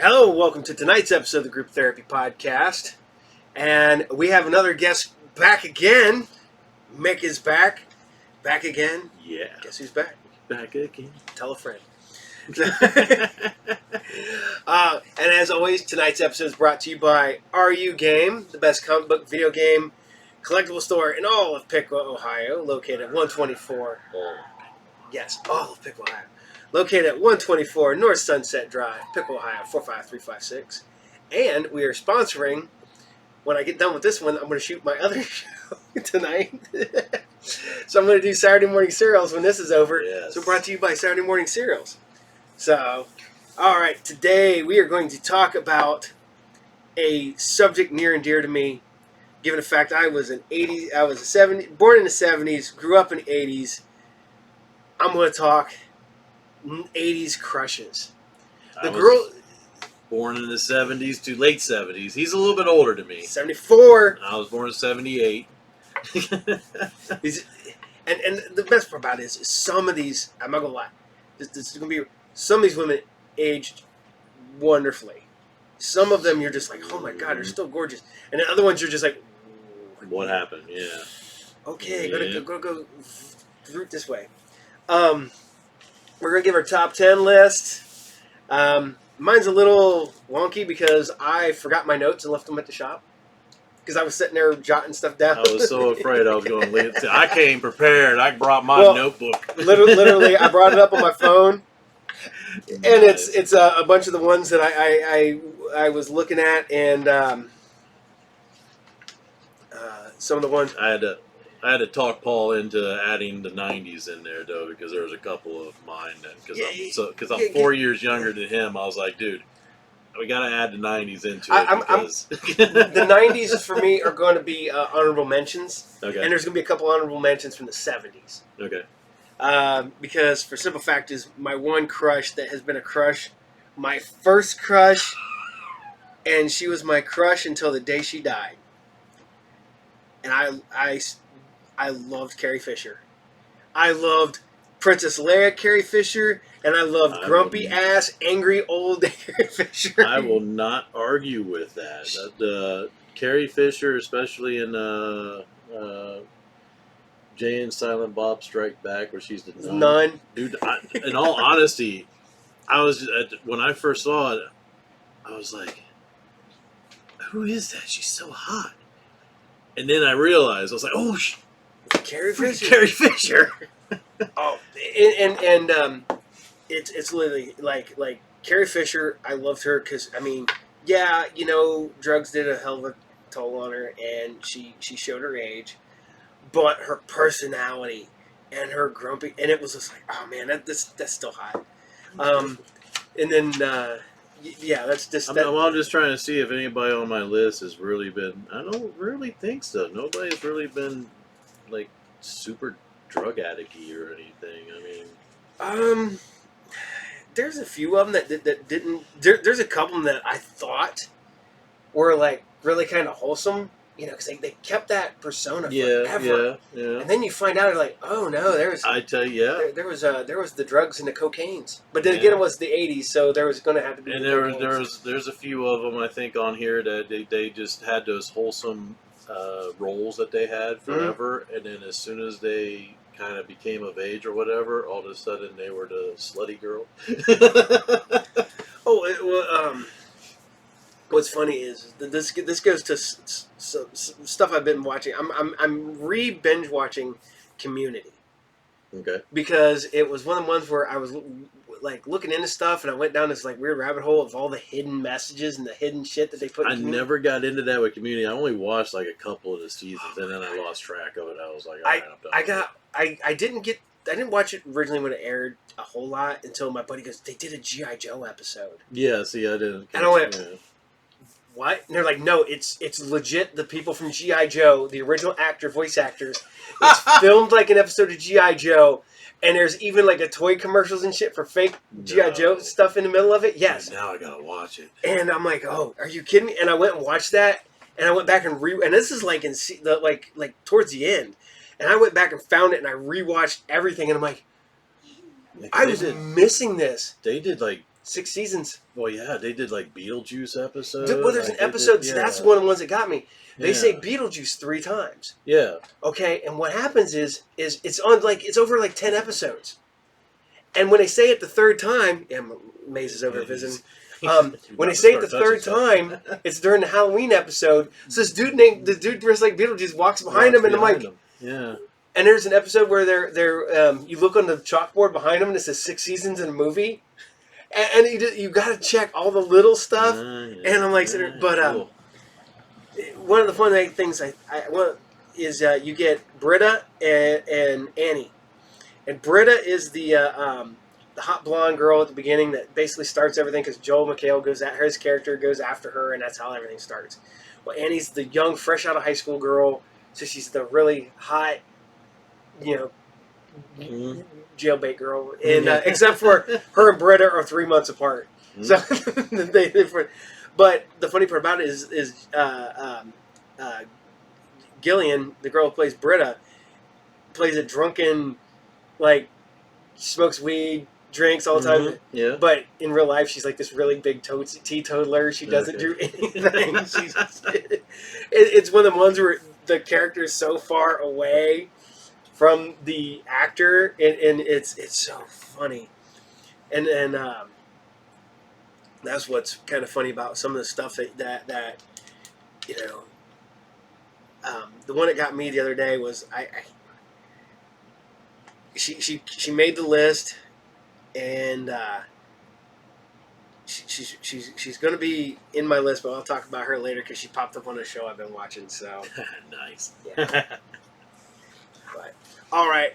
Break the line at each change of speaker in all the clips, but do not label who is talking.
Hello, welcome to tonight's episode of the Group Therapy Podcast. And we have another guest back again. Mick is back. Back again.
Yeah.
Guess who's back?
Back again.
Tell a friend. And as always, tonight's episode is brought to you by RU Game, the best comic book video game collectible store in all of Piqua, Ohio, located at 124. Yes, all of Piqua, Ohio. Located at 124 North Sunset Drive, Piqua, Ohio, 45356. And we are sponsoring, when I get done with this one, I'm going to shoot my other show tonight. So I'm going to do Saturday Morning Cereals when this is over.
Yes.
So brought to you by Saturday Morning Cereals. So, all right, today we are going to talk about a subject near and dear to me, given the fact I was born in the 70s, grew up in the 80s. I'm going to talk 80s crushes. The girl
born in the 70s to late 70s. He's a little bit older than me.
74.
I was born in 78.
And the best part about it is some of these, I'm not gonna lie, this is gonna be, some of these women aged wonderfully. Some of them you're just like, oh my god, they're still gorgeous, and the other ones you're just like,
what happened? Yeah.
Okay, go route this way. We're gonna give our top 10 list. Mine's a little wonky because I forgot my notes and left them at the shop. Because I was sitting there jotting stuff down.
I was so afraid I was going to leave. I came prepared. I brought my notebook.
Literally, I brought it up on my phone, and
Nice.
it's a bunch of the ones that I was looking at, and some of the ones
I had to talk Paul into adding the 90s in there though, because there was a couple of mine. Because I'm 4 years younger than him, I was like, dude, we got to add the 90s into it.
The 90s for me are going to be honorable mentions,
Okay.
and there's going to be a couple honorable mentions from the 70s.
Okay.
Because for simple fact is my one crush that has been a crush, my first crush, and she was my crush until the day she died. And I loved Carrie Fisher. I loved Princess Leia Carrie Fisher, and I loved grumpy ass, angry old Carrie Fisher.
I will not argue with that. Carrie Fisher, especially in Jay and Silent Bob Strike Back, where she's the nun. Dude, in all honesty, when I first saw it, I was like, who is that? She's so hot. And then I realized, I was like, oh,
Carrie Fisher.
Carrie Fisher.
Oh, and it's literally like Carrie Fisher. I loved her because yeah, drugs did a hell of a toll on her, and she showed her age, but her personality and her grumpy, and it was just like, oh man, that's still hot. And then yeah, that's just.
I'm just trying to see if anybody on my list has really been. I don't really think so. Nobody's really been like super drug addict-y or anything.
There's a few of them that didn't. There's a couple that I thought were like really kind of wholesome, because they kept that persona forever.
Yeah.
And then you find out, like, oh no, there was the drugs and the cocaines. But then again, it was the 80s, so there was going to have to be.
And there's a few of them I think on here that they just had those wholesome roles that they had forever, and then as soon as they kind of became of age or whatever, all of a sudden they were the slutty girl.
What's funny is this goes to stuff I've been watching. I'm binge watching Community.
Okay.
Because it was one of the ones where I was like looking into stuff, and I went down this like weird rabbit hole of all the hidden messages and the hidden shit that they put.
I never got into that with Community. I only watched like a couple of the seasons, and then I lost track of it. I was like,
I didn't watch it originally when it aired a whole lot until my buddy goes, they did a G.I. Joe episode.
Yeah, see, I didn't.
And I went, what? And they're like, no, it's legit. The people from G.I. Joe, the original voice actors, it's filmed like an episode of G.I. Joe. And there's even like a toy commercials and shit for fake G.I. Joe stuff in the middle of it. Yes.
Now I gotta watch it.
And I'm like, oh, are you kidding me? And I went and watched that, and I went back and and this is like like towards the end, and I went back and found it, and I rewatched everything, and I'm like, I was missing this.
They did like
6 seasons.
Well, yeah, they did like Beetlejuice episode.
Well, there's an episode. That's one of the ones that got me. They say Beetlejuice 3 times.
Yeah.
Okay, and what happens is it's on it's over like 10 episodes, and when they say it the third time, Maze is over visiting. When they say it the third time, it's during the Halloween episode. So this dude the dude dressed like Beetlejuice walks behind him, and I'm like,
yeah.
And there's an episode where you look on the chalkboard behind him, and it says 6 seasons in a movie. And you got to check all the little stuff, and I'm like, but one of the fun things I want is you get Britta and Annie, and Britta is the hot blonde girl at the beginning that basically starts everything because Joel McHale his character goes after her, and that's how everything starts. Well, Annie's the young, fresh out of high school girl, so she's the really hot, jailbait girl, and except for her and Britta are 3 months apart. So but the funny part about it is Gillian, the girl who plays Britta, plays a drunken, smokes weed, drinks all the time.
Yeah.
But in real life, she's like this really big teetotaler. She doesn't do anything. It's one of the ones where the character is so far away from the actor, and it's so funny, and that's what's kind of funny about some of the stuff that the one that got me the other day was she made the list, and she's going to be in my list, but I'll talk about her later because she popped up on a show I've been watching. So
nice.
Yeah. All right,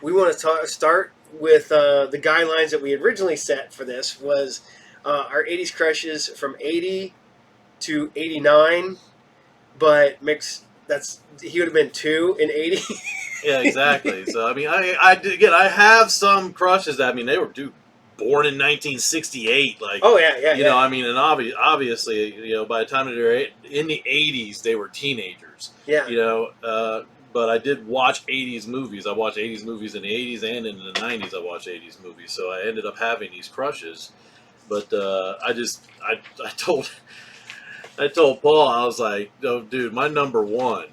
we want to start with the guidelines that we originally set for this was our 80s crushes from 80 to 89, but Mick's, he would have been 2 in 80.
Yeah, exactly. So, I mean, I have some crushes that, they were, born in 1968.
Oh, yeah.
You know, and obviously, by the time they were in the 80s, they were teenagers.
Yeah.
But I did watch 80s movies. I watched 80s movies in the 80s and in the 90s. I watched 80s movies, so I ended up having these crushes. But I told Paul, I was like, "No, dude, my number one,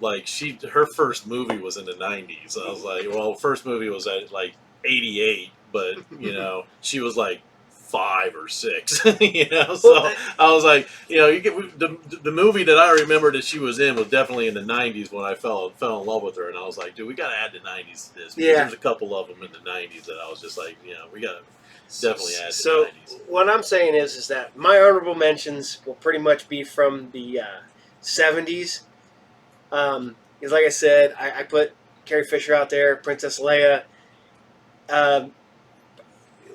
her first movie was in the 90s." I was like, "Well, first movie was at 88, but she was 5 or 6, So I was like, you get the movie that I remember that she was in was definitely in the 90s when I fell in love with her, and I was like, dude, we got to add the 90s to this.
Yeah.
There's a couple of them in the 90s that I was just like, we got to definitely add the 90s.
So what I'm saying is that my honorable mentions will pretty much be from the 70s. Because like I said, I put Carrie Fisher out there, Princess Leia.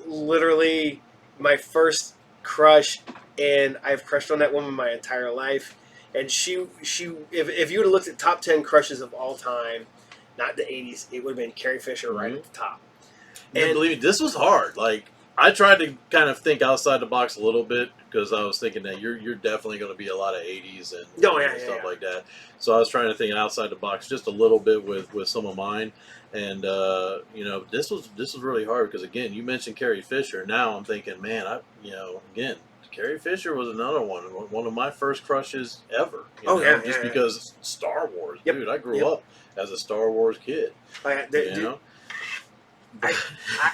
Literally my first crush, and I've crushed on that woman my entire life. And she if you would have looked at top 10 crushes of all time, not the 80s, it would have been Carrie Fisher right at the top.
And believe me, this was hard. I tried to kind of think outside the box a little bit because I was thinking that you're definitely going to be a lot of 80s and stuff like that. So I was trying to think outside the box just a little bit with some of mine. And this was really hard because again, you mentioned Carrie Fisher. Now I'm thinking, man, again, Carrie Fisher was another one of my first crushes ever. Because Star Wars, dude. I grew up as a Star Wars kid.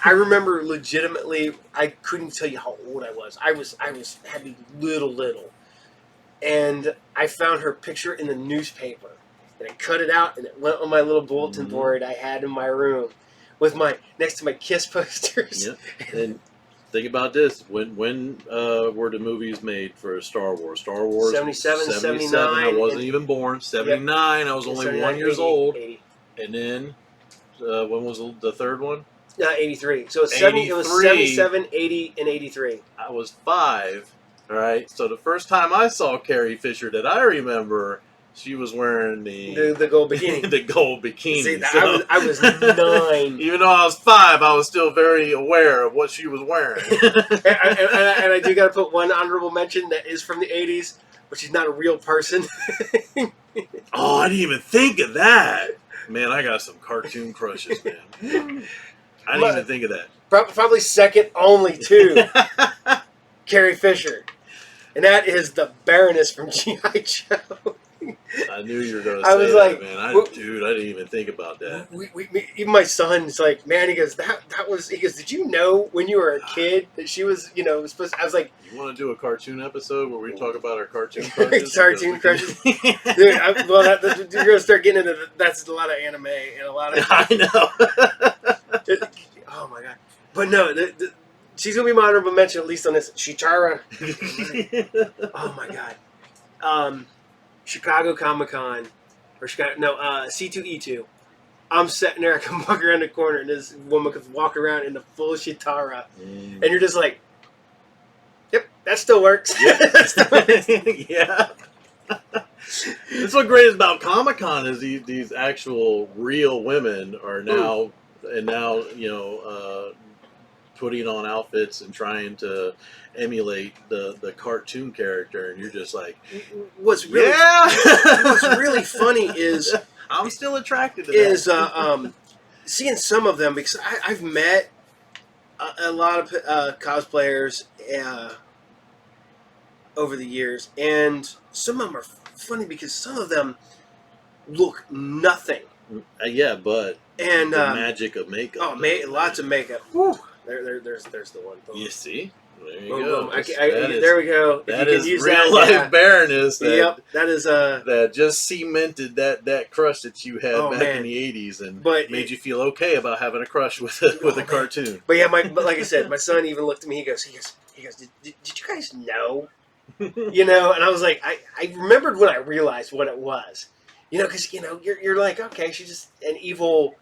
I remember legitimately, I couldn't tell you how old I was. I had to be little, and I found her picture in the newspaper. And I cut it out, and it went on my little bulletin board I had in my room, with next to my Kiss posters.
Yep. And think about this: when were the movies made for Star Wars? Star Wars
77, 79.
I wasn't even born. 79. I was only 1 year old. 80. And then when was the third one?
83. So it was 77, 80, and 83.
I was 5. All right. So the first time I saw Carrie Fisher that I remember, she was wearing the
gold bikini.
The gold bikini.
See, I was 9.
Even though I was 5, I was still very aware of what she was wearing.
and I do got to put one honorable mention that is from the 80s, but she's not a real person.
Oh, I didn't even think of that. Man, I got some cartoon crushes, man. I didn't even think of that.
Probably second only to Carrie Fisher. And that is the Baroness from G.I. Joe.
I knew you were going to say that, man. Dude, I didn't even think about that.
Even my son's like, man, he goes, that was, he goes, did you know when you were a kid that she was, supposed to, I was like.
You want to do a cartoon episode where we talk about our cartoon crushes?
Cartoon crushes? Dude, you're going to start getting into, that's a lot of anime and a lot of.
I know.
Oh my God. But no, she's going to be my honorable mention, at least on this. Chitara. Oh my God. Chicago Comic-Con, or C2E2. I'm sitting there, I can walk around the corner, and this woman could walk around in the full Chitara. And you're just like, yep, that still works.
Yep. Yeah. That's what great is about Comic-Con is these actual real women are now putting on outfits and trying to emulate the cartoon character, and you're just like,
what's really funny is
I'm still attracted to that.
Seeing some of them, because I've met a lot of cosplayers over the years, and some of them are funny because some of them look nothing.
Yeah, but
and
the magic of makeup.
Oh, lots of makeup. Whew. There's the one. Boom.
You see? There you
boom,
go.
boom. There we go.
That is real life Baroness.
Yep, that is
that just cemented that crush that you had back in the 80s and made you feel okay about having a crush with a cartoon.
But yeah, but like I said, my son even looked at me. He goes, did you guys know? And I was like, I remembered when I realized what it was. Because you're like, okay, she's just an evil,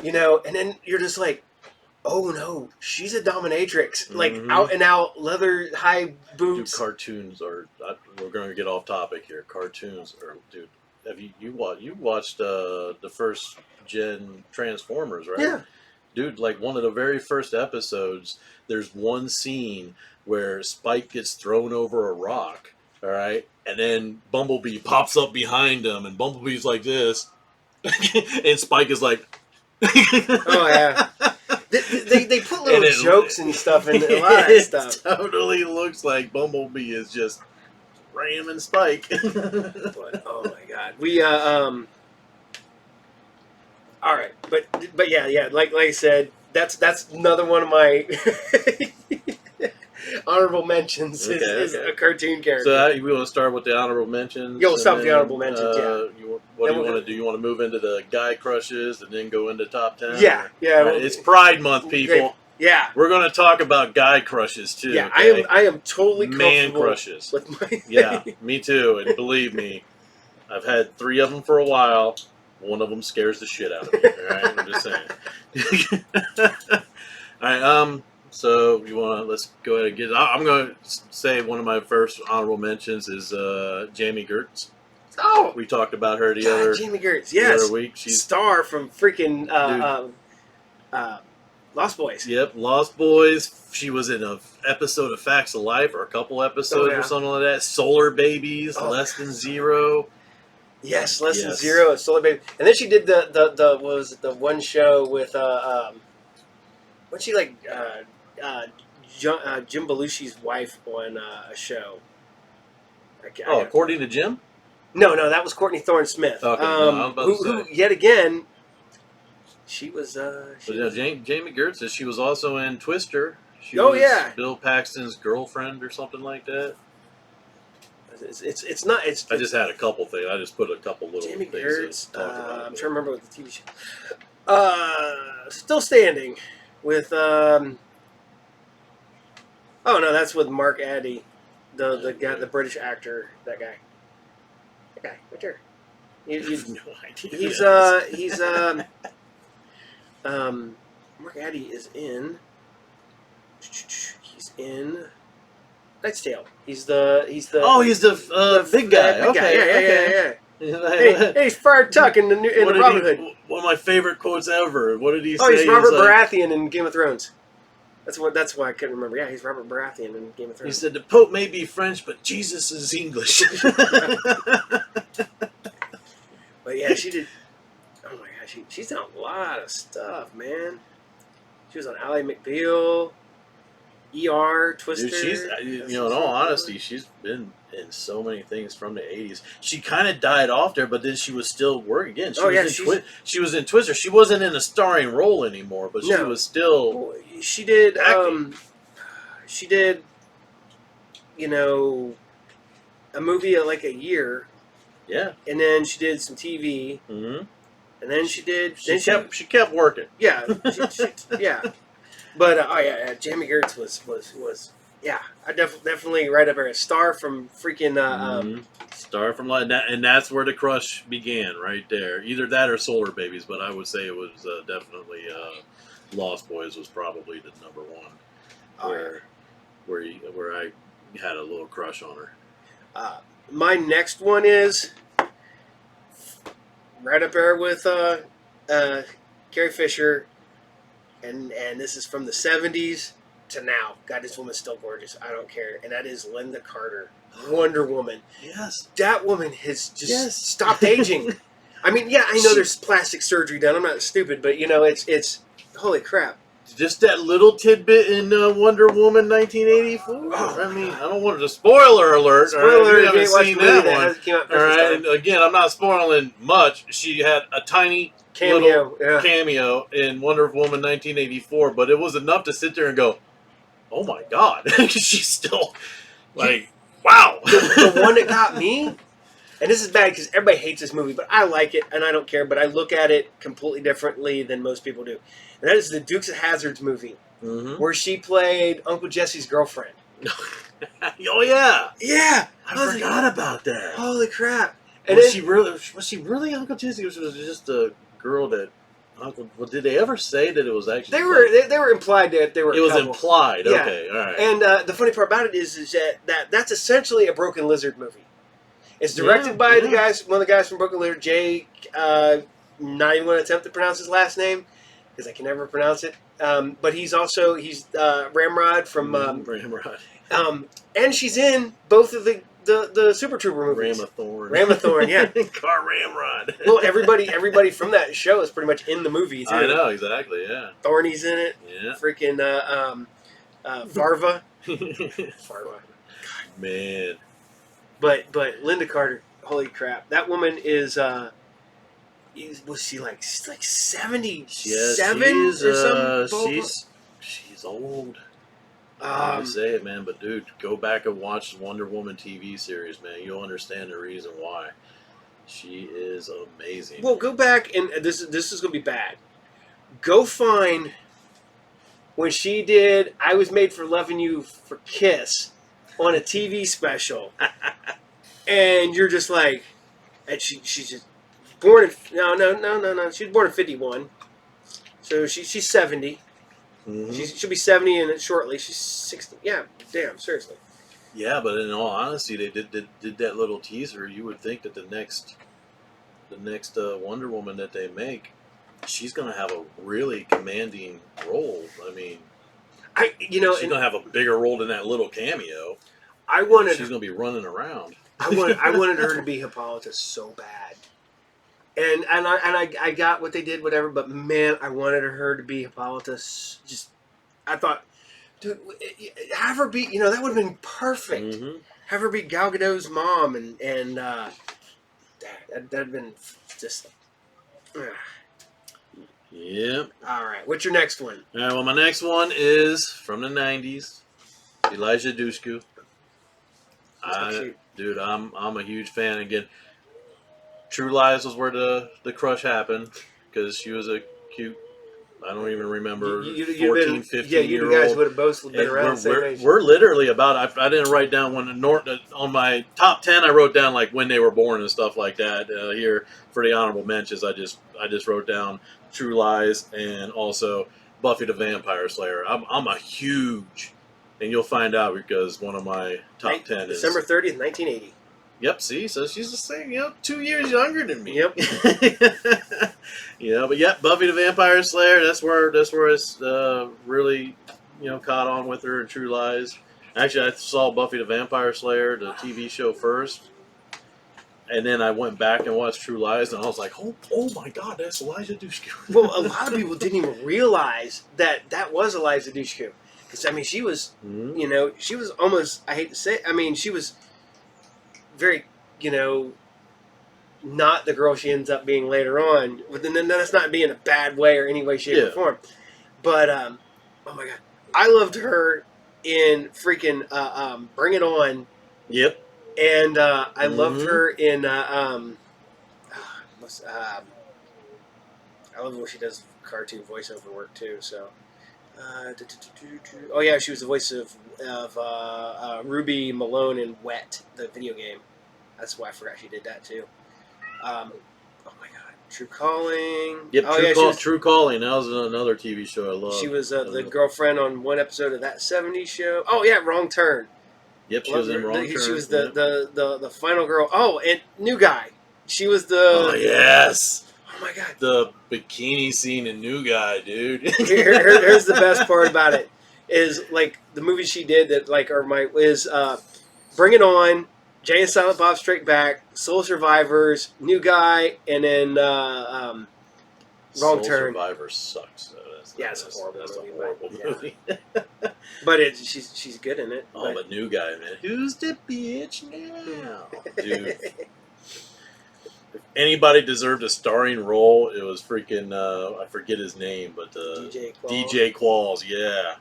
and then you're just like, oh no, she's a dominatrix, like out and out leather high boots.
Dude, cartoons are. We're going to get off topic here. Cartoons are, dude. Have you watched the first gen Transformers, right?
Yeah.
Dude, like one of the very first episodes, there's one scene where Spike gets thrown over a rock. All right, and then Bumblebee pops up behind him, and Bumblebee's like this, and Spike is like,
oh yeah. They put little jokes and stuff in a lot of stuff.
It totally looks like Bumblebee is just ramming Spike.
But, oh my God, we all right, but yeah, like I said, that's another one of my honorable mentions is a cartoon character.
So we want to start with the honorable mentions.
Yeah, we'll start with the honorable mentions.
What do you want to do? You want to move into the guy crushes and then go into top 10?
Yeah.
Right, it's Pride Month, people.
Yeah,
we're going to talk about guy crushes too.
Yeah,
okay?
I am totally
man crushes
with my
yeah, me too. And believe me, I've had 3 of them for a while. One of them scares the shit out of me. All right, I'm just saying. All right, so let's go ahead and get. I'm going to say one of my first honorable mentions is Jamie Gertz.
Oh,
we talked about her Jamie Gertz. Yes, the other week. She's
star from freaking Lost Boys.
Yep, Lost Boys. She was in an episode of Facts of Life, or a couple episodes, or something like that. Solar Babies, Less Than Zero.
Yes, Less Than Zero, Solar Baby, and then she did the one show with what's she like Jim Belushi's wife on a show.
According to Jim?
No, that was Courtney Thorne-Smith. Okay, who yet again, she was.
Jamie Gertz. She was also in Twister. She
was
Bill Paxton's girlfriend or something like that.
It's not.
I just had a couple things. I just put a couple little
Jamie
things
Gertz,
to talk about.
I'm trying to remember what the TV show. Still Standing with. Oh no, that's with Mark Addy, the guy, the British actor. That guy, right there.
I have no idea.
He's Mark Addy is in. He's in Knight's Tale. He's the
big guy.
Okay. Yeah. Hey, he's Friar Tuck in the Robin Hood.
One of my favorite quotes ever. What did he say?
Oh, he's Robert Baratheon in Game of Thrones. That's why I couldn't remember. Yeah, he's Robert Baratheon in Game of Thrones.
He said the Pope may be French, but Jesus is English.
But yeah, she did. Oh my gosh, she's done a lot of stuff, man. She was on Ally McBeal, ER, Twister.
Dude, she's in all honesty, she's been in so many things from the 80s. She kind of died off there, but then she was still working again. She was in Twister. She wasn't in a starring role anymore, but she was still.
Well, she did.
Acting.
She did. A movie like a year.
Yeah.
And then she did some TV.
Mm-hmm.
And then she did.
She kept working.
Yeah. Yeah. But Jamie Gertz was yeah. I definitely right up there. A star from freaking
Star from Light, and that's where the crush began, right there. Either that or Solar Babies, but I would say it was definitely Lost Boys was probably the number one, where I had a little crush on her.
My next one is right up there with Carrie Fisher, and this is from the 70s to now. God, this woman's still gorgeous. I don't care. And that is Linda Carter, Wonder Woman.
Yes.
That woman has just stopped aging. I mean, yeah, I know there's plastic surgery done. I'm not stupid, but it's holy crap.
Just that little tidbit in Wonder Woman 1984. I mean, I don't want to spoiler alert.
Spoiler,
you haven't seen that one.
All right,
and again, I'm not spoiling much. She had a tiny cameo in Wonder Woman 1984, but it was enough to sit there and go, "Oh my God, she's still like, wow."
The one that got me, and this is bad because everybody hates this movie, but I like it and I don't care. But I look at it completely differently than most people do. And that is the Dukes of Hazzard's movie, where she played Uncle Jesse's girlfriend.
Oh yeah,
yeah.
I forgot about that.
Holy crap! And
was she really Uncle Jesse? Or was it just a girl that Uncle? Well, did they ever say that it was actually?
They were implied that they were.
It was implied.
Yeah.
Okay, all right.
And the funny part about it is that's essentially a Broken Lizard movie. It's directed by one of the guys from Broken Lizard, Jake. Not even going to attempt to pronounce his last name because I can never pronounce it. But he's Ramrod from
Ramrod.
And she's in both of the Super Trooper movies. Ramathorn, yeah.
Car Ramrod.
Well, everybody from that show is pretty much in the movie too.
I know exactly. Yeah.
Thorny's in it.
Yeah.
Freaking Farva. Farva.
Man.
But Linda Carter, holy crap, that woman is was she like 77 or something?
She's old. I say it, man, but dude, go back and watch the Wonder Woman TV series, man. You'll understand the reason why. She is amazing.
Well, go back and this is gonna be bad. Go find when she did "I Was Made for Loving You" for Kiss on a TV special, and you're just like, and she's just born in no. She was born in 51, so she's 70.
Mm-hmm.
She'll be 70 and shortly. She's 60. Yeah, damn, seriously.
Yeah, but in all honesty, they did that little teaser. You would think that the next Wonder Woman that they make, she's gonna have a really commanding role. I mean, she's gonna have a bigger role than that little cameo. She's gonna be running around.
I wanted her to be Hippolyta so bad, and I got what they did, whatever. But man, I wanted her to be Hippolyta. I thought, dude, have her be. That would have been perfect.
Mm-hmm.
Have her be Gal Gadot's mom, and that'd have been just.
Yep.
All right. What's your next one?
All right. Well, my next one is from the '90s. Elijah Dushku. Dude, I'm a huge fan. Again, True Lies was where the crush happened because she was a cute. I don't even remember 14, 15 year old.
You guys would have both been around the same age.
We're literally about. I didn't write down on my top 10. I wrote down like when they were born and stuff like that. Here for the honorable mentions, I just wrote down True Lies and also Buffy the Vampire Slayer. I'm a huge, and you'll find out because one of my top 10 is
December 30th, 1980.
Yep, see, so she's the same, 2 years younger than me.
Yep.
But yeah, Buffy the Vampire Slayer, that's where it's really, caught on with her in True Lies. Actually, I saw Buffy the Vampire Slayer, the TV show first, And then I went back and watched True Lies, and I was like, oh my God, that's Eliza Dushku.
Well, a lot of people didn't even realize that was Eliza Dushku. Because, I mean, she was, you know, she was almost, I hate to say it, I mean, she was very, you know, not the girl she ends up being later on. But then that's not being a bad way or any way, shape, or form. But, oh my God. I loved her in freaking Bring It On.
Yep.
And I loved her in I love when she does cartoon voiceover work too. So, oh yeah, she was the voice of Ruby Malone in Wet, the video game. That's why I forgot she did that too. Oh my God, True Calling.
Yep,
oh,
True Calling. That was another TV show I love.
She was the girlfriend on one episode of That 70s Show. Oh yeah, Wrong Turn.
Yep, she was in Wrong Turn.
She was the final girl. Oh, and New Guy. She was the.
Oh yes.
Oh my God.
The bikini scene in New Guy, dude.
Here's the best part about it is like the movie she did that like is Bring It On, Jay and Silent Bob Strike Back, Soul Survivors, New Guy, and then Wrong
Soul
Turn.
Survivors sucks.
It's a horrible
movie.
But she's good in it.
Oh, but New Guy, man. Who's the bitch now? Dude. If anybody deserved a starring role, it was freaking, I forget his name, but DJ Qualls, yeah.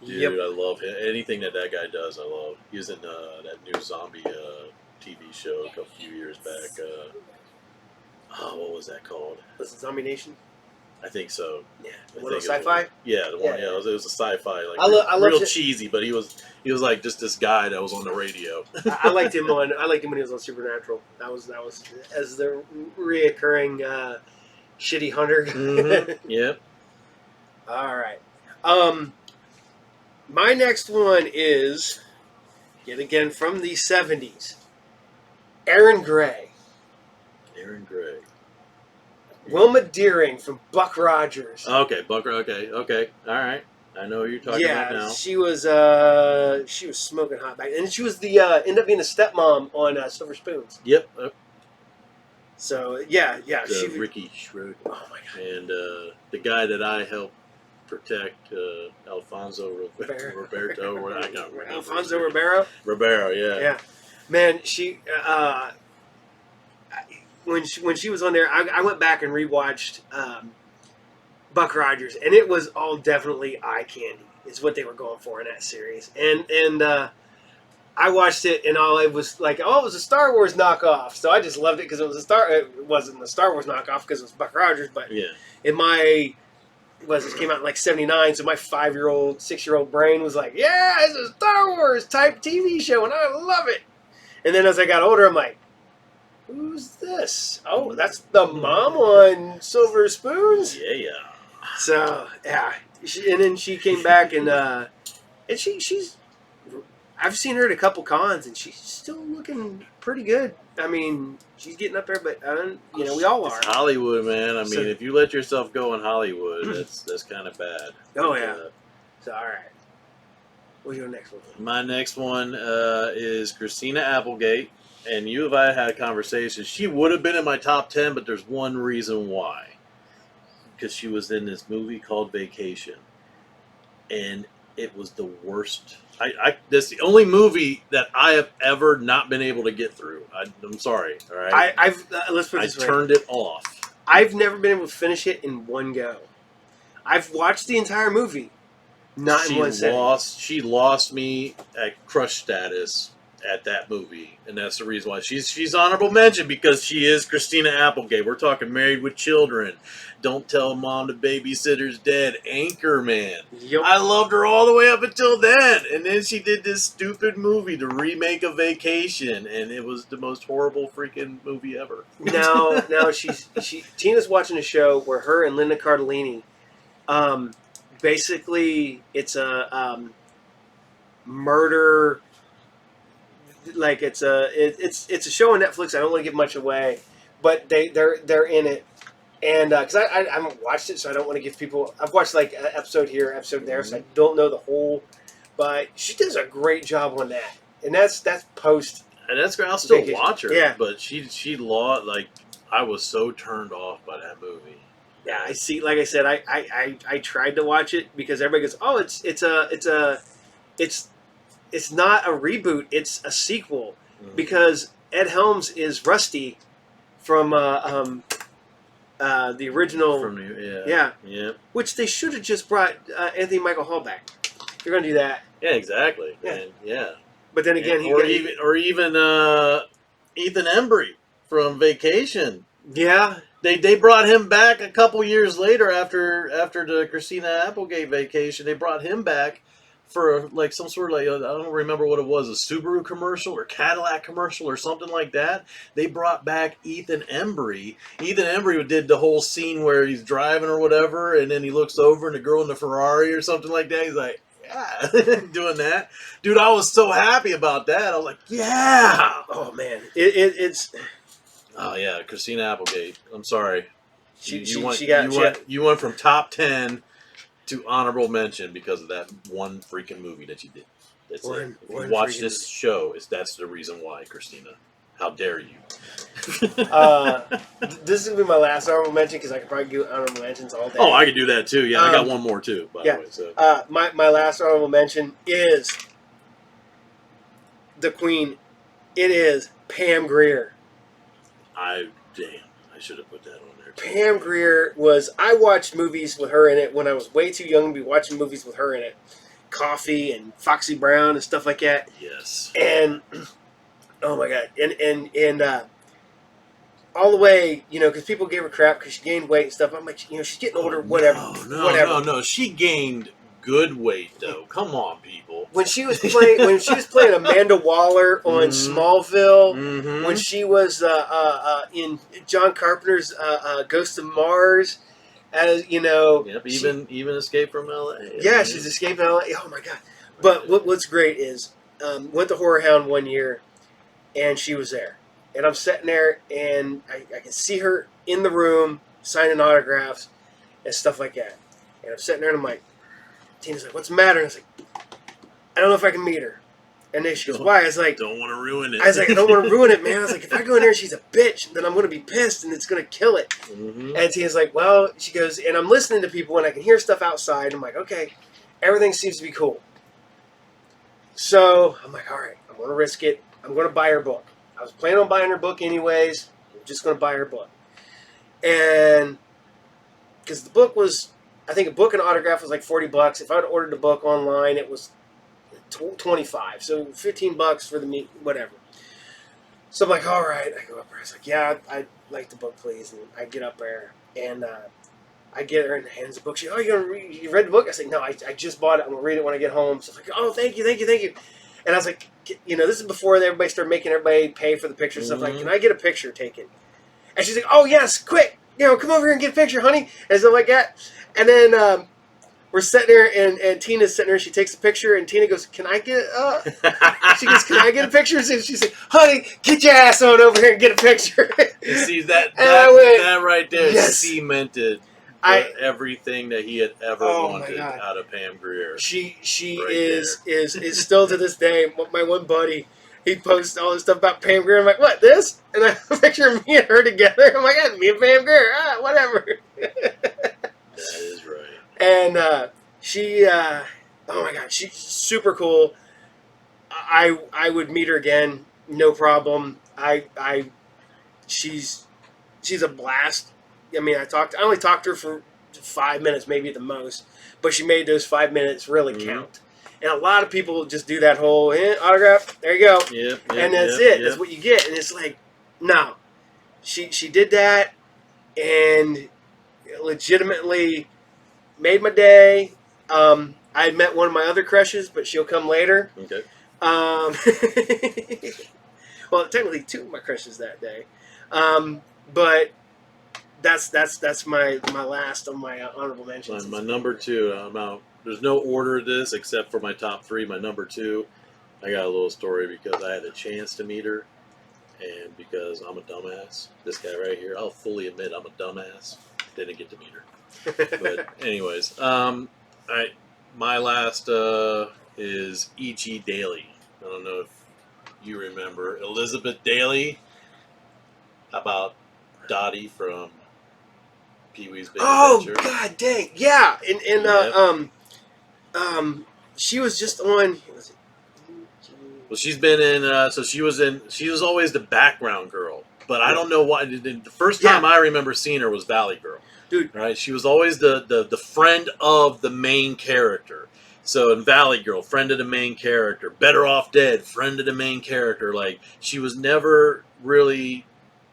Dude, I love him. Anything that guy does, I love. He was in that new zombie TV show a few years back. What was that called?
Was it Zombie Nation?
I think so.
Yeah. Was it sci-fi?
Yeah, the one. Yeah, it was a sci-fi, like
I
real cheesy, but he was like just this guy that was on the radio.
I liked him when he was on Supernatural. That was as the reoccurring shitty hunter.
Mm-hmm. Yep.
All right. My next one is yet again from the 70s. Aaron Gray.
Aaron Gray.
Wilma Deering from Buck Rogers.
Okay, Buck. Okay. All right. I know what you're talking about now.
She was smoking hot back, and she was the ended up being a stepmom on Silver Spoons.
Yep.
So yeah,
Ricky Schroeder.
Oh my God.
And the guy that I helped protect, Alfonso Roberto. I can't remember.
Alfonso Ribeiro.
Ribeiro, yeah.
Yeah, man. She when she was on there, I went back and rewatched Buck Rogers, and it was all definitely eye candy. Is what they were going for in that series, and I watched it, and all it was like, oh, it was a Star Wars knockoff. So I just loved it because it was it wasn't a Star Wars knockoff because it was Buck Rogers, but
yeah.
It came out in like '79, so my 5-year-old, 6-year-old brain was like, yeah, it's a Star Wars type TV show, and I love it. And then as I got older, I'm like, who's this? Oh, that's the mom on Silver Spoons?
Yeah.
So, yeah. And then she came back, and she's... I've seen her at a couple cons, and she's still looking pretty good. I mean, she's getting up there, but, we all are.
It's Hollywood, man. I mean, if you let yourself go in Hollywood, that's kind of bad.
Oh, yeah. So, all right. What's your next one?
My next one is Christina Applegate. And you and I had a conversation. She would have been in my top 10, but there's one reason why. Because she was in this movie called Vacation. And it was the worst. That's the only movie that I have ever not been able to get through. I'm sorry. All right.
Let's put it this way.
I turned it off.
I've never been able to finish it in one go. I've watched the entire movie. Not in one sitting.
She lost me at crush status at that movie, and that's the reason why she's honorable mention, because she is Christina Applegate. We're talking Married with Children, Don't Tell Mom the Babysitter's Dead, Anchorman.
Yep.
I loved her all the way up until then, and then she did this stupid movie, the remake of Vacation, and it was the most horrible freaking movie ever.
Now Tina's watching a show where her and Linda Cardellini, basically it's a murder. Like it's a show on Netflix. I don't want to give much away, but they're in it, and because I haven't watched it, so I don't want to give people. I've watched like an episode here, episode there, so I don't know the whole. But she does a great job on that, and that's post
And that's great. I'll still
Vacation.
watch her.
Yeah.
But she lost. Like, I was so turned off by that movie.
Yeah, I see. Like I said, I tried to watch it because everybody goes, "Oh, it's not a reboot; it's a sequel."
Mhm.
Because Ed Helms is Rusty from the original.
From the,
Yeah.
Yeah.
Which they should have just brought Anthony Michael Hall back. If you're gonna do that.
Yeah, exactly.
Yeah.
And, yeah.
But then again,
or even Ethan Embry from Vacation.
Yeah.
They brought him back a couple years later after the Christina Applegate Vacation. They brought him back for like some sort of, like, I don't remember what it was, a Subaru commercial or Cadillac commercial or something like that. They brought back Ethan Embry. Ethan Embry did the whole scene where he's driving or whatever, and then he looks over and the girl in the Ferrari or something like that. He's like, yeah, doing that. Dude, I was so happy about that. I was like, yeah.
Oh man, it's.
Oh yeah, Christina Applegate. I'm sorry. You went from top 10 to honorable mention because of that one freaking movie that you did. That's it. If you watch this show, that's the reason why, Christina. How dare you?
This is gonna be my last honorable mention because I could probably do honorable mentions all day.
Oh, I could do that too. Yeah, I got one more too. By the way, so.
My last honorable mention is the Queen. It is Pam Grier.
I should have put that on there too.
Pam Grier was. I watched movies with her in it when I was way too young to be watching movies with her in it. Coffee and Foxy Brown and stuff like that.
Yes.
And oh my god, and all the way, because people gave her crap because she gained weight and stuff. I'm like, she's getting older, whatever.
No. She gained good weight though. Come on, people.
When she was playing Amanda Waller on Smallville, when she was in John Carpenter's Ghost of Mars, as
Yep, even Escape from L.A.
Yeah, she's escaping L.A. Oh my god! But what's great is went to Horror Hound one year, and she was there, and I'm sitting there, and I can see her in the room signing autographs and stuff like that, and I'm sitting there, and I'm like, Tina's like, "What's the matter?" And I was like, "I don't know if I can meet her." And then she goes, "Why?" I was like,
"Don't want to ruin it."
I was like, "I don't want to ruin it, man." I was like, "If I go in there and she's a bitch, then I'm going to be pissed and it's going to kill it."
Mm-hmm.
And Tina's like, "Well," she goes, and I'm listening to people and I can hear stuff outside. I'm like, "Okay, everything seems to be cool." So I'm like, "All right, I'm going to risk it. I'm going to buy her book." I was planning on buying her book anyways. I'm just going to buy her book. And because the book was, I think a book and autograph was like $40. If I would have ordered the book online, it was $25, so $15 for the meat, whatever. So I'm like, all right. I go up there. I was like, yeah, I'd like the book, please. And I get up there, and I get her in the hands of the book. She, "Oh, you read the book?" I said, "No, I just bought it. I'm gonna read it when I get home." So I'm like, "Oh, thank you." And I was like, this is before everybody started making everybody pay for the picture stuff. Like, "Can I get a picture taken?" And she's like, "Oh yes, quick! Come over here and get a picture, honey." And stuff like that. And then we're sitting there, and Tina's sitting there. She takes a picture, and Tina goes, "Can I get?" She goes, "Can I get a picture?" And she's like, "Honey, get your ass on over here and get a picture."
You see that right there cemented everything that he had ever wanted out of Pam Grier.
She is still to this day. My one buddy, he posts all this stuff about Pam Grier. I'm like, "What, this?" And I have a picture of me and her together. I'm like, "Yeah, me and Pam Grier. Whatever."
That is right.
And she, oh my god, she's super cool. I would meet her again, no problem. She's a blast. I mean, I only talked to her for 5 minutes, maybe at the most, but she made those 5 minutes really count. And a lot of people just do that whole autograph. There you go.
Yep,
and that's it. That's what you get. And it's like, no, she did that, and legitimately made my day. I had met one of my other crushes, but she'll come later.
Okay.
Well, technically two of my crushes that day. But that's my last of my honorable mentions.
My number two. There's no order to this except for my top three. My number two, I got a little story because I had a chance to meet her, and because I'm a dumbass. This guy right here, I'll fully admit I'm a dumbass. Didn't get to meet her. But anyways, my last is E.G. Daily. I don't know if you remember. Elizabeth Daly. How about Dottie from Pee-wee's Big Adventure?
Oh, god dang. Yeah. And she was just on. Was it?
Well, she's been in. So she was in. She was always the background girl, but I don't know why. The first time I remember seeing her was Valley Girl,
dude.
Right? She was always the friend of the main character. So in Valley Girl, friend of the main character. Better Off Dead, friend of the main character. Like she was never really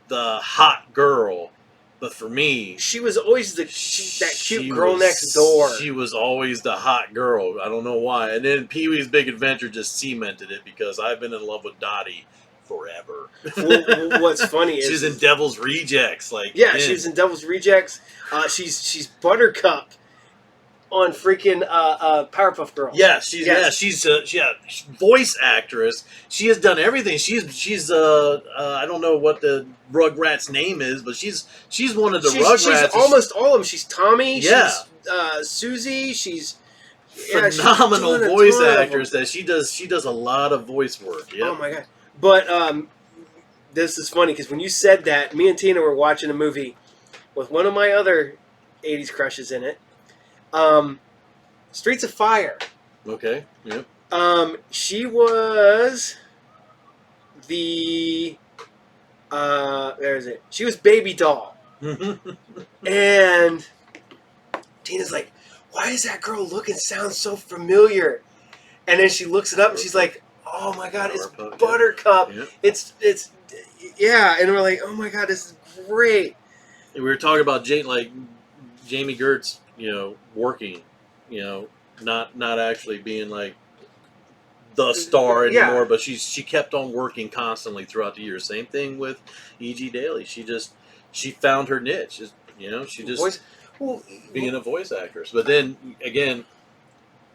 the hot girl. But for me,
she was always that cute girl next door.
She was always the hot girl. I don't know why. And then Pee-wee's Big Adventure just cemented it because I've been in love with Dottie forever.
Well, what's funny is
she's in Devil's Rejects.
She's in Devil's Rejects. She's Buttercup on freaking Powerpuff Girls.
She's voice actress. She has done everything. She's I don't know what the Rugrats name is, but she's one of the Rugrats.
She's almost all of them. She's Tommy.
Yeah.
She's Susie. She's
phenomenal voice actress. That she does a lot of voice work. Yep.
Oh my god! But this is funny because when you said that, me and Tina were watching a movie with one of my other 80s crushes in it. Streets of Fire.
Okay. Yep.
She was the where is it? She was Baby Doll. And Tina's like, why does that girl look and sound so familiar? And then she looks it up and she's like, oh my god, it's Buttercup.
Yep.
It's and we're like, oh my god, this is great.
And we were talking about Jamie Gertz, working, not actually being like the star anymore, but she kept on working constantly throughout the years. Same thing with E.G. Daly. She found her niche. She just being a voice actress. But then again,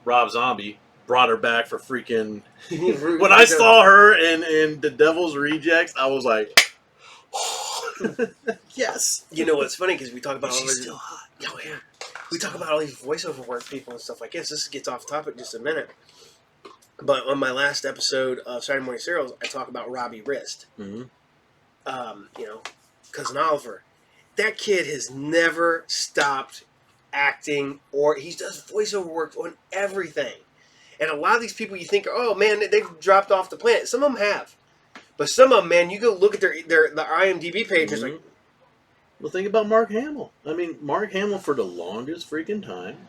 Rob Zombie brought her back for freaking. When I saw her in The Devil's Rejects, I was like, yes.
You know what's funny because we talk about
she's still hot.
Oh yeah. We talk about all these voiceover work people and stuff like this. This gets off topic just a minute. But on my last episode of Saturday Morning Serials, I talk about Robbie Wrist.
Mm-hmm.
Cousin Oliver. That kid has never stopped acting, or he does voiceover work on everything. And a lot of these people you think, oh man, they've dropped off the planet. Some of them have. But some of them, man, you go look at the IMDb page, it's like...
Well, think about Mark Hamill. I mean, Mark Hamill for the longest freaking time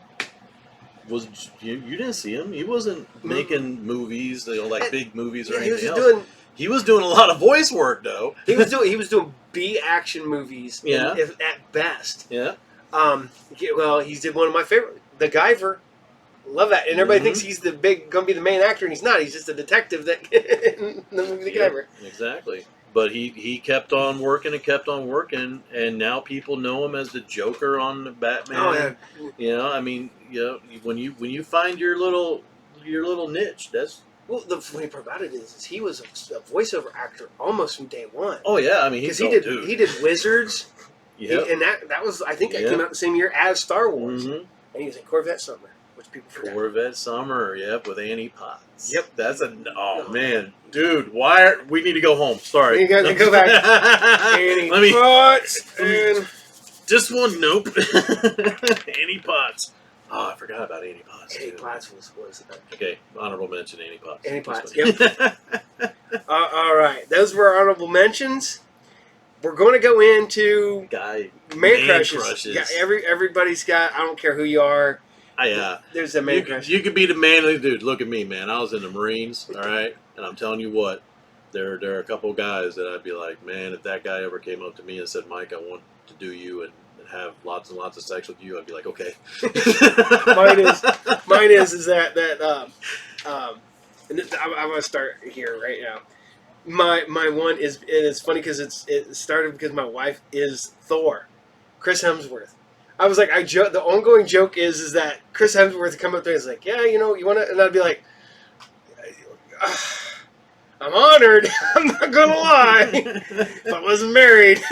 was... You didn't see him. He wasn't making movies, big movies or anything else. He was doing a lot of voice work, though.
He was doing B action movies, at best.
Yeah.
Well, he did one of my favorite, The Guyver. Love that, and everybody thinks he's gonna be the main actor, and he's not. He's just a detective that in the movie The Guyver.
Exactly. But he kept on working and kept on working, and now people know him as the Joker on the Batman.
Oh yeah.
When you find your little niche, that's.
Well, the funny part about it is he was a voiceover actor almost from day one.
Oh yeah, I mean
he did Wizards.
Yeah,
and that was, I think that came out the same year as Star Wars, and he was in Corvette Summer, which people forgot.
Corvette Summer, with Annie Potts.
Yep,
that's man, dude, we need to go home. Sorry,
you got to go back. Annie Potts and
just one nope. Annie Potts. Oh, I forgot about Annie Potts.
Annie Potts was
okay. Honorable mention, Annie Potts.
Annie Potts. Yep. All right, those were our honorable mentions. We're going to go into man crushes. Yeah, everybody's got. I don't care who you are. There's a man crush.
You could be the manly dude. Look at me, man. I was in the Marines. All right, and I'm telling you what, there are a couple of guys that I'd be like, man, if that guy ever came up to me and said, Mike, I want to do you and have lots and lots of sex with you, I'd be like, okay.
mine is that and I'm gonna start here right now. My one is, and it's funny because it started because my wife is Thor, Chris Hemsworth. I was like, the ongoing joke is that Chris Hemsworth would come up there and is like, yeah, you want to, and I'd be like, I'm honored. I'm not gonna lie. If I wasn't married.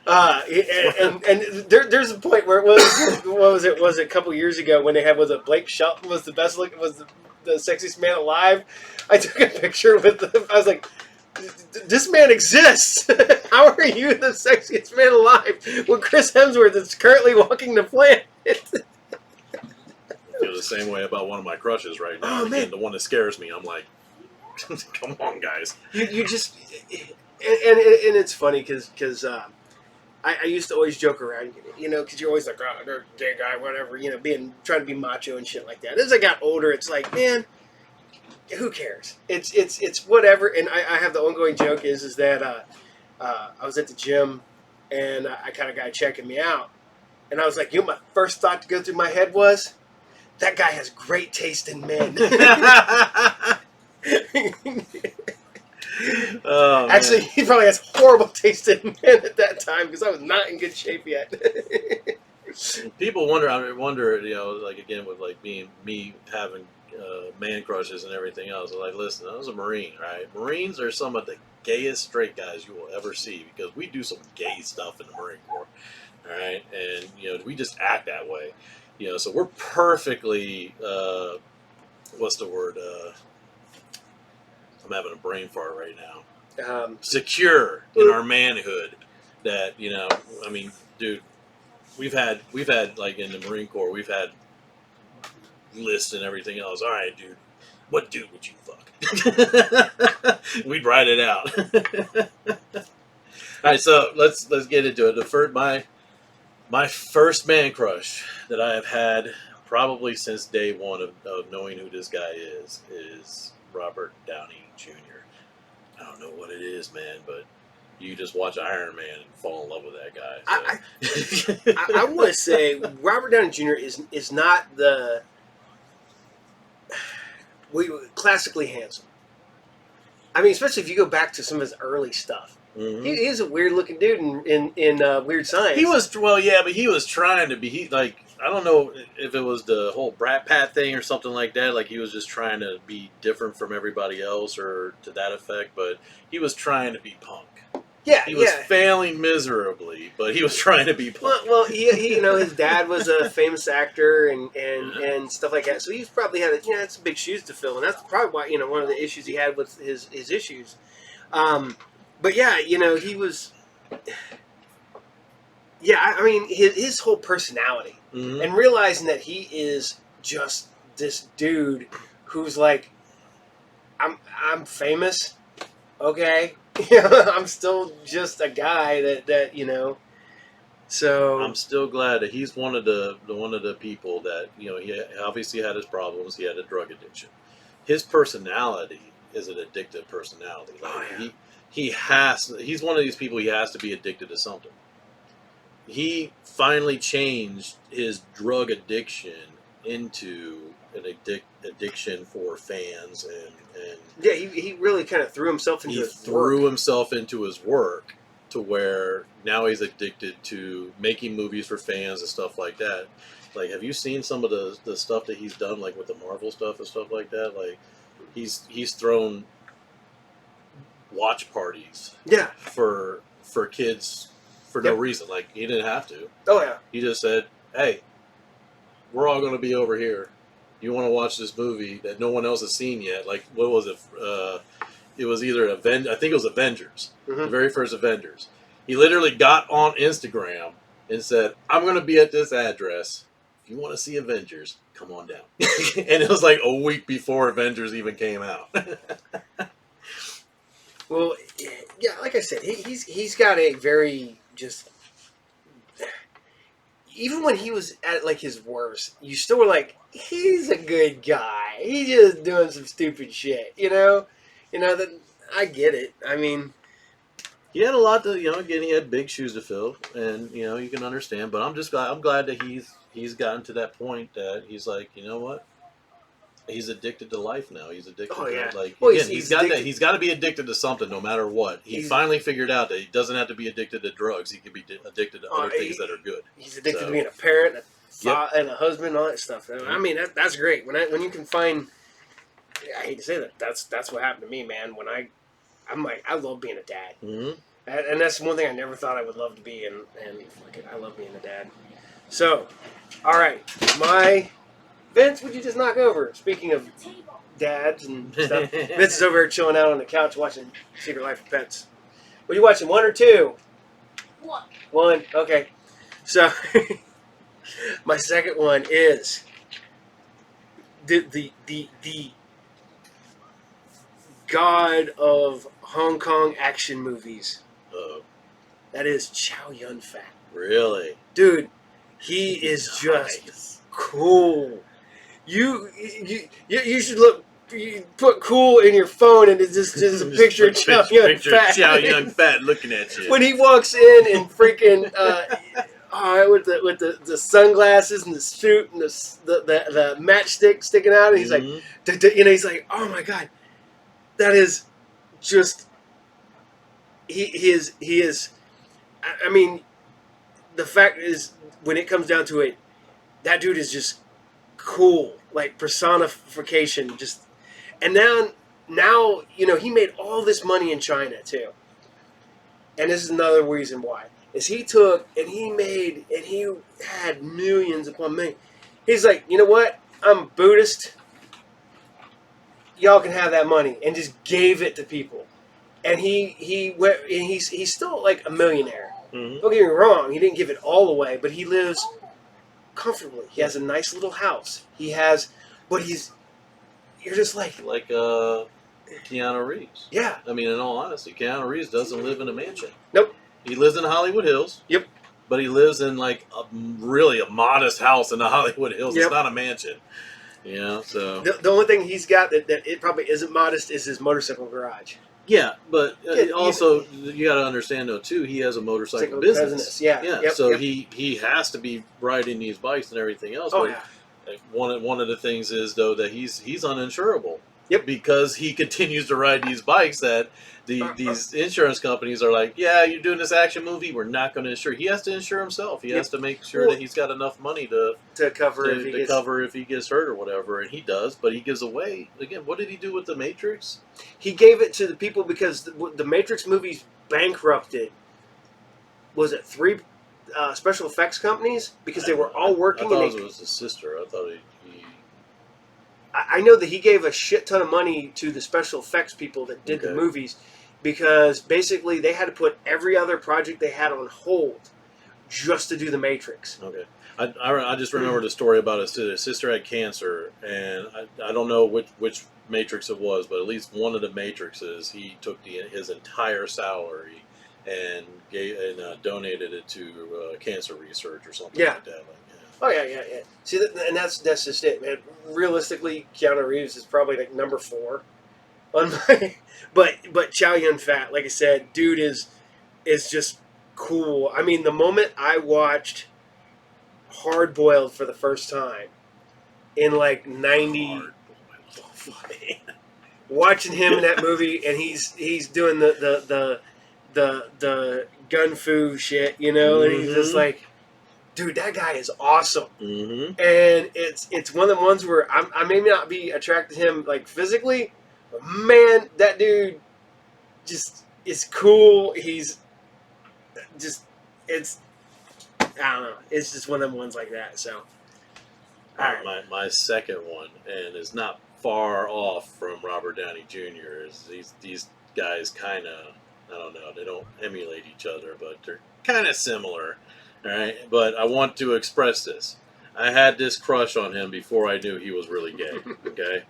And there's a point where it was, what was it? Was it a couple years ago when they had, was it Blake Shelton was the best looking, was the sexiest man alive. I took a picture with him. I was like, this man exists. How are you the sexiest man alive when Chris Hemsworth is currently walking the planet?
I feel the same way about one of my crushes right now.
Oh, man.
The one that scares me. I'm like, come on, guys.
You just and it's funny because I used to always joke around, because you're always like, oh, they're a gay guy, whatever, trying to be macho and shit like that. As I got older, it's like, man, who cares? It's whatever. And I have the ongoing joke is that I was at the gym and I kind of got checking me out, and I was like, my first thought to go through my head was, that guy has great taste in men.
Oh,
actually,
man.
he probably has horrible taste in men at that time because I was not in good shape yet.
People wonder, like again with like being me having man crushes and everything else. Like, listen, I was a Marine, right? Marines are some of the gayest straight guys you will ever see because we do some gay stuff in the Marine Corps, all right? And we just act that way, So we're perfectly, what's the word? I'm having a brain fart right now. Secure in our manhood. That I mean, dude, we've had like in the Marine Corps, we've had lists and everything else. All right, dude, what dude would you fuck? We'd write it out. All right, so let's get into it. My first man crush that I have had probably since day one of knowing who this guy is Robert Downey Jr. I don't know what it is, man, but you just watch Iron Man and fall in love with that guy. So.
I want to say Robert Downey Jr. is not the classically handsome. I mean, especially if you go back to some of his early stuff. Mm-hmm. He's a weird looking dude in Weird Science.
He was but he was trying to be. I don't know if it was the whole Brat Pat thing or something like that. Like he was just trying to be different from everybody else, or to that effect. But he was trying to be punk.
Yeah,
he was failing miserably, but he was trying to be punk.
Well, he his dad was a famous actor and stuff like that. So he's probably had it's some big shoes to fill, and that's probably why one of the issues he had with his issues. But yeah, he was. Yeah, I mean his whole personality, mm-hmm. and realizing that he is just this dude who's like, I'm famous, okay. I'm still just a guy that. So
I'm still glad that he's one of the people that he obviously had his problems. He had a drug addiction. His personality is an addictive personality. Like, he's one of these people. He has to be addicted to something. He finally changed his drug addiction into an addiction for fans and
yeah, he really kind of threw himself into
his work to where now he's addicted to making movies for fans and stuff like that. Like, have you seen some of the stuff that he's done, like with the Marvel stuff and stuff like that? Like, he's thrown watch parties for kids for no reason. Like, he didn't have to.
Oh yeah,
he just said, hey, we're all going to be over here. You want to watch this movie that no one else has seen yet? Like, what was it? It was either I think it was Avengers, mm-hmm. the very first Avengers. He literally got on Instagram and said, I'm going to be at this address. If you want to see Avengers, come on down. And it was like a week before Avengers even came out.
Well, yeah, like I said, he's got a very just. Even when he was at like his worst, you still were like, he's a good guy. He's just doing some stupid shit, that I get it. I mean,
he had a lot to, again, he had big shoes to fill, and you can understand. But I'm glad that he's gotten to that point that he's like, you know what? He's addicted to life now. He's addicted to like again, he's got to be addicted to something no matter what. He finally figured out that he doesn't have to be addicted to drugs. He can be addicted to other things that are good.
He's addicted to being a parent, and a husband, all that stuff. I mean, that's great. When you can find, I hate to say that, that's what happened to me, man. When I'm like, I love being a dad, mm-hmm. and that's one thing I never thought I would love to be, and I love being a dad. So, all right, my Vince, would you just knock over? Speaking of dads and stuff, Vince is over here chilling out on the couch watching Secret Life of Pets. What are you watching, 1 or 2?
1.
1, okay. So, my second one is the god of Hong Kong action movies. That is Chow Yun-fat.
Really?
Dude, he is just cool. You should look. You put cool in your phone, and it's just a picture of Chow Yun-fat.
Chow Yun-fat looking at you.
When he walks in freaking with the sunglasses and the suit and the matchstick sticking out, and he's like, he's like, oh my god, that is just he is. I mean, the fact is, when it comes down to it, that dude is just cool, like personification. Just, and now he made all this money in China too, and this is another reason why. Is he took and he had millions upon millions. He's like, you know what? I'm Buddhist. Y'all can have that money, and just gave it to people. And he went, and he's still like a millionaire.
Mm-hmm.
Don't get me wrong, he didn't give it all away, but he lives comfortably. He has a nice little house. But you're just like
Keanu Reeves.
Yeah.
I mean, in all honesty, Keanu Reeves doesn't live in a mansion.
Nope.
He lives in Hollywood Hills.
Yep.
But he lives in like really a modest house in the Hollywood Hills. Yep. It's not a mansion. So
the only thing he's got that it probably isn't modest is his motorcycle garage.
Yeah, but also you got to understand though too. He has a motorcycle business.
Yeah. Yep,
so he has to be riding these bikes and everything else.
Oh,
but one of the things is though that he's uninsurable.
Yep.
Because he continues to ride these bikes that these insurance companies are like, yeah, you're doing this action movie, we're not going to insure. He has to insure himself. He has to make sure that he's got enough money to cover if he gets hurt or whatever, and he does. But he gives away again. What did he do with the Matrix?
He gave it to the people because the Matrix movies bankrupted. Was it 3 special effects companies because they were all working?
I thought it was his sister. I thought he
I know that he gave a shit ton of money to the special effects people that did the movies because basically they had to put every other project they had on hold just to do the Matrix.
Okay. I just remembered a story about his sister had cancer, and I don't know which Matrix it was, but at least one of the Matrixes, he took his entire salary and donated it to cancer research or something like that.
Oh yeah. See, and that's just it, man. Realistically, Keanu Reeves is probably like number 4 on my. But Chow Yun-fat, like I said, dude is just cool. I mean, the moment I watched Hard Boiled for the first time in like 90, watching him in that movie, and he's doing the gun fu shit, and he's just like. Dude, that guy is awesome, and it's one of the ones where I may not be attracted to him like physically, but man, that dude just is cool. He's just I don't know. It's just one of them ones like that. So,
my second one, and is not far off from Robert Downey Jr. is these guys kind of, I don't know, they don't emulate each other, but they're kind of similar. All right, but I want to express this. I had this crush on him before I knew he was really gay, okay?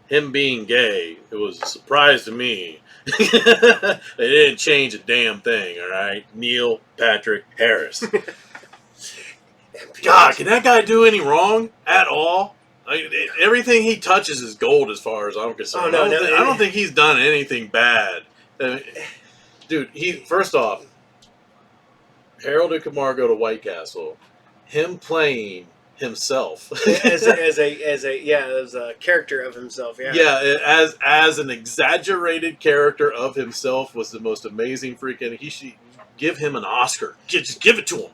Him being gay, it was a surprise to me. They didn't change a damn thing, all right? Neil Patrick Harris. God, can that guy do any wrong at all? Everything he touches is gold as far as I'm concerned. I don't think he's done anything bad. Dude, first off, Harold and Kumar Go to White Castle. Him playing himself
as a character of himself.
As an exaggerated character of himself was the most amazing freaking. He should give him an Oscar. Just give it to him.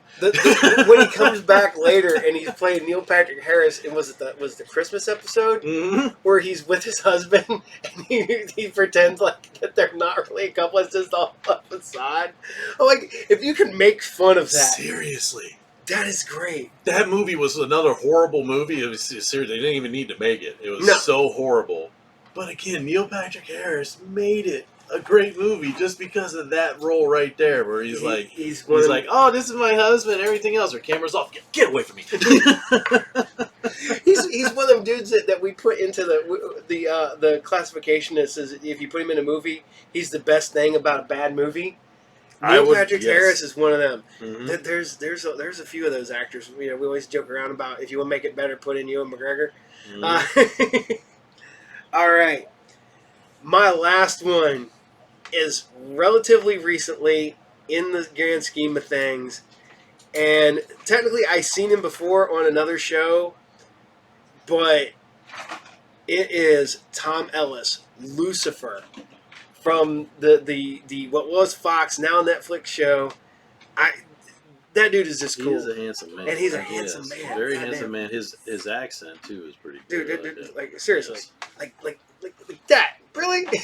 When he comes back later and he's playing Neil Patrick Harris, and was the Christmas episode where he's with his husband and he pretends like that they're not really a couple. It's just all a facade. I'm like, if you can make fun of that,
seriously,
That is great.
That movie was another horrible movie. It was seriously, they didn't even need to make it. It was
No.
so horrible. But again, Neil Patrick Harris made it a great movie just because of that role right there, where he's like, oh, this is my husband. Everything else, our camera's off. Get away from me.
he's one of them dudes that we put into the classification that says if you put him in a movie, he's the best thing about a bad movie. Neil Patrick Harris is one of them.
Mm-hmm.
There's a few of those actors. We always joke around about if you want to make it better, put in Ewan McGregor.
Mm-hmm.
All right, my last one is relatively recently in the grand scheme of things, and technically I've seen him before on another show, but it is Tom Ellis, Lucifer, from the what was Fox, now Netflix show. That dude is just cool.
He's a handsome man,
and he's a handsome man.
Very handsome man. His accent too is pretty good.
Dude, like seriously, like that. Really? Come on,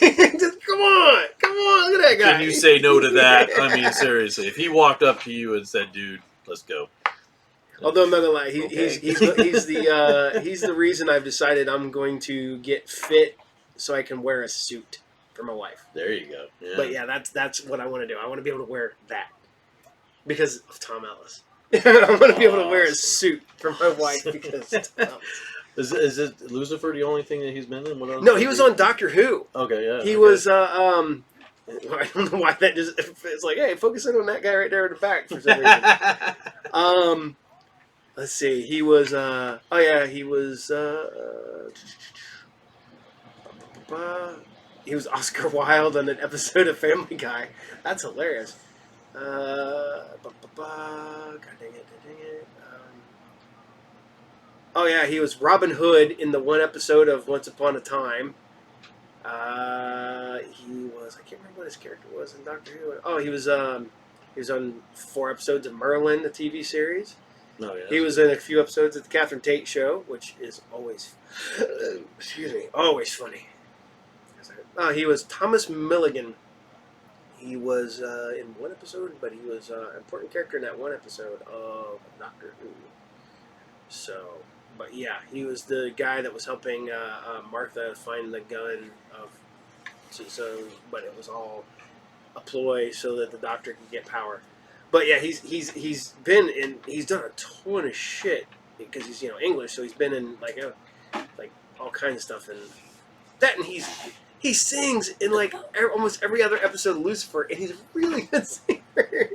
look at that guy.
Can you say no to that? I mean, seriously, if he walked up to you and said, "Dude, let's go."
Although I'm not gonna lie, he's the reason I've decided I'm going to get fit so I can wear a suit for my wife.
There you go. Yeah.
But yeah, that's what I want to do. I want to be able to wear that because of Tom Ellis. I want to be able to wear a suit for my wife because of Tom Ellis.
Is it Lucifer the only thing that he's been in? What else?
No, he was on Doctor Who.
Okay, yeah.
He was I don't know why that just it's like, hey, focus in on that guy right there in the back for some reason. Let's see. He was he was Oscar Wilde on an episode of Family Guy. That's hilarious. God dang it. Oh yeah, he was Robin Hood in the one episode of Once Upon a Time. I can't remember what his character was in Doctor Who. Oh, he was on 4 episodes of Merlin, the TV series.
Oh, yeah.
He was in a few episodes of the Catherine Tate Show, which is always, always funny. He was Thomas Milligan. He was in one episode, but he was an important character in that one episode of Doctor Who. So, but yeah, he was the guy that was helping Martha find the gun but it was all a ploy so that the Doctor could get power. But yeah, he's done a ton of shit because he's English, so he's been in like all kinds of stuff and he sings in like almost every other episode of Lucifer, and he's a really good singer.
There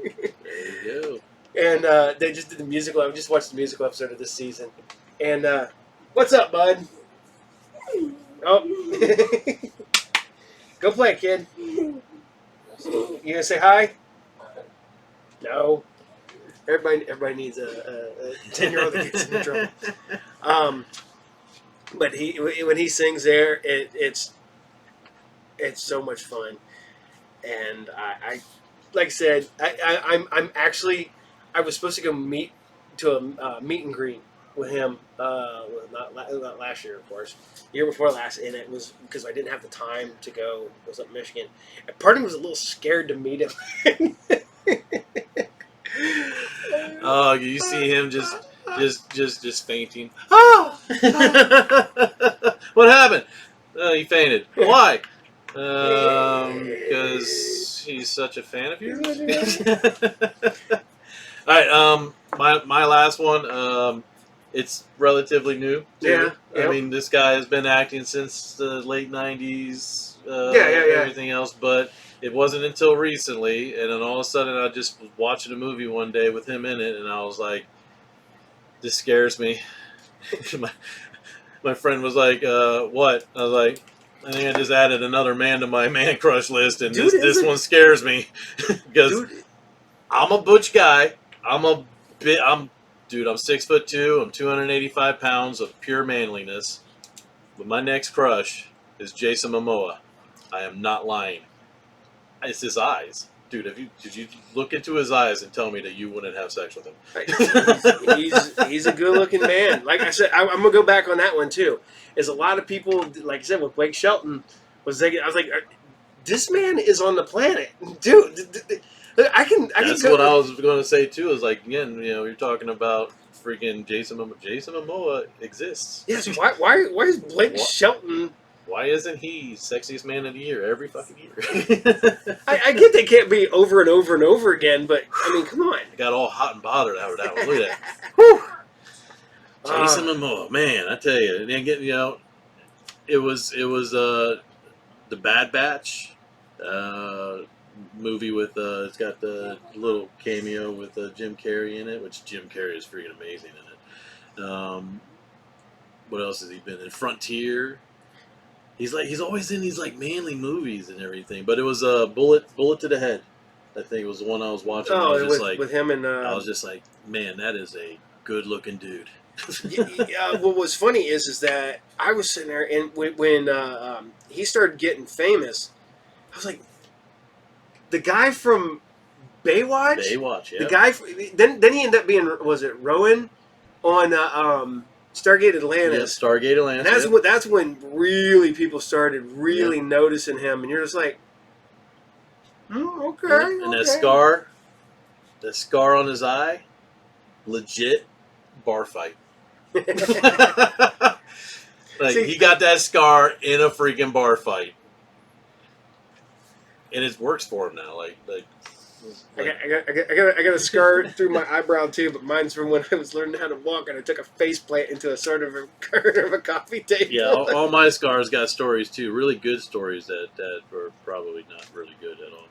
you go.
And they just did the musical. I just watched the musical episode of this season. And what's up, bud? Oh, go play, kid. You gonna say hi? No. Everybody needs a 10-year-old that gets into trouble. But when he sings there, it's so much fun. And I like I said, I'm actually. I was supposed to go meet and greet with him. Not last year, of course. Year before last, and it was because I didn't have the time to go. I was up in Michigan. And part of me was a little scared to meet him.
Oh, you see him just fainting. Oh! What happened? He fainted. Why? Because he's such a fan of yours. All right, my last one. It's relatively new. Too.
Yeah.
I mean, this guy has been acting since the late '90s. Everything else, but it wasn't until recently, and then all of a sudden, I just was watching a movie one day with him in it, and I was like, "This scares me." my friend was like, "What?" I was like, "I think I just added another man to my man crush list, and this one scares me because I'm a butch guy. I'm 6'2". I'm 285 pounds of pure manliness. But my next crush is Jason Momoa. I am not lying. It's his eyes. Dude, did you look into his eyes and tell me that you wouldn't have sex with him?
He's a good-looking man. Like I said, I'm going to go back on that one, too. Is a lot of people, like I said, with Blake Shelton, I was like, this man is on the planet. Dude,
That's what I was going to say too. Is like again, you're talking about freaking Jason Momoa exists.
Yes. Why is Blake Shelton?
Why isn't he sexiest man of the year every fucking year?
I get they can't be over and over and over again, but I mean, come on.
I got all hot and bothered out of that one. Look at that. Whew. Jason Momoa, man, I tell you, and again, it was the Bad Batch movie with it's got the little cameo with Jim Carrey in it, which Jim Carrey is freaking amazing in it. What else has he been in? Frontier. He's always in these like manly movies and everything. But it was Bullet to the Head. I think it was the one I was watching.
Oh,
I was just
with him and
I was just like, man, that is a good looking dude.
Yeah, what was funny is that I was sitting there and when he started getting famous, I was like, the guy from Baywatch.
Yeah.
The guy. Then he ended up being, was it Rowan on Stargate Atlantis?
Yeah, Stargate Atlantis.
And that's when really people started noticing him, and you're just like, okay.
And that scar on his eye, legit bar fight. He got that scar in a freaking bar fight, and it works for him now.
I got a scar through my eyebrow too, but mine's from when I was learning how to walk and I took a faceplant into a sort of a corner of a coffee table.
Yeah, all my scars got stories too. Really good stories that were probably not really good at all.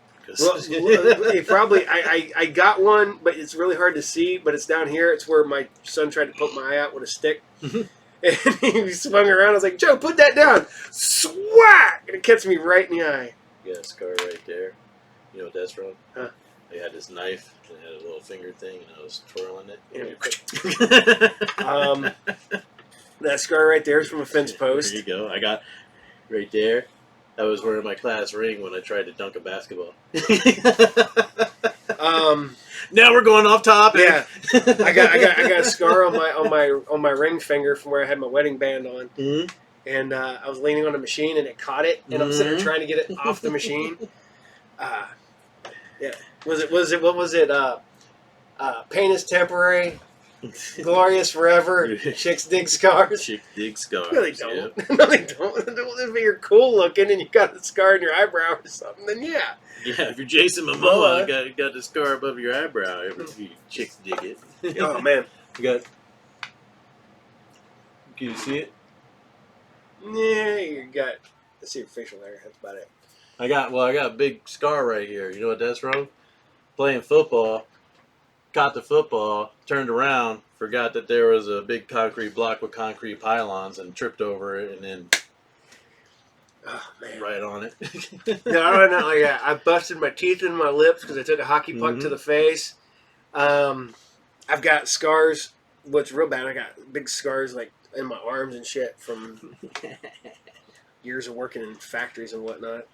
Probably I got one, but it's really hard to see. But it's down here. It's where my son tried to poke my eye out with a stick, and he swung around. I was like, "Joe, put that down!" Swack! And it catches me right in the eye.
Yeah, scar right there. You know what that's from?
Huh?
I had this knife and it had a little finger thing, and I was twirling it.
Yeah. That scar right there is from a fence post.
There you go. I got right there. I was wearing my class ring when I tried to dunk a basketball. Now we're going off topic.
Yeah, I got a scar on my ring finger from where I had my wedding band on, and I was leaning on a machine and it caught it, and I'm sitting there trying to get it off the machine. Yeah, what was it? Pain is temporary, glorious forever. Chicks dig scars.
Chicks dig scars.
No, they don't.
Yep.
No, they don't. If you're cool looking and you got a scar in your eyebrow or something, then yeah.
Yeah, if you're Jason Momoa, got the scar above your eyebrow. You chicks dig it.
Oh man,
Can you see it?
Yeah, you got. Let's see your facial hair. That's about it.
I got a big scar right here. You know what that's from? Playing football. Caught the football, turned around, forgot that there was a big concrete block with concrete pylons, and tripped over it, and then right on it.
No. Yeah, I busted my teeth in my lips because I took a hockey puck to the face. I've got scars. What's real bad? I got big scars like in my arms and shit from years of working in factories and whatnot.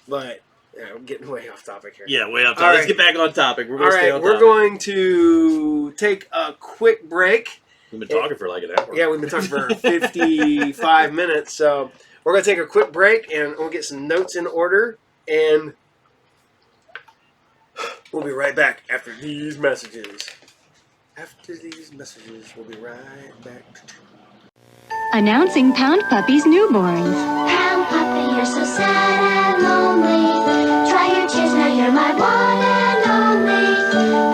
But yeah, we're getting way off topic here.
Yeah, way off topic. Let's get back on topic. We're going to stay on topic.
We're going to take a quick break.
We've been talking for like an hour.
Yeah, we've been talking for 55 minutes. So we're going to take a quick break and we'll get some notes in order. And we'll be right back after these messages. After these messages, we'll be right back.
Announcing Pound Puppy's newborns.
Pound Puppy, you're so sad and lonely. Dry your tears, now you're my one and only.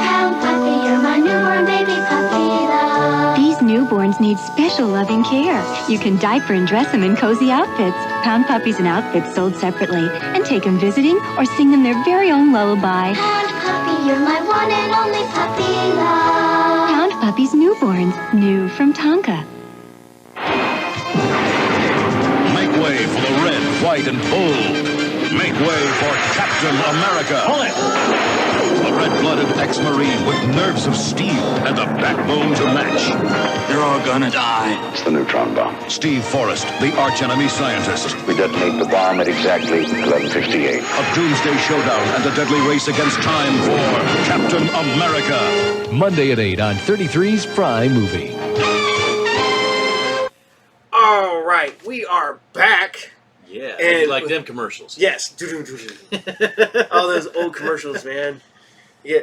Pound Puppy, you're my newborn baby puppy love.
These newborns need special loving care. You can diaper and dress them in cozy outfits. Pound Puppies and outfits sold separately. And take them visiting or sing them their very own lullaby.
Pound Puppy, you're my one and only puppy love.
Pound Puppies newborns, new from Tonka.
Make way for the red, white, and gold. Make way for Captain America.
Pull it!
A red-blooded ex-Marine with nerves of steel and a backbone to match.
They're all gonna die.
It's the neutron bomb.
Steve Forrest, the arch-enemy scientist.
We detonate the bomb at exactly 11:58.
A doomsday showdown and a deadly race against time for Captain America.
Monday at 8 on 33's Prime Movie.
All right, we are back.
Yeah,
And
you like them commercials.
Yes. All those old commercials, man. Yeah,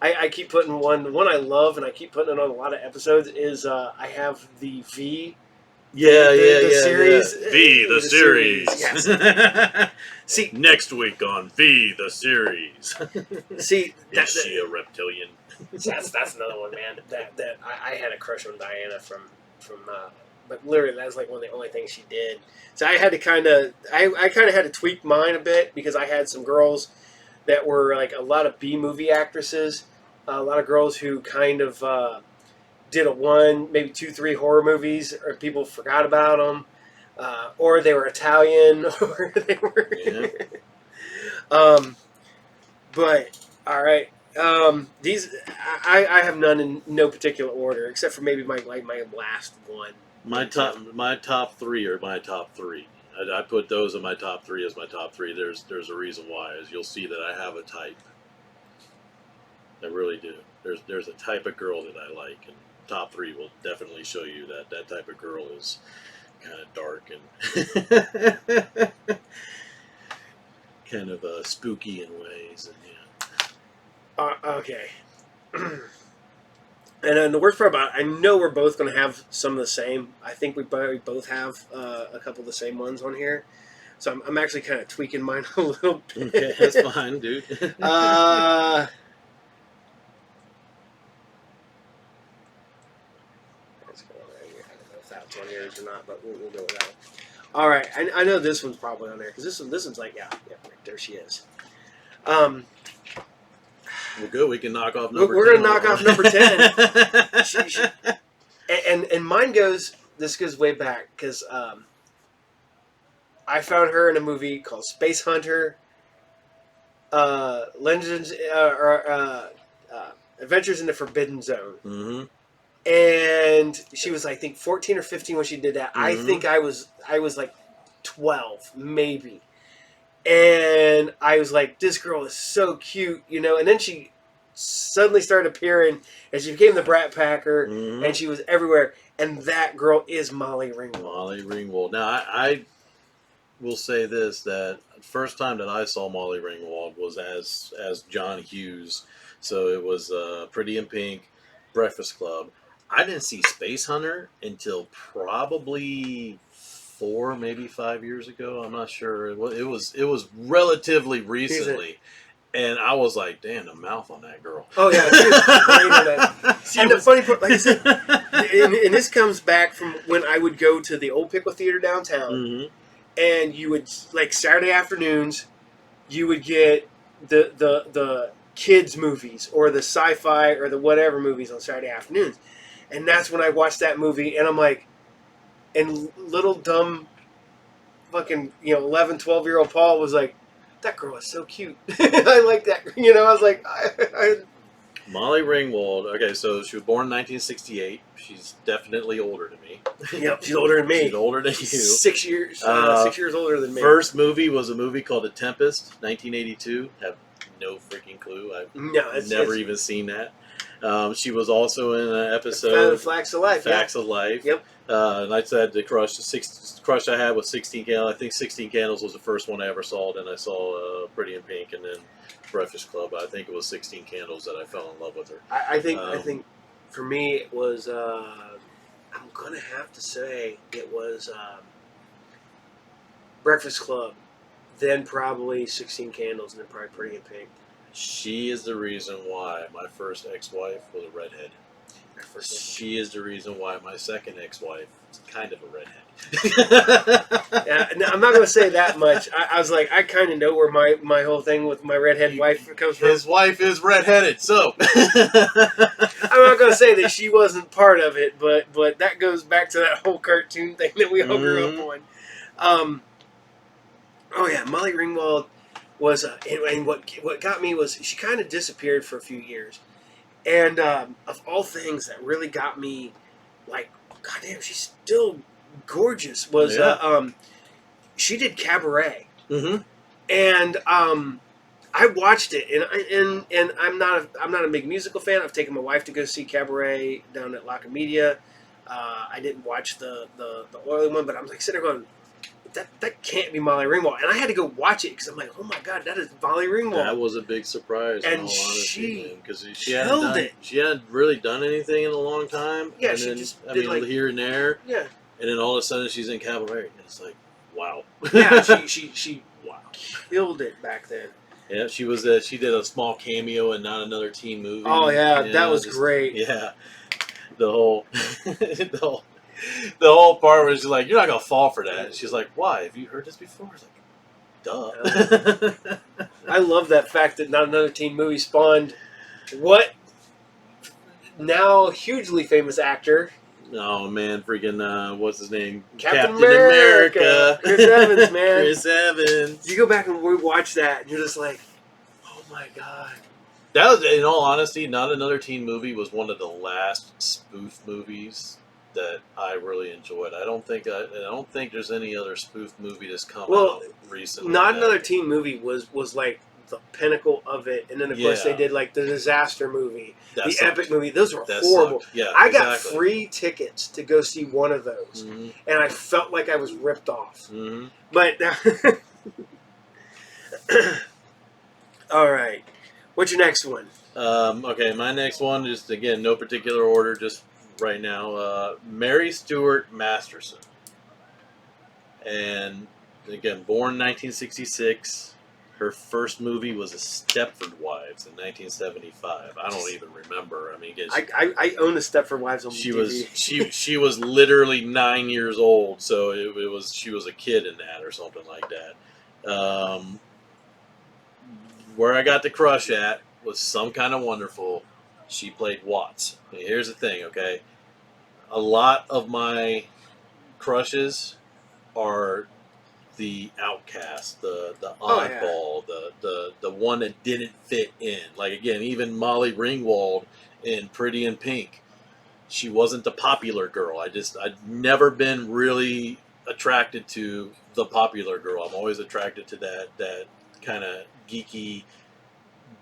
I keep putting one I love, and I keep putting it on a lot of episodes. Is I have the V. The series.
Yeah. V, the series.
Yes. See,
next week on V, the series.
see,
Is she a reptilian?
that's another one, man. That I had a crush on Diana from but literally that's like one of the only things she did. So I had to I kind of had to tweak mine a bit because I had some girls that were like a lot of B movie actresses, a lot of girls who kind of did maybe 2, 3 horror movies, or people forgot about them, or they were Italian, or they were.
Yeah.
But all right, these I have none in no particular order except for maybe my last one.
My top 3 are my top 3. I put those in my top 3 as my top 3. There's a reason why, as you'll see that I have a type. I really do. There's a type of girl that I like, and top 3 will definitely show you that type of girl is kind of dark and kind of spooky in ways, and yeah.
Okay. And then the worst part about it, I know we're both going to have some of the same. I think we both have a couple of the same ones on here. So I'm actually kind of tweaking mine a little bit.
Okay, that's fine, dude.
That's going on right here. I don't know if that's on yours or not, but we'll go with that one. All right. I know this one's probably on there because this one's like, yeah, there she is.
Well, good. We can knock off number 10.
We're going to knock off number 10. And mine goes, this goes way back because I found her in a movie called Space Hunter, Legends, Adventures in the Forbidden Zone.
Mm-hmm.
And she was, I think, 14 or 15 when she did that.
Mm-hmm.
I think I was like 12, maybe. And I was like, this girl is so cute, you know. And then she suddenly started appearing, and she became the Brat Packer,
Mm-hmm.
and she was everywhere. And that girl is Molly Ringwald.
Molly Ringwald. Now, I will say this, that the first time that I saw Molly Ringwald was as John Hughes. So it was Pretty in Pink, Breakfast Club. I didn't see Space Hunter until probably 4, maybe 5 years ago. I'm not sure. It was relatively recently, and I was like, "Damn, the mouth on that girl."
Oh yeah, she was great in that. See, and the funny part, like I said, and this comes back from when I would go to the old Pickle Theater downtown,
Mm-hmm.
and you would like Saturday afternoons, you would get the kids movies or the sci-fi or the whatever movies on Saturday afternoons, and that's when I watched that movie, and I'm like. And little dumb fucking, 11, 12-year-old Paul was like, that girl is so cute. I like that. I was like,
Molly Ringwald. Okay, so she was born in 1968. She's definitely older than me.
Yep, she's older than me.
She's older than you.
6 years. 6 years older than me.
First movie was a movie called The Tempest, 1982. Have no freaking clue. I've never even seen that. She was also in an episode of
Facts of Life.
Facts of Life.
Yep.
And I said the crush I had was 16 Candles. I think 16 Candles was the first one I ever saw. Then I saw Pretty in Pink, and then Breakfast Club. I think it was 16 Candles that I fell in love with her.
I think for me it was. I'm gonna have to say it was Breakfast Club, then probably 16 Candles, and then probably Pretty in Pink.
She is the reason why my first ex-wife was a redhead. She is the reason why my second ex-wife is kind of a redhead.
Yeah, no, I'm not going to say that much. I was like, I kind of know where my whole thing with my redhead wife comes from.
His wife is redheaded, so.
I'm not going to say that she wasn't part of it, but that goes back to that whole cartoon thing that we all grew up on. Oh yeah, Molly Ringwald was, and what got me was she kind of disappeared for a few years. And of all things that really got me, like, goddamn, she's still gorgeous. Was she did Cabaret, and I watched it, and I'm not a big musical fan. I've taken my wife to go see Cabaret down at La Comedia. I didn't watch the oily one, but I'm like sitting there going, that can't be Molly Ringwald. And I had to go watch it because I'm like, oh my god, that is Molly Ringwald.
That was a big surprise,
And
in all honesty, because she hadn't really done anything in a long time.
Yeah,
and
she
then,
just
I
did,
mean,
like,
here and there.
Yeah.
And then all of a sudden she's in Cavalry, and it's like, wow.
Yeah, she killed it back then.
Yeah, she did a small cameo in Not Another Teen Movie.
Oh yeah, that was great.
Yeah, the whole the whole part where she's like, "You're not gonna fall for that." And she's like, "Why? Have you heard this before?" It's like, "Duh."
I love that fact that Not Another Teen Movie spawned what now hugely famous actor.
Oh man, freaking what's his name?
Captain America. Chris Evans, man.
Chris Evans.
You go back and rewatch that, and you're just like, oh my god.
That was, in all honesty, Not Another Teen Movie was one of the last spoof movies that I really enjoyed. I don't think there's any other spoof movie that's come out recently.
Not Another Teen Movie was like the pinnacle of it, and then of course they did like the disaster movie, the epic movie. Those were horrible.
Yeah,
I got free tickets to go see one of those,
mm-hmm.
and I felt like I was ripped off.
Mm-hmm.
But all right, what's your next one?
Okay, my next one is, again, no particular order, just right now. Mary Stuart Masterson, and again, born 1966. Her first movie was A Stepford Wives in 1975. I don't even remember. I mean,
I own a Stepford Wives on DVD.
She was literally 9 years old, so she was a kid in that or something like that. Where I got the crush at was Some Kind of Wonderful. She played Watts. And here's the thing, okay? A lot of my crushes are the outcast, the oddball, the one that didn't fit in. Like, again, even Molly Ringwald in Pretty in Pink, she wasn't the popular girl. I'd never been really attracted to the popular girl. I'm always attracted to that kind of geeky,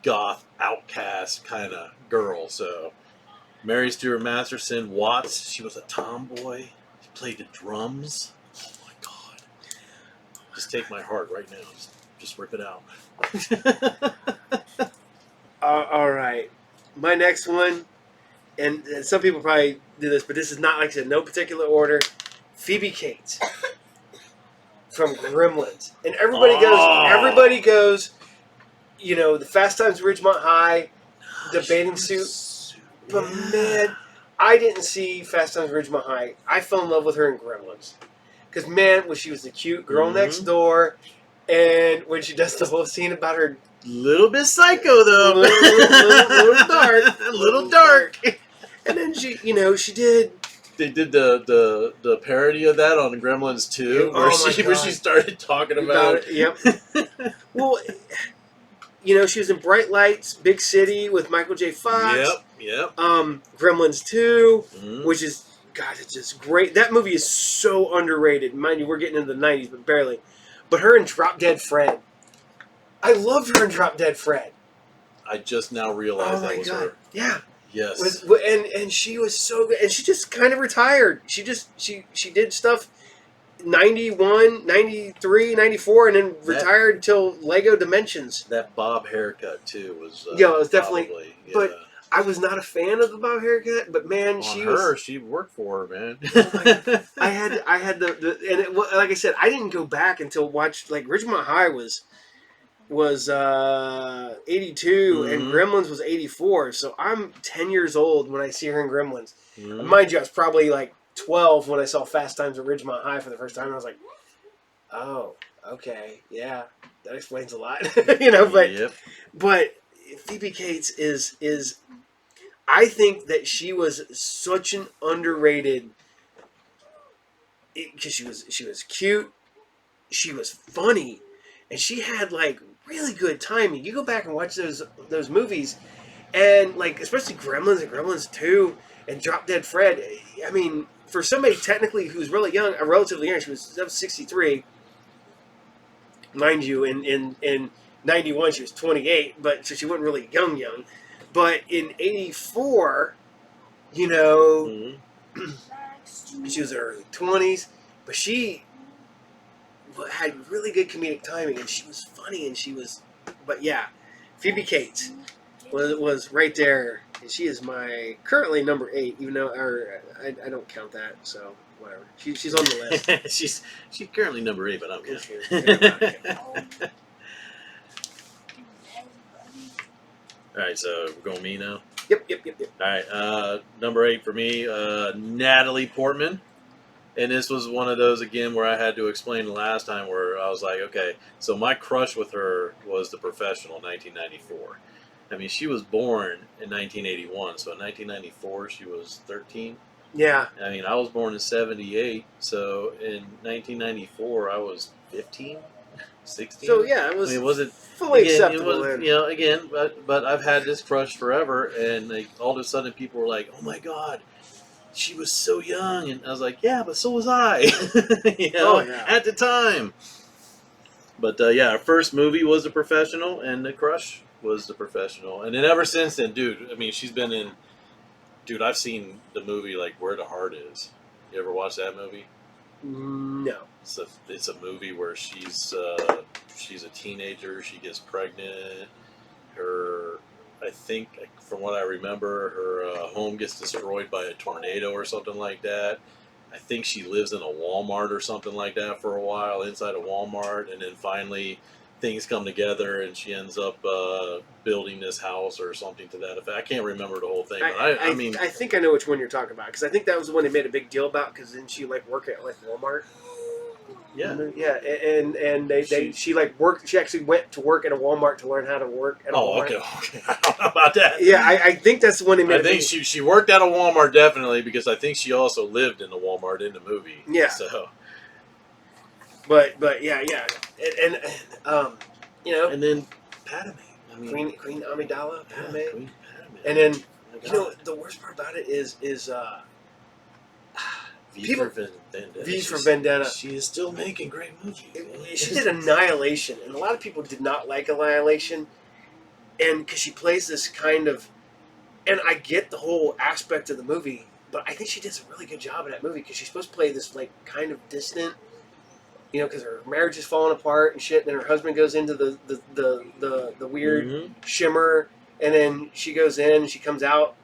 goth, outcast kind of girl. So Mary Stuart Masterson, Watts, she was a tomboy. She played the drums. Just take my heart right now. Just rip it out.
All right. My next one, and some people probably do this, but this is not, like I said, no particular order. Phoebe Cates from Gremlins. And everybody goes, you know, the Fast Times at Ridgemont High, the bathing suit. But man, I didn't see Fast Times at Ridgemont High. I fell in love with her in Gremlins. Because, man, when she was the cute girl next door, and when she does the whole scene about her...
Little bit psycho, though.
little dark.
A little dark.
And then she, you know, she did...
They did the parody of that on Gremlins 2, where she started talking about it.
Yep. Well, you know, she was in Bright Lights, Big City with Michael J. Fox.
Yep.
Gremlins 2, which is... God, it's just great. That movie is so underrated. Mind you, we're getting into the 90s, but barely. But her and Drop Dead Fred. I loved her in Drop Dead Fred.
I just now realized that was her.
Yeah.
Yes.
And she was so good. And she just kind of retired. She did stuff 91, 93, 94, and then retired till Lego Dimensions.
That bob haircut, too, was
it was definitely...
probably,
but I was not a fan of the bob haircut, but man,
she worked for her, man.
I had the and it, like I said, I didn't go back until watch like Ridgemont High was 82 and Gremlins was 84, so I'm 10 years old when I see her in Gremlins. Mind you, I was probably like 12 when I saw Fast Times at Ridgemont High for the first time. And I was like, oh, okay, yeah, that explains a lot, you know. But Phoebe Cates is I think that she was such an underrated, because she was cute, she was funny, and she had like really good timing. You go back and watch those movies, and like especially Gremlins and Gremlins 2 and Drop Dead Fred. I mean, for somebody technically who's really young, relatively young, she was 63, mind you. In 91 she was 28, but so she wasn't really young. But in 84, you know, she was in her early 20s. But she had really good comedic timing, and she was funny, and she was, but yeah, Phoebe Cates was right there, and she is my currently number 8, even though I don't count that, so whatever. She's on the list.
she's currently number 8, but I don't
Yeah.
count. All right, so we're going me now.
Yep.
All right, number 8 for me, Natalie Portman. And this was one of those, again, where I had to explain the last time where I was like, okay, so my crush with her was The Professional, 1994. I mean, she was born in 1981, so in 1994 she was 13.
Yeah.
I mean, I was born in 78, so in 1994 I was 15, 16.
So yeah, it was.
I mean, was it
fully
again,
acceptable?
It was,
then.
you know, again, but I've had this crush forever, and like all of a sudden people were like, "Oh my God, she was so young," and I was like, "Yeah, but so was I." You know, at the time. But yeah, our first movie was The Professional, and the crush was The Professional, and then ever since then, dude. I mean, she's been in. Dude, I've seen the movie like Where the Heart Is. You ever watch that movie?
No.
It's a movie where she's a teenager. She gets pregnant. I think from what I remember, her home gets destroyed by a tornado or something like that. I think she lives in a Walmart or something like that for a while, inside a Walmart, and then finally things come together and she ends up building this house or something to that effect. I can't remember the whole thing, but I mean,
I think I know which one you're talking about, because I think that was the one they made a big deal about, because then she like work at like Walmart.
Yeah,
yeah, and she like worked. She actually went to work at a Walmart to learn how to work at a Walmart.
Okay. I don't know about that.
Yeah, I think that's the one they made.
I think she worked at a Walmart definitely, because I think she also lived in a Walmart in the movie.
Yeah.
So.
But yeah, and you know,
and then Padme. I mean,
Queen Amidala, Padme.
Yeah, Queen Padme.
And then you know the worst part about it is
V for Vendetta.
V for Vendetta.
She is still making great movies.
She did Annihilation, and a lot of people did not like Annihilation, and because she plays this kind of, and I get the whole aspect of the movie, but I think she does a really good job in that movie, because she's supposed to play this like kind of distant, you know, because her marriage is falling apart and shit. And then her husband goes into the weird shimmer, and then she goes in and she comes out.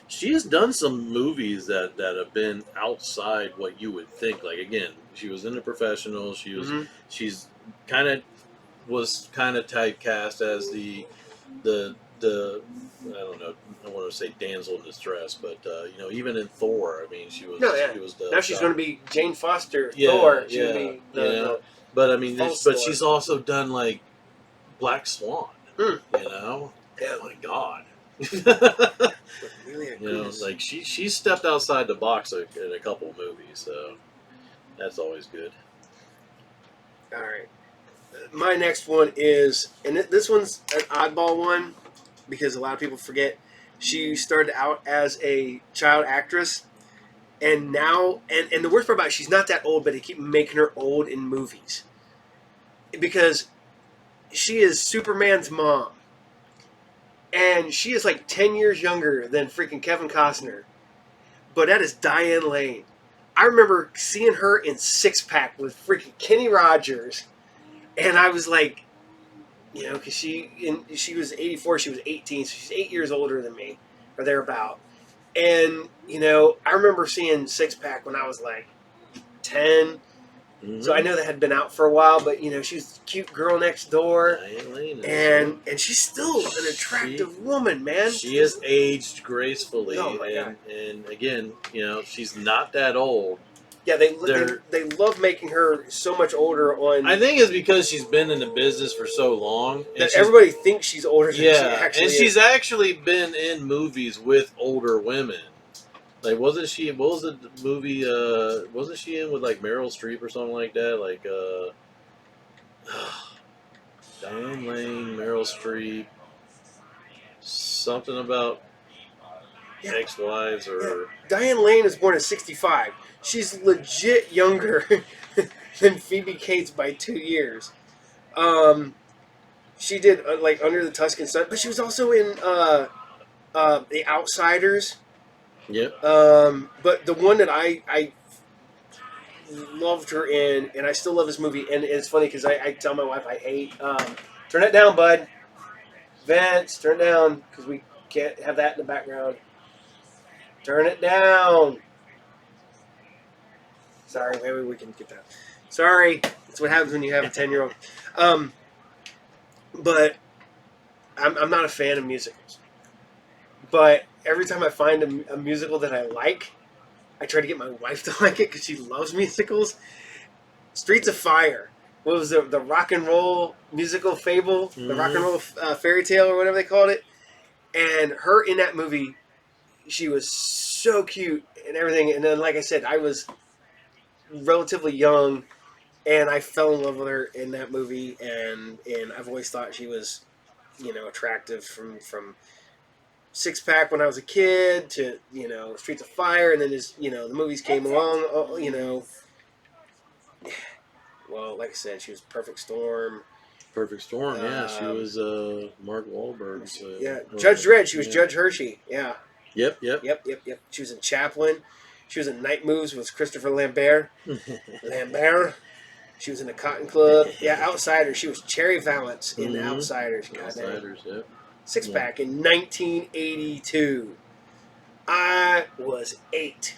She has done some movies that have been outside what you would think. Like again, she was in The Professional. She was she's kind of typecast as the I don't know. I want to say damsel in distress, but you know, even in Thor, I mean, she was. She was
now she's going to be Jane Foster. Thor. She's
Yeah,
be the
but I mean, but she's also done like Black Swan. You know, oh my God.
Really,
you know, like she stepped outside the box in a couple of movies, so that's always good.
All right, my next one is, and this one's an oddball one, because a lot of people forget she started out as a child actress, and now, and the worst part about it, she's not that old, but they keep making her old in movies, because she is Superman's mom. And she is like 10 years younger than freaking Kevin Costner. But that is Diane Lane. I remember seeing her in Six Pack with freaking Kenny Rogers. And I was like, you know, because she was 84, she was 18, so she's 8 years older than me, or thereabout. And, you know, I remember seeing Six Pack when I was like 10. So I know that had been out for a while, but you know, she's a cute girl next door, and she's still an attractive woman, man.
She has aged gracefully,
Oh my God.
And again, you know, she's not that old.
Yeah, they love making her so much older on.
I think it's because she's been in the business for so long
That everybody thinks she's older than she actually
and
is.
she's actually been in movies with older women. Like, wasn't she? What was the movie? Wasn't she in with like Meryl Streep or something like that? Like, Diane Lane, Meryl Streep, something about ex-wives or.
Diane Lane is born in '65. She's legit younger than Phoebe Cates by 2 years. She did like Under the Tuscan Sun, but she was also in The Outsiders.
Yep.
But the one that I loved her in, and I still love this movie. And it's funny because I tell my wife I hate. Turn it down, bud. Vince, turn it down because we can't have that in the background. Turn it down. Sorry, maybe we can get that. Sorry, that's what happens when you have a 10-year-old. But I'm not a fan of musicals. But every time I find a musical that I like, I try to get my wife to like it because she loves musicals. Streets of Fire. What was the rock and roll musical fable? The rock and roll fairy tale or whatever they called it. And her in that movie, she was so cute and everything. And then, like I said, I was relatively young, and I fell in love with her in that movie. And I've always thought she was, attractive from Six Pack when I was a kid to Streets of Fire, and then as the movies came along, well, like I said, she was Perfect Storm.
Perfect Storm, yeah. She was Mark Wahlberg's.
Judge Dredd. She was Judge Hershey. Yeah.
Yep.
She was in Chaplin. She was in Night Moves with Christopher Lambert. She was in the Cotton Club. Yeah, Outsiders. She was Cherry Valance in The Outsiders.
Outsiders, yep.
Six Pack in 1982. I was 8.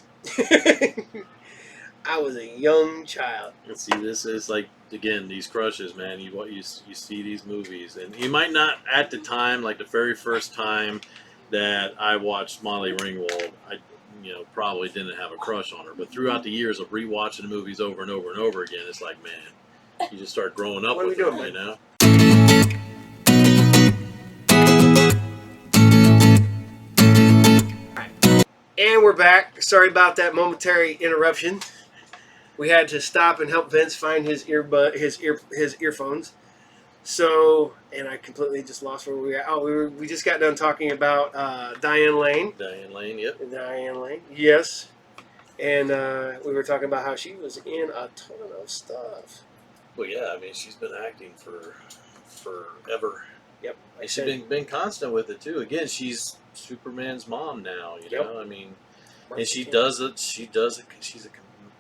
I was a young child.
See, this is like, again, these crushes, man. You see these movies, and you might not at the time, like the very first time that I watched Molly Ringwald, I probably didn't have a crush on her. But throughout the years of rewatching the movies over and over and over again, it's like, man, you just start growing up with them, you know.
And we're back. Sorry about that momentary interruption. We had to stop and help Vince find his earphones. So, and I completely just lost where we were at. Oh, we just got done talking about Diane Lane.
Diane Lane, yep.
Diane Lane, yes. And we were talking about how she was in a ton of stuff.
Well, yeah, I mean, she's been acting for forever.
Yep.
And she's been constant with it, too. Again, she's Superman's mom now, you know? I mean, and she does it. She's a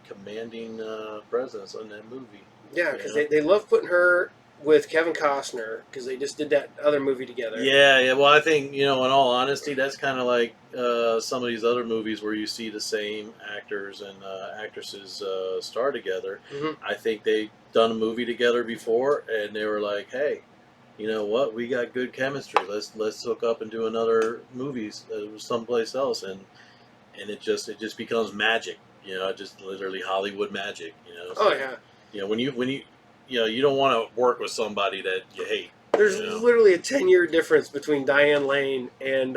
commanding presence on that movie.
Yeah, because they love putting her with Kevin Costner because they just did that other movie together.
Yeah. Well, I think, in all honesty, that's kind of like some of these other movies where you see the same actors and actresses star together. Mm-hmm. I think they've done a movie together before, and they were like, hey, you know what? We got good chemistry. Let's hook up and do another movie someplace else, and it just becomes magic. Just literally Hollywood magic.
So, oh yeah.
When you you don't want to work with somebody that you hate.
There's literally a 10-year difference between Diane Lane and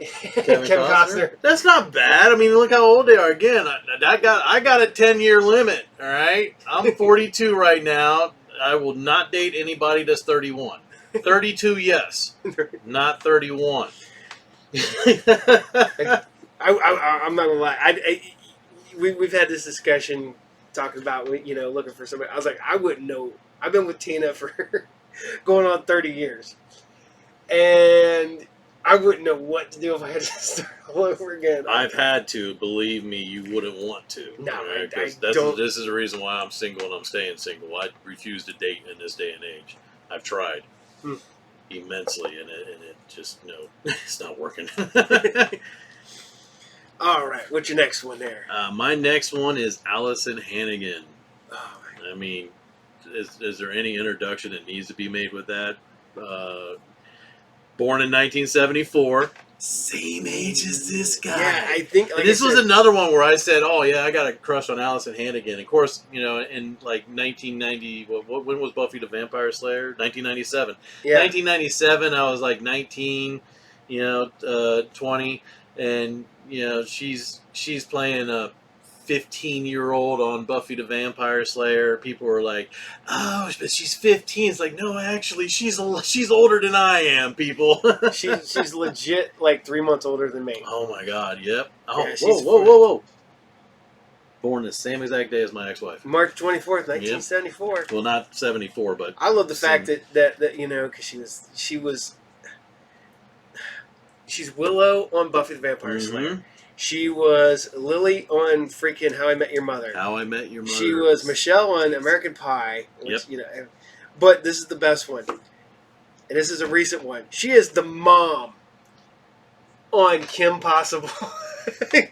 Kevin Costner.
That's not bad. I mean, look how old they are. Again, I got a 10-year limit. All right, I'm 42 right now. I will not date anybody that's 31. 32, yes, not 31.
I'm not gonna lie. We've had this discussion talking about looking for somebody. I was like, I wouldn't know. I've been with Tina for going on 30 years, and I wouldn't know what to do if I had to start all over again.
I've had to. Believe me, you wouldn't want to.
No,
right?
I don't.
This is the reason why I'm single and I'm staying single. I refuse to date in this day and age. I've tried immensely, and it just it's not working.
All right, what's your next one there?
My next one is Allison Hannigan.
Oh,
I mean, is there any introduction that needs to be made with that? Born in 1974. Same age as this guy.
Yeah, I think...
Like this was another one where I said, oh, yeah, I got a crush on Allison Hannigan. Of course, in like 1990... when was Buffy the Vampire Slayer? 1997. Yeah. 1997, I was like 19, 20, and... she's playing a 15-year-old on Buffy the Vampire Slayer. People were like, "Oh, but she's 15." It's like, no, actually, she's older than I am. People,
she's legit like 3 months older than me.
Oh my God, yep. Oh,
yeah,
whoa! Born the same exact day as my ex-wife,
March 24th, 1974.
Yep. Well, not 74, but
I love the fact that because she's Willow on Buffy the Vampire Slayer. She was Lily on freaking How I Met Your Mother.
How I Met Your Mother.
She was Michelle on American Pie. Which,
Yep.
But this is the best one. And this is a recent one. She is the mom on Kim Possible.
Okay,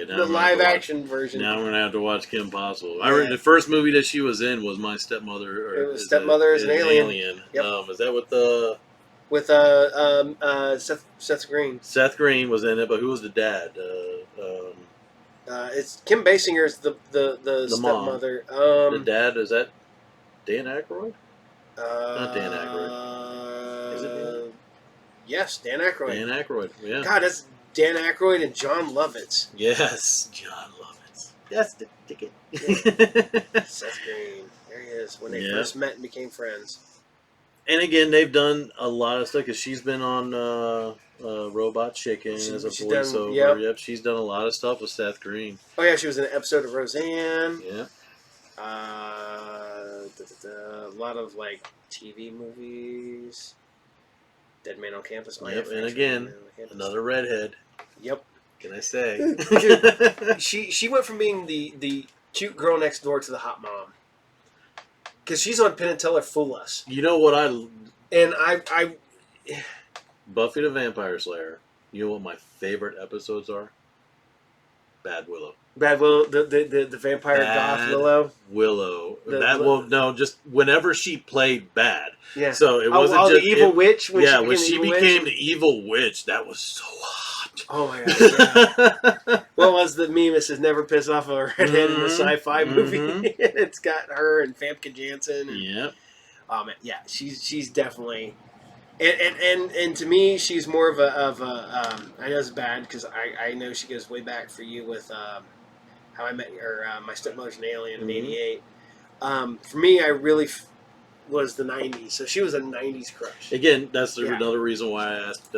now
The live action version.
Now I'm gonna have to watch Kim Possible. I read the first movie that she was in was My Stepmother.
It was Stepmother is an Alien. Yep.
Is that with the?
With Seth Green.
Seth Green was in it, but who was the dad?
It's Kim Basinger's the stepmother.
The dad, is that Dan Aykroyd? Not Dan Aykroyd. Is it Dan?
Yes, Dan Aykroyd.
Dan Aykroyd, yeah.
God, that's Dan Aykroyd and John Lovitz.
Yes, John Lovitz. That's the ticket.
Seth Green. There he is. When they first met and became friends.
And again, they've done a lot of stuff because she's been on Robot Chicken as a voiceover. Yep, she's done a lot of stuff with Seth Green.
Oh yeah, she was in an episode of Roseanne.
Yeah.
A lot of like TV movies. Dead Man on Campus.
Yep, and again, another redhead.
Yep.
Can I say?
she went from being the cute girl next door to the hot mom. Because she's on Penn and Teller Fool Us.
You know what
I
Buffy the Vampire Slayer. You know what my favorite episodes are? Bad Willow.
Bad Willow, the vampire goth Willow.
Just whenever she played bad.
Yeah.
So it wasn't just
the evil witch.
When she became the evil witch, that was so hot.
Oh my god! Yeah. What was the meme that says "Never piss off a redhead in a sci-fi movie"? It's got her and Famke Janssen.
Yep.
Oh man, yeah, she's definitely, and to me, she's more of a I know it's bad because I know she goes way back for you with How I Met My Stepmother's an Alien in '88. For me, I really was the '90s, so she was a '90s crush.
Again, that's another reason why I asked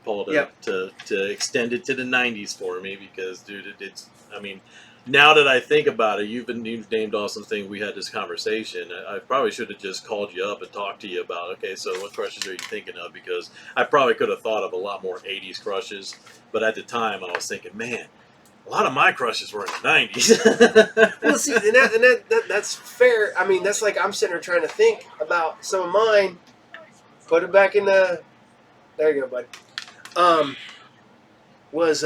Paul to extend it to the '90s for me because, dude, it's. I mean, now that I think about it, you've named off some things. We had this conversation. I probably should have just called you up and talked to you about. Okay, so what crushes are you thinking of? Because I probably could have thought of a lot more '80s crushes, but at the time I was thinking, man. A lot of my crushes were in the '90s.
Well, see, and that's fair. I mean, that's like I'm sitting here trying to think about some of mine. Put it back in the. There you go, bud. Was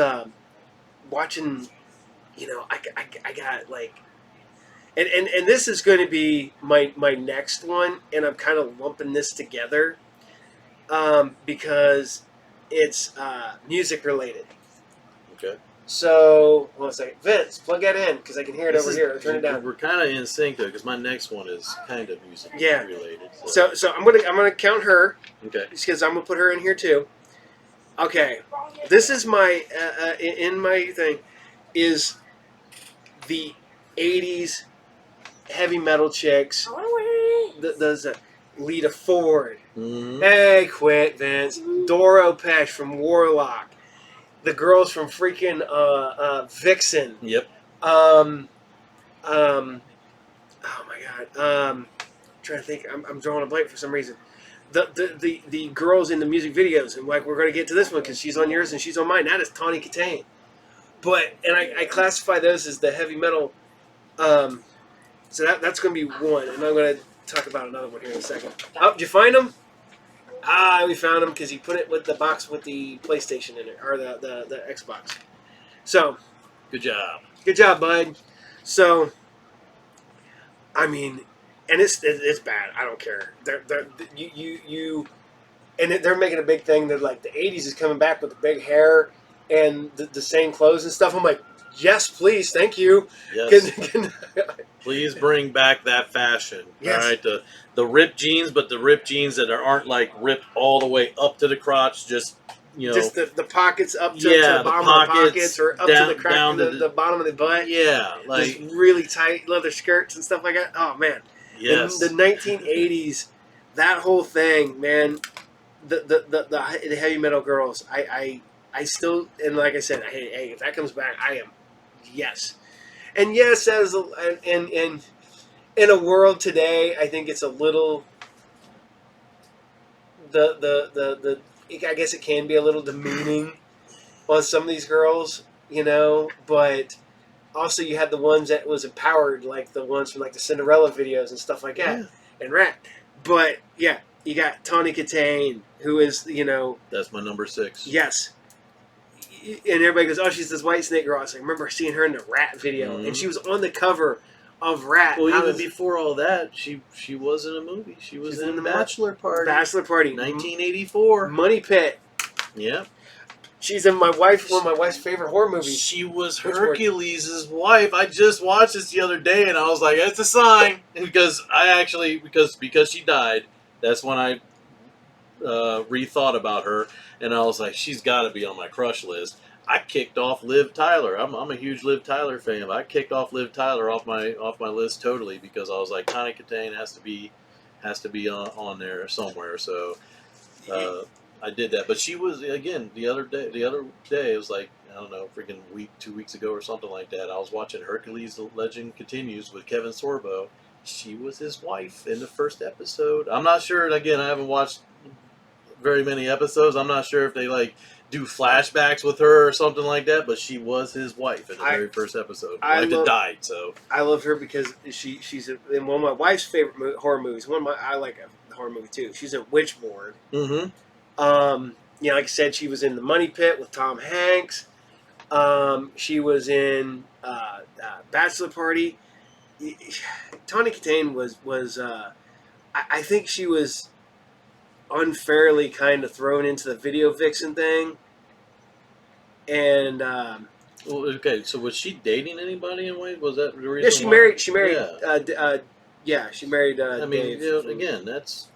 watching. I got like, and this is going to be my next one, and I'm kind of lumping this together, because it's music related.
Okay.
So, hold on a second. Vince, plug that in, because I can hear it over here. Turn it down.
We're kind of in sync, though, because my next one is kind of music related.
So I'm gonna count her.
Okay.
Because I'm gonna put her in here too. Okay. This is my in my thing is the 80s heavy metal chicks. The Lita Ford.
Mm-hmm.
Hey, quit, Vince. Doro Pesh from Warlock. The girls from freaking Vixen.
Yep.
Oh my god. I'm trying to think. I'm drawing a blank for some reason. The girls in the music videos, and like we're going to get to this one because she's on yours and she's on mine. That is Tawny Katane. And I classify those as the heavy metal. So that's going to be one, and I'm going to talk about another one here in a second. Oh, did you find them? We found him because he put it with the box with the PlayStation in it, or the Xbox. So,
good job,
bud. So, I mean, and it's bad. I don't care. They're making a big thing that like the 80s is coming back with the big hair and the same clothes and stuff. I'm like, yes, please, thank you.
Yes. Please bring back that fashion.
Yes.
All right, the ripped jeans, but the ripped jeans that aren't like ripped all the way up to the crotch, just
just the pockets up to the bottom of the pockets or up
down,
to the crack
down
of the bottom of the butt.
Yeah, like
just really tight leather skirts and stuff like that. Oh man,
yes,
the 1980s, that whole thing, man. The heavy metal girls, I still, and like I said, hey, if that comes back, I am yes. And yes, as in a world today, I think it's a little I guess it can be a little demeaning on some of these girls. you know, but also you had the ones that was empowered, like the ones from like the Cinderella videos and stuff like that, and Rat. But yeah, you got Tawny Katane, who is, you know,
That's my number 6.
yes. And everybody goes, "Oh, she's this White Snake girl." I was like, I remember seeing her in the Rat video, and she was on the cover of Rat.
Well, even before all that, she was in a movie. She was in the Bachelor Party.
Bachelor Party,
1984.
Money Pit.
Yep.
She's in one of my wife's favorite horror movies.
She was Hercules' wife. I just watched this the other day, and I was like, "It's a sign," because because she died. That's when I rethought about her, and I was like, she's got to be on my crush list. I kicked off Liv Tyler. I'm a huge Liv Tyler fan. I kicked off Liv Tyler off my list totally because I was like, Tawny Katane has to be on there somewhere. So I did that. But she was, again, the other day it was like, I don't know, freaking 2 weeks ago or something like that. I was watching Hercules: The Legend Continues with Kevin Sorbo. She was his wife in the first episode. I'm not sure. Again, I haven't watched very many episodes. I'm not sure if they like do flashbacks with her or something like that, but she was his wife in the very first episode. Wife had died, so I
love her because she's in one of my wife's favorite horror movies. I like a horror movie too. She's in Witchborn.
Mm-hmm.
You know, like I said, she was in the Money Pit with Tom Hanks. She was in Bachelor Party. Tawny Katane was I think she was unfairly kind of thrown into the video vixen thing. And
well, okay, so was she dating anybody in way? Was that the reason?
Yeah, she married.
Yeah,
she married.
I mean,
Dave
again, that's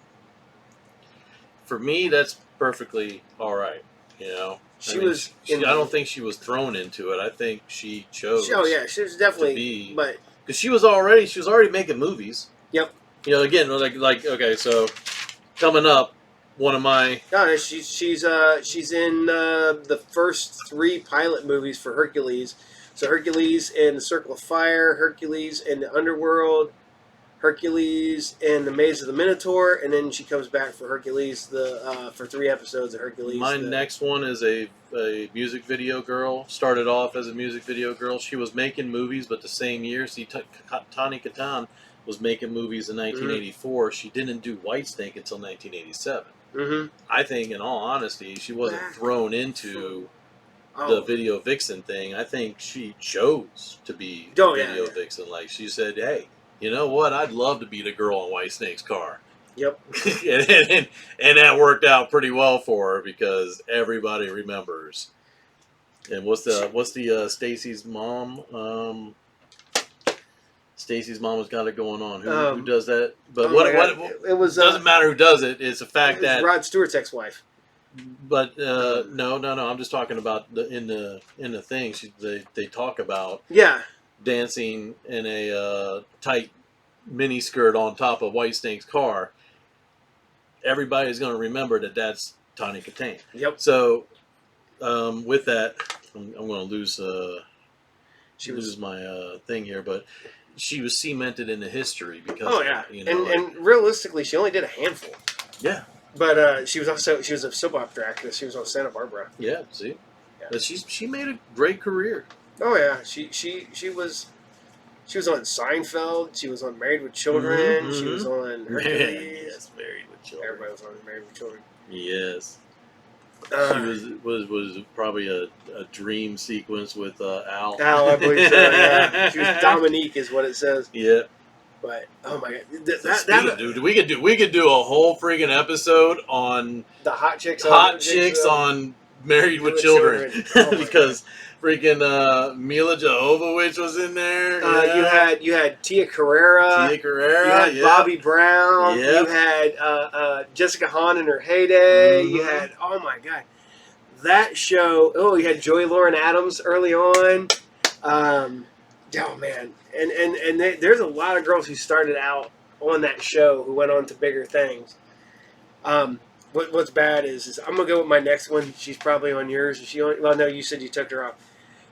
for me. That's perfectly all right. You know,
I
don't think she was thrown into it. I think she chose.
Oh yeah, she was definitely. But
because she was already making movies.
Yep.
You know, again, like okay, so coming up, one of my
she's in the first 3 pilot movies for Hercules. So Hercules in the Circle of Fire, Hercules in the Underworld, Hercules in the Maze of the Minotaur, and then she comes back for Hercules for 3 episodes of Hercules.
My next one is a music video girl. Started off as a music video girl. She was making movies, but the same year, Tawny Katane was making movies in 1984. Mm-hmm. She didn't do Whitesnake until 1987.
Mm-hmm.
I think, in all honesty, she wasn't thrown into the video vixen thing. I think she chose to be video vixen. Like, she said, hey, you know what? I'd love to be the girl in Whitesnake's car.
Yep.
and that worked out pretty well for her because everybody remembers. And what's the Stacy's mom? Stacy's mom has got it going on. Who does that? But it was doesn't matter who does it. It's a fact that
Rod Stewart's ex-wife.
But no. I'm just talking about in the thing. They talk about dancing in a tight mini skirt on top of Whitesnake's car. Everybody's going to remember that that's Tawny Katane.
Yep.
So with that, I'm going to lose my thing here, but. She was cemented into history because you know,
and realistically, she only did a handful.
Yeah,
but she was a soap opera actress. She was on Santa Barbara.
Yeah, see, but she made a great career.
Oh yeah, she was on Seinfeld. She was on Married with Children.
Mm-hmm.
She was on Hercules.
Yes, Married with Children.
Everybody was on Married with Children.
Yes. She was probably a dream sequence with Al.
Al, I believe so. Yeah, she was Dominique, is what it says.
Yeah.
But oh my god,
dude, we could do a whole freaking episode on
the hot chicks
on Married with Children,
Oh
because freaking Mila Jovovich was in there.
You had Tia Carrera.
You
had Bobby Brown.
Yep.
You had Jessica Hahn in her heyday.
Mm-hmm.
You had, oh my god, that show. Oh, you had Joy Lauren Adams early on. Oh man, and there's a lot of girls who started out on that show who went on to bigger things. What's bad is I'm gonna go with my next one. She's probably on yours. No, you said you took her off.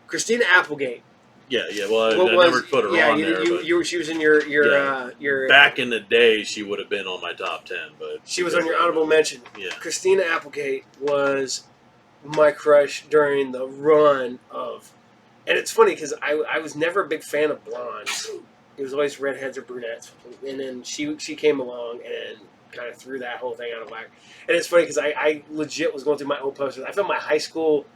Christina Applegate.
Yeah. Well, I never put her on there.
She was in your
back in the day. She would have been on my top 10, but
she was on your honorable mention.
Yeah.
Christina Applegate was my crush during the run of And it's funny because I was never a big fan of blondes. It was always redheads or brunettes. And then she came along and kind of threw that whole thing out of whack. And it's funny because I legit was going through my old posters. I found my high school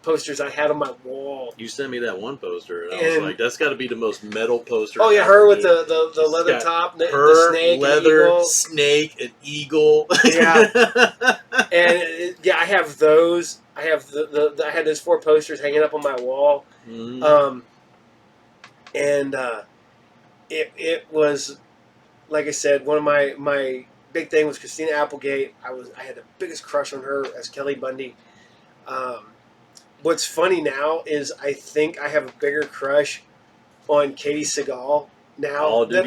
posters I had on my wall.
You sent me that one poster, and I was like, "That's got to be the most metal poster."
Oh yeah,
ever,
her with
dude.
the leather top, the snake,
leather,
and
snake, and eagle.
Yeah, and yeah, I have those. I have I had those 4 posters hanging up on my wall.
Mm.
It was, like I said, one of my big thing was Christina Applegate. I had the biggest crush on her as Kelly Bundy. What's funny now is I think I have a bigger crush on Katie Seagal now than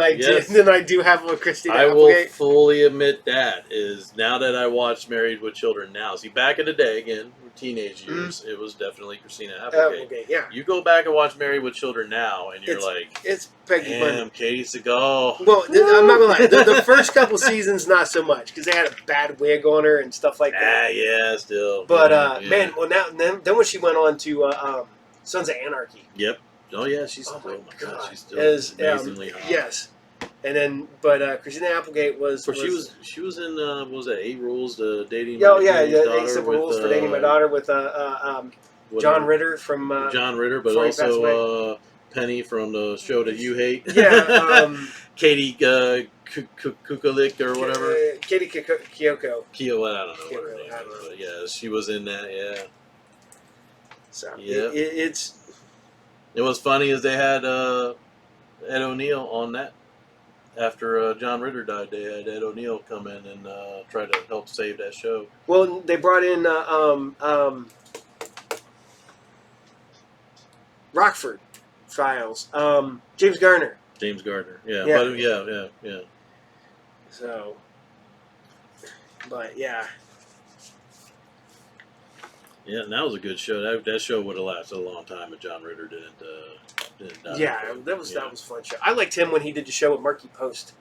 I do have on Christina
I
Applegate.
will fully admit that is now that I watched Married with Children now. See, back in the day, again, teenage years, it was definitely Christina Applegate.
Yeah.
You go back and watch Married with Children now, and you're
it's Peggy Bundy.
Katie Seagal.
Well, I'm not gonna lie. The first couple seasons, not so much because they had a bad wig on her and stuff like that.
Yeah, still.
But
yeah.
man, well then when she went on to Sons of Anarchy.
Yep. Oh yeah, she's
Oh
still.
my God.
She's still amazingly hot.
Yes. And then, but Christina Applegate was.
She was in what was that 8 Rules to Dating?
Oh yeah,
Dating's Daughter
8 Simple
with,
Rules for Dating My Daughter with John Ritter from
John Ritter, but
before he passed away.
also Penny from the show that you hate.
Yeah,
Katie Kukulik or whatever.
Katie Kyoko.
Kyo, I don't know what her
Kyoko,
name
I don't
is,
know.
but yeah, she was in that. Yeah.
So
Yeah.
it
was funny as they had Ed O'Neill on that. After John Ritter died, they had Ed O'Neill come in and try to help save that show.
Well, they brought in Rockford Files. James Garner.
James Gardner. Yeah.
Yeah.
But yeah.
So, but yeah.
Yeah, and that was a good show. That show would have lasted a long time if John Ritter didn't die.
Yeah, that was a fun show. I liked him when he did the show with Marky Post.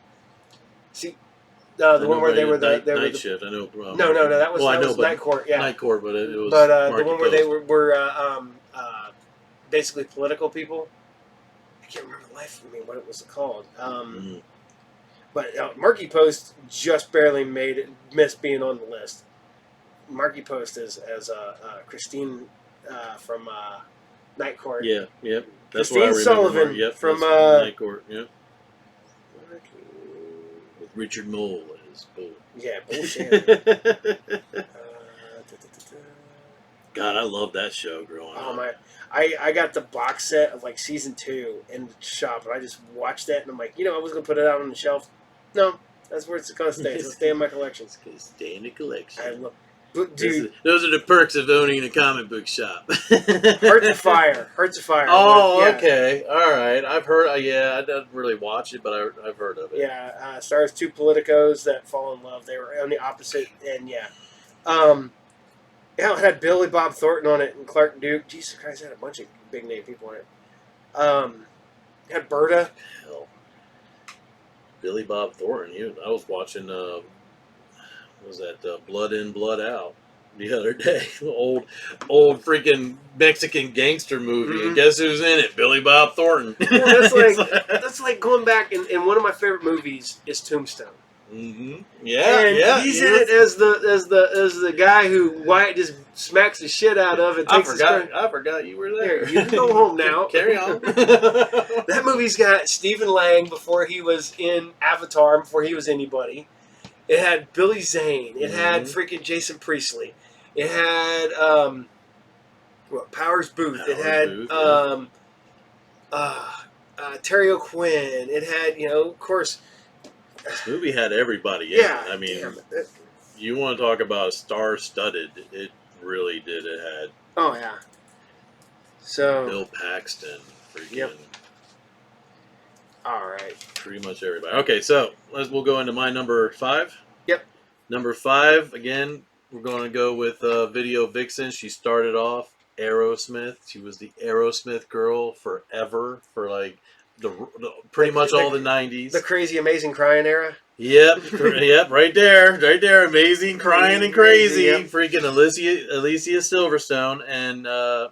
See, the one where they were the
night shift. I know.
No, that was Night Court. Yeah,
Night Court, but it was.
But
Marky
the one where
Post.
they were basically political people. I can't remember the life of me what it was called. But Marky Post just barely missed being on the list. Marky Post as Christine from Night Court.
Yeah, yep. That's
Christine
what I remember.
Sullivan
Yep,
from
Night Court. Yep. With Richard Mole as Bull.
Yeah, bullshit.
God, I love that show growing up.
Oh my! I got the box set of like season 2 in the shop, and I just watched that, and I'm like, I was gonna put it out on the shelf. No, that's where it's gonna stay. It's gonna stay in my collection.
It's gonna stay in the collection.
I love, dude.
Those are the perks of owning a comic book shop.
Hearts of Fire. Hearts of Fire.
Oh,
Yeah.
Okay, all right. I've heard. I didn't really watch it, but I've heard of it.
Yeah, stars 2 politicos that fall in love. They were on the opposite end. Yeah. It had Billy Bob Thornton on it and Clark Duke. Jesus Christ, it had a bunch of big name people on it. It had Berta.
Hell. Billy Bob Thornton. I was watching. What was that Blood In, Blood Out the other day? old freaking Mexican gangster movie. And guess who's in it? Billy Bob Thornton.
Well, that's like going back. And one of my favorite movies is Tombstone.
Yeah,
and he's in it as the guy who Wyatt just smacks the shit out of and takes
I forgot you were there.
You can go home now.
Carry on.
That movie's got Stephen Lang before he was in Avatar, before he was anybody. It had Billy Zane. It had freaking Jason Priestley. It had Powers Booth. It had Terry O'Quinn. It had of course.
This movie had everybody in
Yeah,
it. I mean, you want to talk about star-studded, it really did. It had
oh yeah. So
Bill Paxton, freaking
all right.
Pretty much everybody. Okay, so we'll go into my number 5.
Yep.
Number 5, again, we're going to go with Video Vixen. She started off Aerosmith. She was the Aerosmith girl forever for like pretty much all the 90s.
The crazy, amazing crying era.
Yep, right there, amazing, crying and crazy,
Yep.
freaking Alicia Silverstone, and the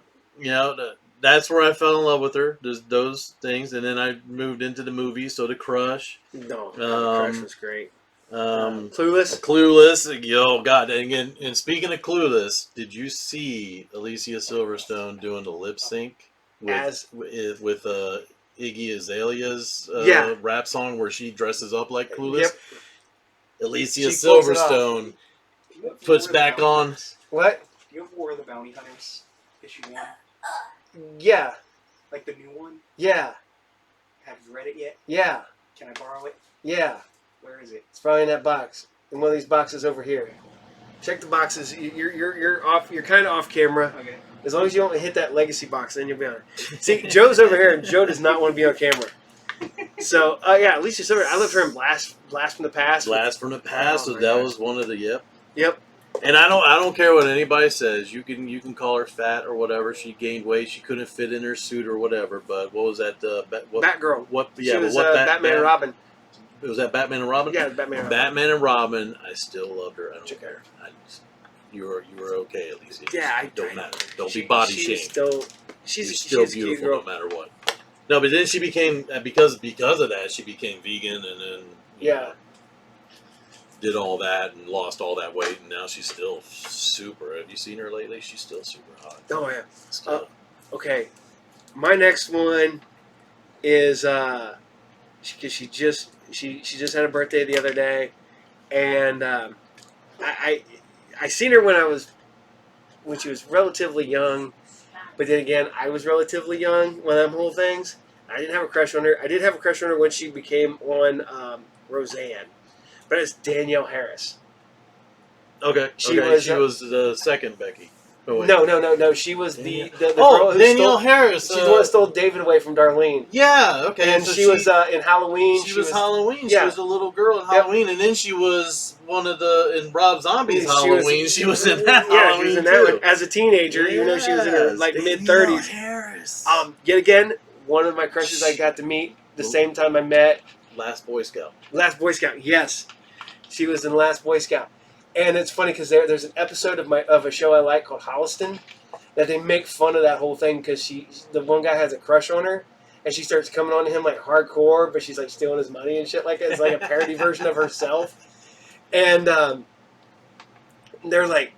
that's where I fell in love with her. Those things, and then I moved into the movies. So did Crush.
No, Crush was great.
Clueless. Clueless. Yo, God. And again, and speaking of Clueless, did you see Alicia Silverstone doing the lip sync with Iggy Azalea's rap song where she dresses up like Clueless?
Yep.
Alicia Silverstone puts back on.
What?
Do you have War of the Bounty Hunters issue 1?
Yeah.
Like the new one?
Yeah.
Have you read it yet?
Yeah.
Can I borrow it?
Yeah.
Where is it?
It's probably in that box. In one of these boxes over here. Check the boxes. You're off. You're kind of off camera.
Okay.
As long as you don't hit that legacy box, then you'll be on. See, Joe's over here, and Joe does not want to be on camera. So, yeah, Alicia Silver. I loved her in Blast from the Past.
Blast from the Past. So that was one of the
Yep.
And I don't care what anybody says. You can call her fat or whatever. She gained weight. She couldn't fit in her suit or whatever. But what was that?
Batgirl.
What?
Yeah, she was Batman and Robin.
Was that Batman and Robin?
Yeah, Batman and Robin.
Batman and Robin. I still loved her. I don't care. You were okay, at least.
Yeah,
don't matter. Don't be body shamed.
She's
still beautiful no matter what. No, but then she became because of that she became vegan and then did all that and lost all that weight, and now she's still super. Have you seen her lately? She's still super hot.
Oh yeah. Okay, my next one is because she just had a birthday the other day, and I seen her when she was relatively young, but then again I was relatively young when them whole things. I didn't have a crush on her. I did have a crush on her when she became on Roseanne. But it's Danielle Harris.
Okay. She was the second Becky.
Oh, no. She was the
girl who Danielle
stole,
Harris.
She's the one that stole David away from Darlene.
Yeah, okay.
And so she was in Halloween.
She was Halloween. Yeah. She was a little girl in Halloween, and then she was one of in Rob Zombie's Halloween. She was in that Halloween
she was in that one as a teenager. Even though she was in her mid-30s.
Harris.
Yet again, one of my crushes I got to meet the same time I met.
Last Boy Scout.
Last Boy Scout, yes. She was in Last Boy Scout. And it's funny because there's an episode of a show I like called Holliston that they make fun of that whole thing because the one guy has a crush on her and she starts coming on to him like hardcore, but she's like stealing his money and shit like that. It's like a parody version of herself. And they're like,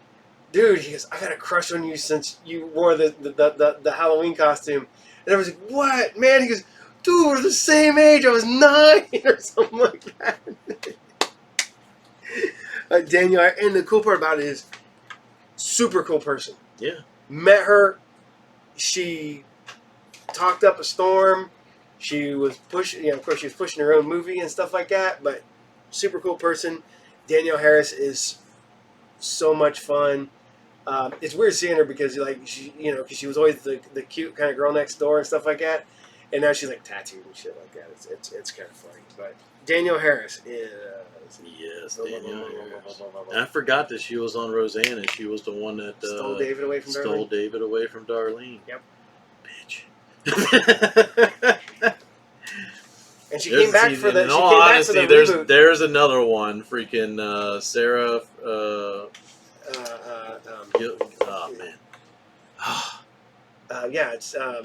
dude, he goes, I got a crush on you since you wore the Halloween costume. And I was like, what? Man, he goes, dude, we're the same age. I was 9 or something like that. Danielle, and the cool part about it is, super cool person.
Yeah.
Met her. She talked up a storm. She was pushing, of course, she was pushing her own movie and stuff like that. But super cool person. Danielle Harris is so much fun. It's weird seeing her because because she was always the cute kind of girl next door and stuff like that, and now she's like tattooed and shit like that. It's kind of funny, but Danielle Harris is
Danielle Harris. And I forgot that she was on Roseanne and she was the one that
stole David away from
Darlene.
Yep,
bitch.
And she came back for the. In all honesty,
there's another one. Freaking Sarah. Oh man.
Yeah, it's Sarah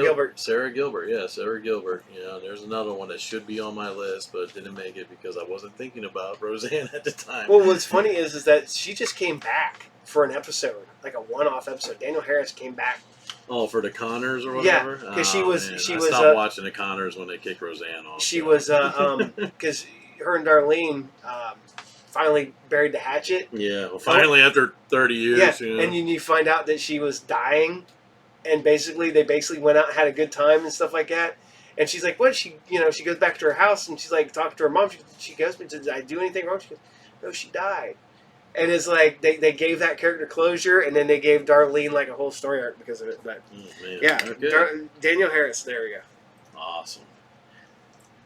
Gilbert.
Sarah Gilbert, yeah, Sarah Gilbert. Yeah, there's another one that should be on my list, but didn't make it because I wasn't thinking about Roseanne at the time.
Well, what's funny is that she just came back for an episode, like a one-off episode. Danielle Harris came back.
Oh, for the Connors or whatever.
Yeah, because I
stopped watching the Connors when they kicked Roseanne off.
She was because her and Darlene finally buried the hatchet.
Yeah, well, finally after 30 years.
Yeah, and you find out that she was dying, and they went out and had a good time and stuff like that. And she's like, what? She goes back to her house and she's like talking to her mom. She goes, did I do anything wrong? She goes, no, she died. And it's like they gave that character closure, and then they gave Darlene like a whole story arc because of it. But yeah, okay. Danielle Harris. There we go.
Awesome.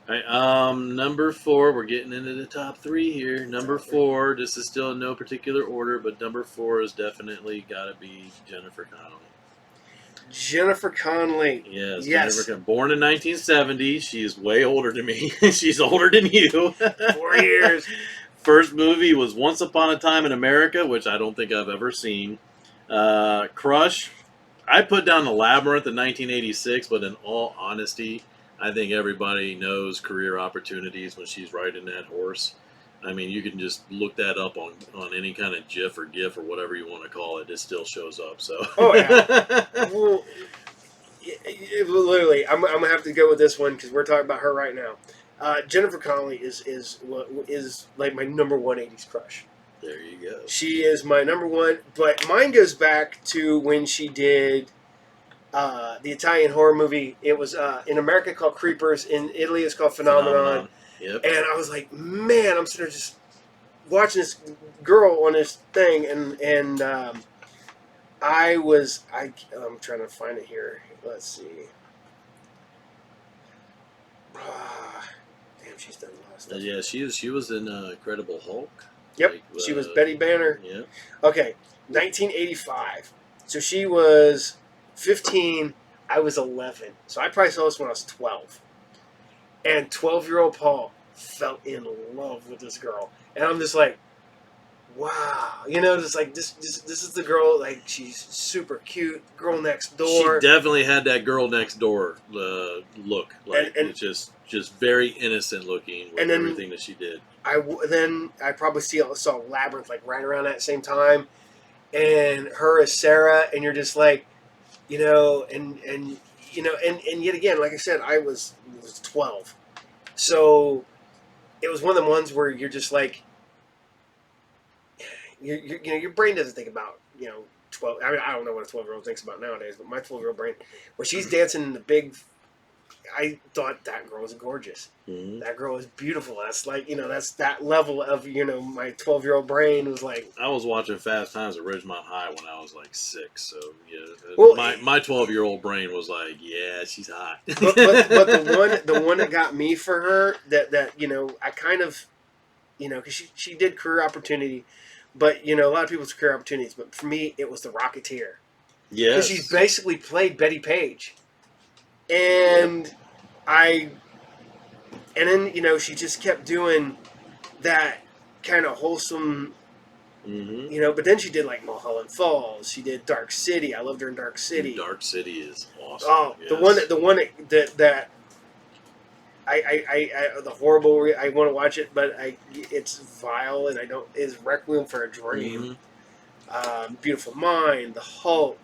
All right, number 4. We're getting into the top 3 here. Number 4. This is still in no particular order, but number 4 is definitely got to be Jennifer Connelly.
Jennifer Connelly.
Yes. Jennifer, born in 1970. She's way older than me. She's older than you.
4 years.
First movie was Once Upon a Time in America, which I don't think I've ever seen. Crush, I put down The Labyrinth in 1986, but in all honesty, I think everybody knows Career Opportunities when she's riding that horse. I mean, you can just look that up on any kind of GIF or GIF or whatever you want to call it. It still shows up. So.
Oh yeah. Well, literally, I'm gonna have to go with this one because we're talking about her right now. Jennifer Connelly is like my number one '80s crush.
There you go.
She is my number one, but mine goes back to when she did the Italian horror movie. It was in America called Creepers. In Italy, it's called Phenomenon.
Yep.
And I was like, man, I'm sitting there just watching this girl on this thing, and I'm trying to find it here. Let's see. Damn, she's done a lot of stuff.
Yeah, she was in Incredible Hulk.
Yep,
Like,
she was Betty Banner.
Yep.
Okay, 1985. So she was 15. I was 11. So I probably saw this when I was 12. And 12-year-old Paul fell in love with this girl. And I'm just like, wow. You know, just like, this is the girl, like, she's super cute. Girl next door.
She definitely had that girl next door look. Like,
And
it's just very innocent looking with
and then,
everything that she did.
I probably saw Labyrinth, like, right around that same time. And her as Sarah, and you're just like, you know, and yet again, like I said, I was 12. So it was one of the ones where you're just like, your brain doesn't think about, 12. I mean, I don't know what a 12-year-old thinks about nowadays, but my 12-year-old brain, when she's dancing in the big, I thought that girl was gorgeous.
Mm-hmm.
That girl was beautiful. That's like, that's that level of, my 12-year-old brain was like.
I was watching Fast Times at Ridgemont High when I was like 6, so yeah.
Well,
my 12-year-old brain was like, yeah, she's hot.
but the one that got me for her that I kind of, because she did Career Opportunity, but a lot of people's Career Opportunities, but for me it was The Rocketeer.
Yes.
Because she basically played Betty Page, and then she just kept doing that kind of wholesome.
Mm-hmm.
But then she did like Mulholland Falls. She did Dark City. I loved her in Dark City.
Dark City is awesome.
Oh,
yes.
the one that the horrible. I want to watch it, but it's vile, and I don't. Is Requiem for a Dream.
Mm-hmm.
Beautiful Mind, The Hulk.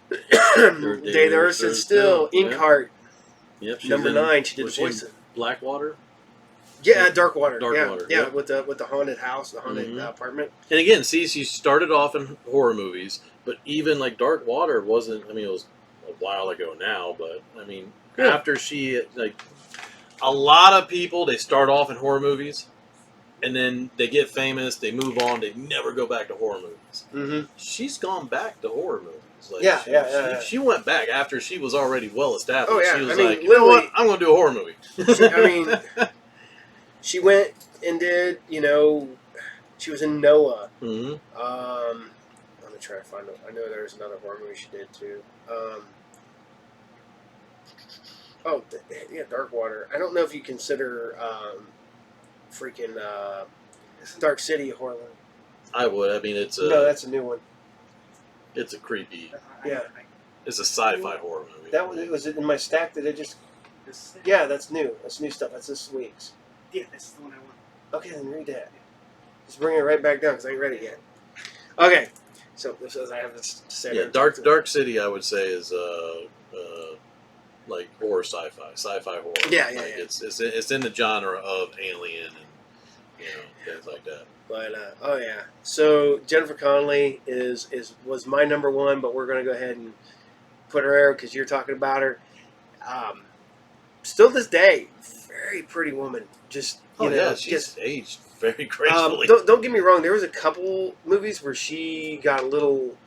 Day the Earth Stood Still, Inkheart.
Yep.
Number 9. She did the voice.
Blackwater.
Yeah, Darkwater.
Darkwater.
Yeah,
yep.
with the haunted house, the haunted apartment.
And again, see, she started off in horror movies, but even like Darkwater wasn't. I mean, it was a while ago now, but I mean, after she a lot of people, they start off in horror movies, and then they get famous, they move on, they never go back to horror movies.
Mm-hmm.
She's gone back to horror movies.
Like,
she went back after she was already well established.
Oh, yeah.
She was
like,
you know what? I'm going to do a horror movie.
She went and did, she was in Noah.
Mm-hmm.
Let me try to find it. I know there was another horror movie she did too. Darkwater. I don't know if you consider freaking Dark City a horror movie.
I would. I mean, it's
no, that's a new one.
It's a creepy.
Yeah.
It's a sci-fi horror movie.
That was it in my stack that it just. Yeah, that's new. That's new stuff. That's this week's.
Yeah, that's the one I want.
Okay, then read that. Just bring it right back down because I ain't read it yet. Okay, so this is I have this to say.
Yeah, Dark City, I would say is like horror sci-fi horror.
Yeah.
It's in the genre of Alien and things like that.
But so Jennifer Connelly was my number one, but we're gonna go ahead and put her there because you're talking about her. Still this day, very pretty woman. Just
she's aged very gracefully.
Don't get me wrong. There was a couple movies where she got a little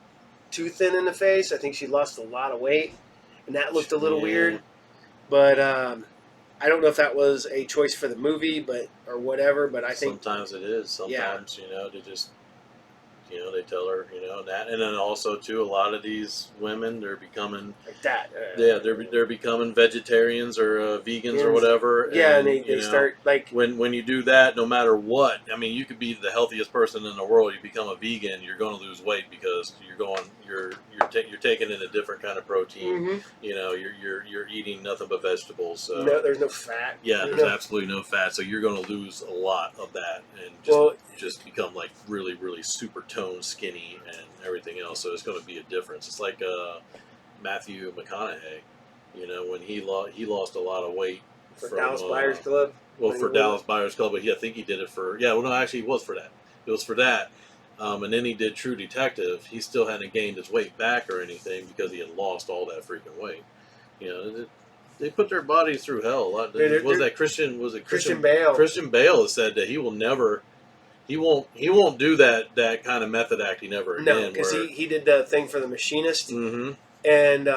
too thin in the face. I think she lost a lot of weight, and that looked a little weird. But I don't know if that was a choice for the movie, or whatever. But I think
sometimes it is. Sometimes they just You know, they tell her, you know, that, and then also too, a lot of these women, they're becoming
like that.
Yeah, they're becoming vegetarians or vegans or whatever.
Yeah, and
you
they
know,
start like
when you do that, no matter what. I mean, you could be the healthiest person in the world. You become a vegan, you're going to lose weight because you're taking in a different kind of protein. You know, you're eating nothing but vegetables. So
no, there's no fat.
yeah, there's absolutely no fat. So you're going to lose a lot of that and just become like really, really super toned, skinny, and everything else. So it's going to be a difference. It's like Matthew McConaughey, you know, when he lost a lot of weight
for
from,
Dallas Buyers Club.
Well, for Dallas Buyers Club, but I think he did it for actually, it was for that. It was for that, and then he did True Detective. He still hadn't gained his weight back or anything because he had lost all that freaking weight. You know, they put their bodies through hell a lot. Christian
Bale?
Christian Bale has said that he will never. He won't do that kind of method acting ever again.
No, because he did the thing for The Machinist.
Mm-hmm.
And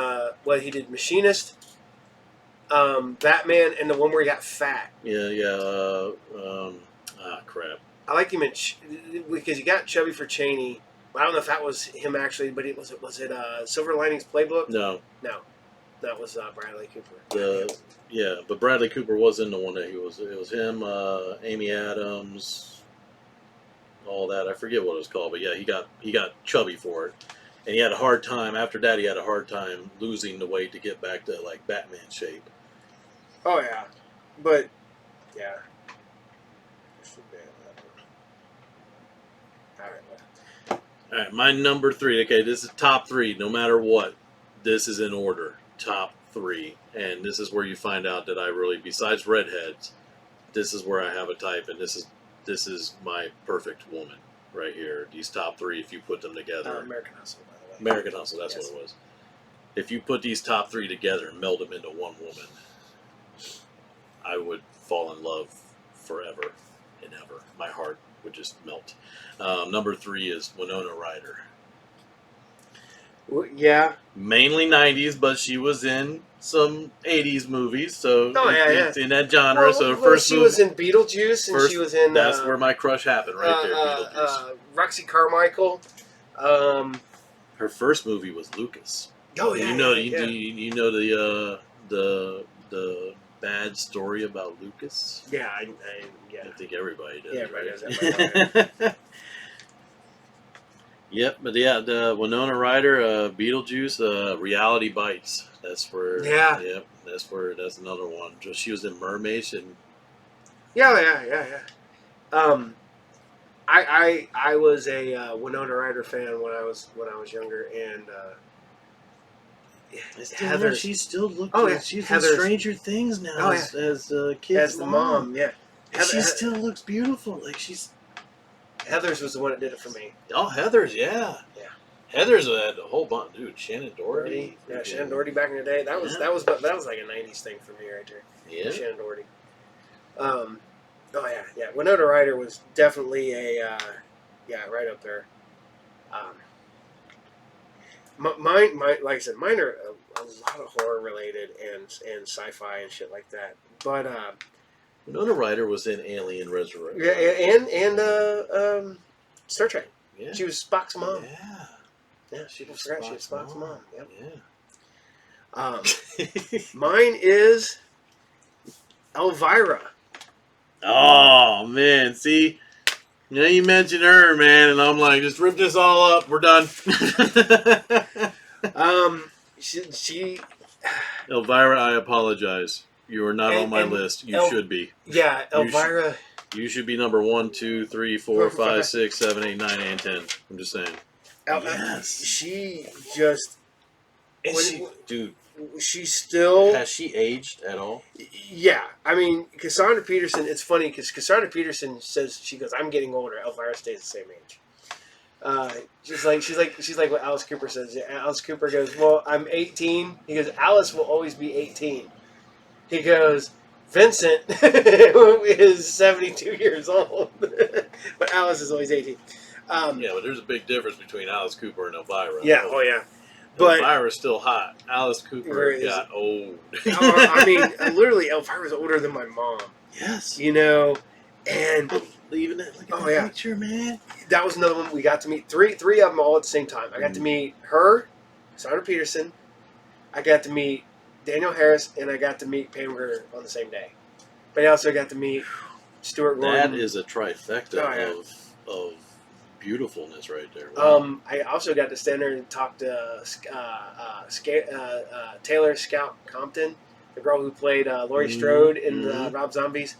he did Machinist, Batman, and the one where he got fat.
Yeah. Crap.
I like him because he got chubby for Cheney. I don't know if that was him actually, but was it Silver Linings Playbook?
No,
that was Bradley Cooper.
But Bradley Cooper was in the one that he was. It was him, Amy Adams, all that. I forget what it was called, but yeah, he got chubby for it. And he had a hard time. After that, he had a hard time losing the weight to get back to like Batman shape.
Oh yeah, but yeah.
All right, my number 3. Okay, this is top 3. No matter what, this is in order. Top 3, and this is where you find out that I really, besides redheads, this is where I have a type, and this is my perfect woman right here. These top 3, if you put them together.
American Hustle.
American Hustle, that's what it was. If you put these top 3 together and meld them into one woman, I would fall in love forever and ever. My heart would just melt. Number 3 is Winona Ryder.
Yeah.
Mainly 90s, but she was in some 80s movies, so
it's
in that genre.
She was in Beetlejuice, and she was in...
That's where my crush happened, right there, Beetlejuice.
Roxy Carmichael.
Her first movie was Lucas.
Oh yeah,
you know the bad story about Lucas?
Yeah, I
think everybody does.
Yeah, everybody does that.
Yep, but yeah, the Winona Ryder, Beetlejuice, Reality Bites. That's where.
Yeah.
Yep, that's another one. She was in Mermaids and.
Yeah. I was a Winona Ryder fan when I was younger, and
Heather. She still looks.
Oh yeah,
she's in Stranger Things now as kid's
as the mom. Yeah,
she still looks beautiful. Like she's.
Heather's was the one that did it for me.
Oh, Heather's, yeah. Heather's had a whole bunch, dude. Shannon Doherty.
Yeah, Shannon Doherty back in the day. That was like a '90s thing for me right there.
Yeah,
Shannon Doherty. Oh yeah. Winona Ryder was definitely a right up there. Mine, like I said, mine are a lot of horror related and sci-fi and shit like that. But
Winona Ryder was in Alien Resurrection.
Yeah, and Star Trek.
Yeah.
She was Spock's mom.
Yeah,
people forgot she was Spock's mom. Yep.
Yeah.
Mine is Elvira.
Oh man, see, you mentioned her, man, and I'm like, just rip this all up. We're done.
She.
Elvira, I apologize. You are not on my list. You should be.
Yeah, Elvira.
You should be number 1, 2, 3, 4, 5, 6, 7, 8, 9, and 10. I'm just saying.
Yes. She just.
Dude.
She's still.
Has she aged at all?
Yeah. I mean, Cassandra Peterson, it's funny because Cassandra Peterson says, she goes, I'm getting older. Elvira stays the same age. She's like what Alice Cooper says. Alice Cooper goes, well, I'm 18. He goes, Alice will always be 18. He goes, Vincent is 72 years old, but Alice is always 18.
But there's a big difference between Alice Cooper and Elvira.
Yeah, oh yeah. But
Elvira's still hot. Alice Cooper got old.
I mean, literally, Elvira's older than my mom.
Yes.
You know, and
leaving it. Look at
Oh,
that
yeah.
picture, man.
That was another one we got to meet. Three of them all at the same time. I got to meet her, Sandra Peterson. I got to meet Daniel Harris, and I got to meet Pam Grier on the same day. But I also got to meet Stuart Gordon.
That is a trifecta of beautifulness right there. Wow.
I also got to stand there and talk to Taylor Scout Compton, the girl who played Laurie Strode in Rob Zombies.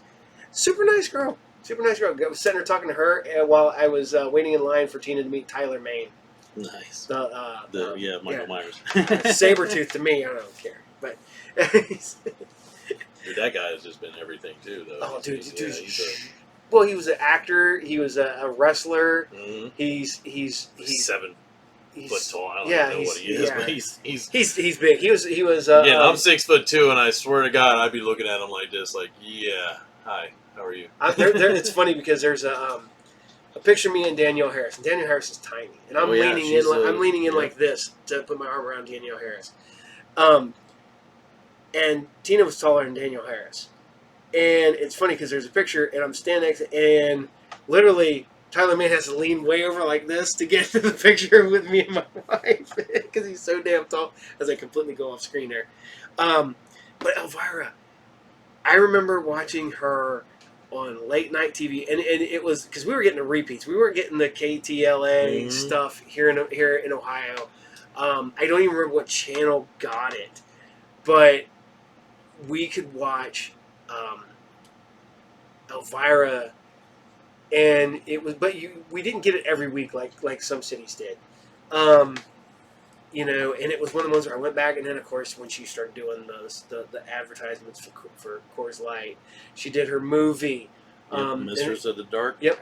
Super nice girl. Super nice girl. I was sitting there talking to her while I was waiting in line for Tina to meet Tyler Mane.
Nice.
Michael
Myers.
Sabretooth to me, I don't care. But
Dude, that guy has just been everything too, though.
Oh, dude.
Well,
he was an actor. He was a wrestler.
Mm-hmm.
He's
7 foot tall. I don't know what he is, but
he's big. He was.
I'm 6'2", and I swear to God, I'd be looking at him like this, like, yeah, hi, how are you?
It's funny because there's a picture of me and Danielle Harris, and Danielle Harris is tiny, and I'm leaning in. I'm leaning in like this to put my arm around Danielle Harris. And Tina was taller than Danielle Harris. And it's funny because there's a picture, and I'm standing next to, and literally Tyler Mane has to lean way over like this to get to the picture with me and my wife because he's so damn tall. As I completely go off screen there. But Elvira, I remember watching her on late night TV, and it was because we were getting the repeats. We weren't getting the KTLA stuff here in Ohio. I don't even remember what channel got it, but we could watch Elvira, and it was. But we didn't get it every week like some cities did. And it was one of the ones where I went back, and then of course when she started doing the advertisements for Coors Light, she did her movie,
Mistress of the Dark.
Yep.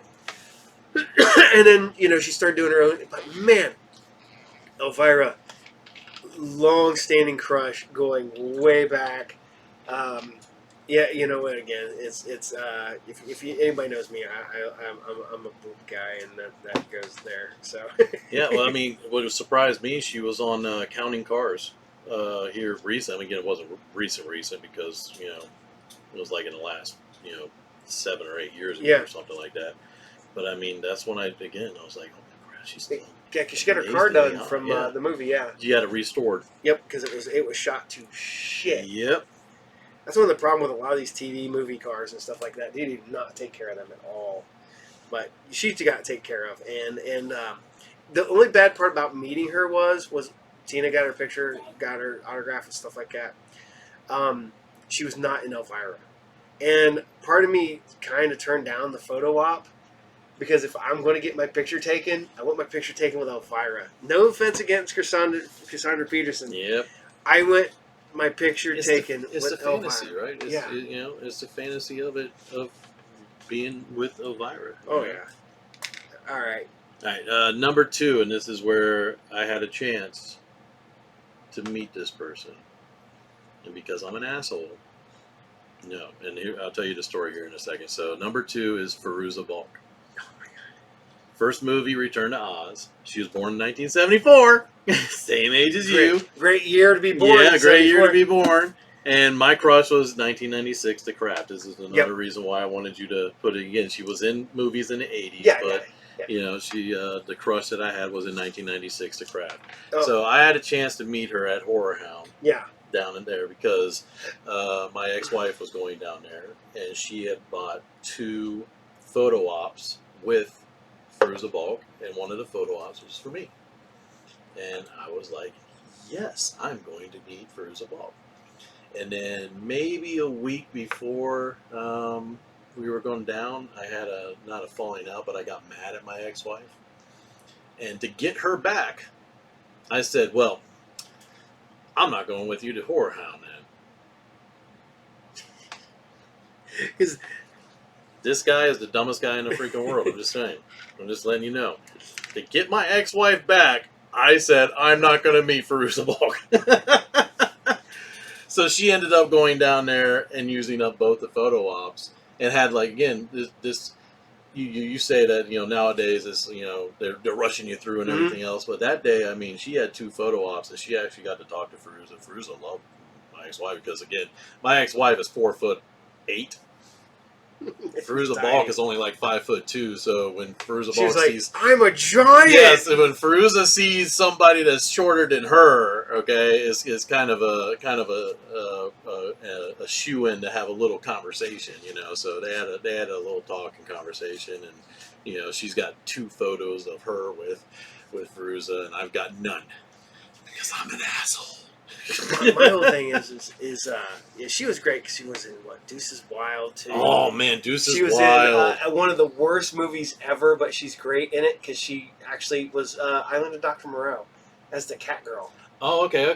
And then she started doing her own. But man, Elvira, long-standing crush going way back. Again, it's if anybody knows me, I'm a boob guy, and that goes there. So
yeah, well, I mean, what surprised me, she was on Counting Cars here recent. I mean, again, it wasn't recent because it was like in the last 7 or 8 years ago or something like that. But I mean, that's when I was like, oh my God, she's still.
Yeah, because she got her car done from the movie. Yeah,
she had it restored.
Yep, because it was shot to shit.
Yep.
That's one of the problems with a lot of these TV movie cars and stuff like that. They do not take care of them at all. But she got to take care of. And the only bad part about meeting her was Tina got her picture, got her autograph and stuff like that. She was not in Elvira. And part of me kind of turned down the photo op because if I'm going to get my picture taken, I want my picture taken with Elvira. No offense against Cassandra Peterson.
Yep.
I want my picture taken
it's
with
the fantasy,
Elvira.
right?
Yeah.
It's the fantasy of being with Elvira.
Oh, yeah. All right.
All right, number 2, and this is where I had a chance to meet this person. And because I'm an asshole, no. And here, I'll tell you the story here in a second. So, number 2 is Fairuza Balk.
Oh, my God.
First movie, Return to Oz. She was born in 1974. Same age as you.
Great year to be born.
Yeah, great year to be born. And my crush was 1996, The Craft. This is another reason why I wanted you to put it again. She was in movies in the 80s, but she the crush that I had was in 1996, The Craft. Oh. So I had a chance to meet her at Horror Hound.
Yeah.
Down in there because my ex-wife was going down there, and she had bought 2 photo ops with Fairuza Balk, and one of the photo ops was for me. And I was like, yes, I'm going to meet Fairuza Balk. And then maybe a week before we were going down, I had not a falling out, but I got mad at my ex-wife. And to get her back, I said, well, I'm not going with you to Horror Hound, man. Because this guy is the dumbest guy in the freaking world. I'm just saying. I'm just letting you know. To get my ex-wife back, I said, I'm not going to meet Fairuza Balk. So she ended up going down there and using up both the photo ops. And had, like, again, this you say that, nowadays it's, they're rushing you through and everything else. But that day, I mean, she had 2 photo ops, and she actually got to talk to Fairuza. Fairuza loved my ex-wife because, again, my ex-wife is 4'8". Fairuza Balk is only like 5'2", so when Fairuza Balk
She's like,
sees,
I'm a giant.
yes, when Fairuza sees somebody that's shorter than her, okay, is kind of a shoe-in to have a little conversation, you know. So they had a little talk and conversation, and you know, she's got 2 photos of her with Fairuza, and I've got none because I'm an asshole.
my whole thing is yeah, she was great because she was in what, Deuces Wild too.
Oh man, Deuces
She was
Wild.
in one of the worst movies ever, but she's great in it because she actually was Island of Dr. Moreau as the cat girl.
Oh, okay.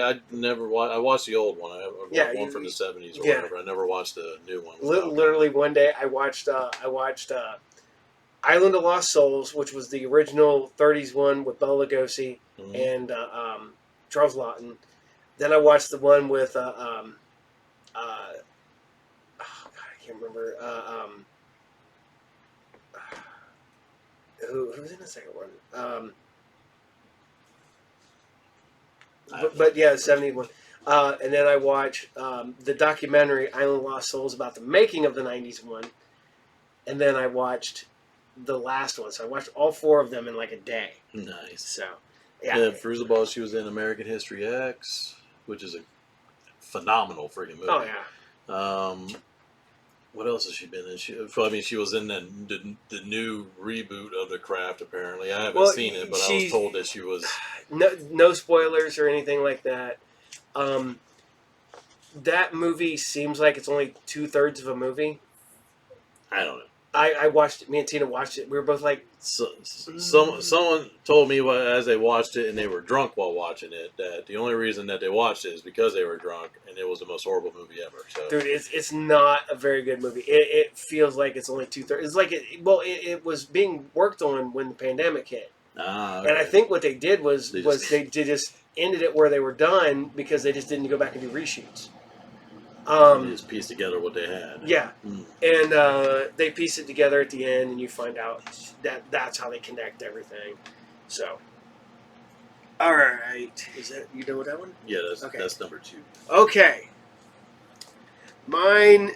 I never watched. I watched the old one. I watched one from the 70s or whatever. I never watched the new one.
Literally, one day I watched Island of Lost Souls, which was the original '30s one with Bela Lugosi and Charles Lawton. Then I watched the one with oh God, I can't remember who was in the second one. But yeah, 71. And then I watched the documentary Island Lost Souls about the making of the 90s one. And then I watched the last one. So I watched all 4 of them in like a day.
Nice.
So, yeah.
Fairuza Balk, she was in American History X, which is a phenomenal freaking movie.
Oh, yeah.
What else has she been in? She was in the new reboot of The Craft, apparently. I haven't seen it, but I was told that she was...
No spoilers or anything like that. That movie seems like it's only 2/3 of a movie.
I don't know.
I watched it. Me and Tina watched it. We were both like...
Someone told me as they watched it, and they were drunk while watching it, that the only reason that they watched it is because they were drunk, and it was the most horrible movie ever. So.
Dude, it's not a very good movie. It feels like it's only 2/3. It's like it was being worked on when the pandemic hit.
Okay.
And I think what they did was they just ended it where they were done because they just didn't go back and do reshoots.
They just pieced together what they had.
Yeah. And they piece it together at the end, and you find out that that's how they connect everything. So, all right. Is that, you know what that one?
Yeah, that's number 2.
Okay. Mine,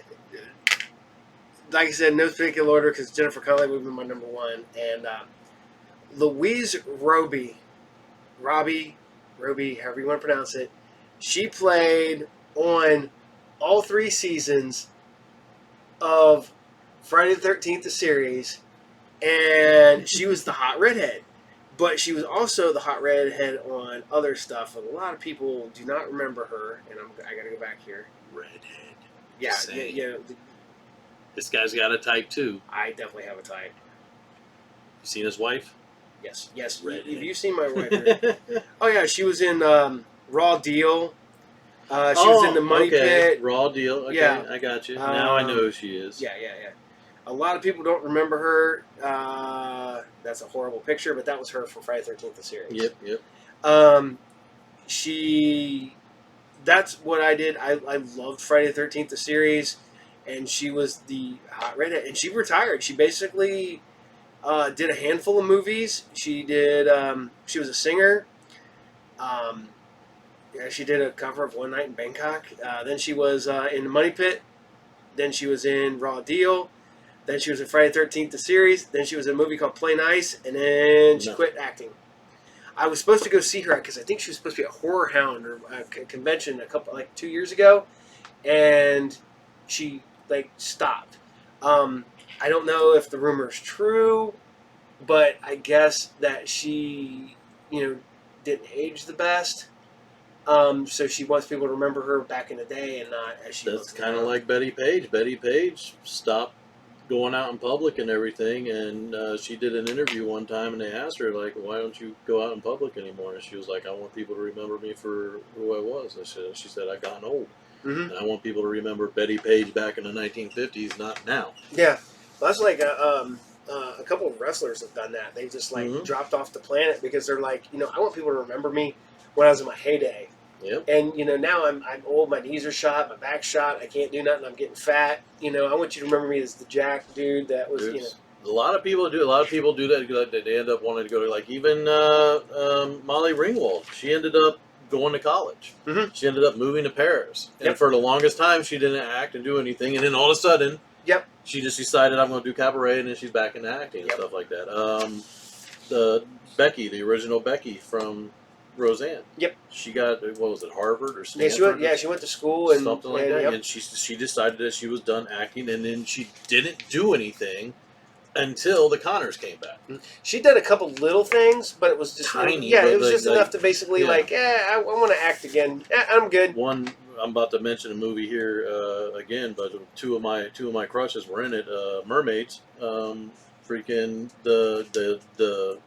like I said, no particular order because Jennifer Connelly would be my number 1. And Louise Roby, however you want to pronounce it, she played on all 3 seasons of Friday the 13th, the series, and she was the hot redhead. But she was also the hot redhead on other stuff. A lot of people do not remember her, and I got to go back here.
Redhead.
Yeah.
This guy's got a type too.
I definitely have a type.
You seen his wife?
Yes.
Redhead.
Have you seen my wife? Oh yeah, she was in Raw Deal. She was in the Money Pit.
Raw Deal. Okay, yeah. I got you. Now I know who she is.
Yeah. A lot of people don't remember her. That's a horrible picture, but that was her from Friday the 13th, the series.
Yep.
That's what I did. I loved Friday the 13th, the series, and she was the hot redhead. And she retired. She basically did a handful of movies. She did. She was a singer. She did a cover of One Night in Bangkok. Then she was in the Money Pit. Then she was in Raw Deal. Then she was in Friday the 13th, the series. Then she was in a movie called Play Nice. And then she quit acting. I was supposed to go see her because I think she was supposed to be a Horror Hound or a convention 2 years ago. And she stopped. I don't know if the rumor is true, but I guess that she, didn't age the best. So she wants people to remember her back in the day and not as she looks.
That's kind of like Betty Page. Betty Page stopped going out in public and everything, and she did an interview one time, and they asked her, why don't you go out in public anymore? And she was like, I want people to remember me for who I was. She said, I've gotten old. Mm-hmm. And I want people to remember Betty Page back in the 1950s, not now.
Yeah. Well, that's like a couple of wrestlers have done that. They just dropped off the planet because they're like, I want people to remember me when I was in my heyday.
Yep.
And now I'm old, my knees are shot, my back's shot, I can't do nothing, I'm getting fat. I want you to remember me as the jack dude that was.
A lot of people do. A lot of people do that. They end up wanting to go to even Molly Ringwald. She ended up going to college. Mm-hmm. She ended up moving to Paris, and for the longest time she didn't act and do anything. And then all of a sudden,
Yep.
She just decided I'm going to do cabaret, and then she's back into acting and stuff like that. The Becky, the original Becky from Roseanne.
Yep.
She got, what was it, Harvard or
Yeah,
Stanford?
she went to school and
something like that.
Yep.
And she decided that she was done acting, and then she didn't do anything until the Connors came back.
She did a couple little things, but it was just
Tiny,
yeah,
but
it was
like-
just enough to basically I want to act again. I'm good.
One, I'm about to mention a movie here again, but two of my crushes were in it. Mermaids, freaking the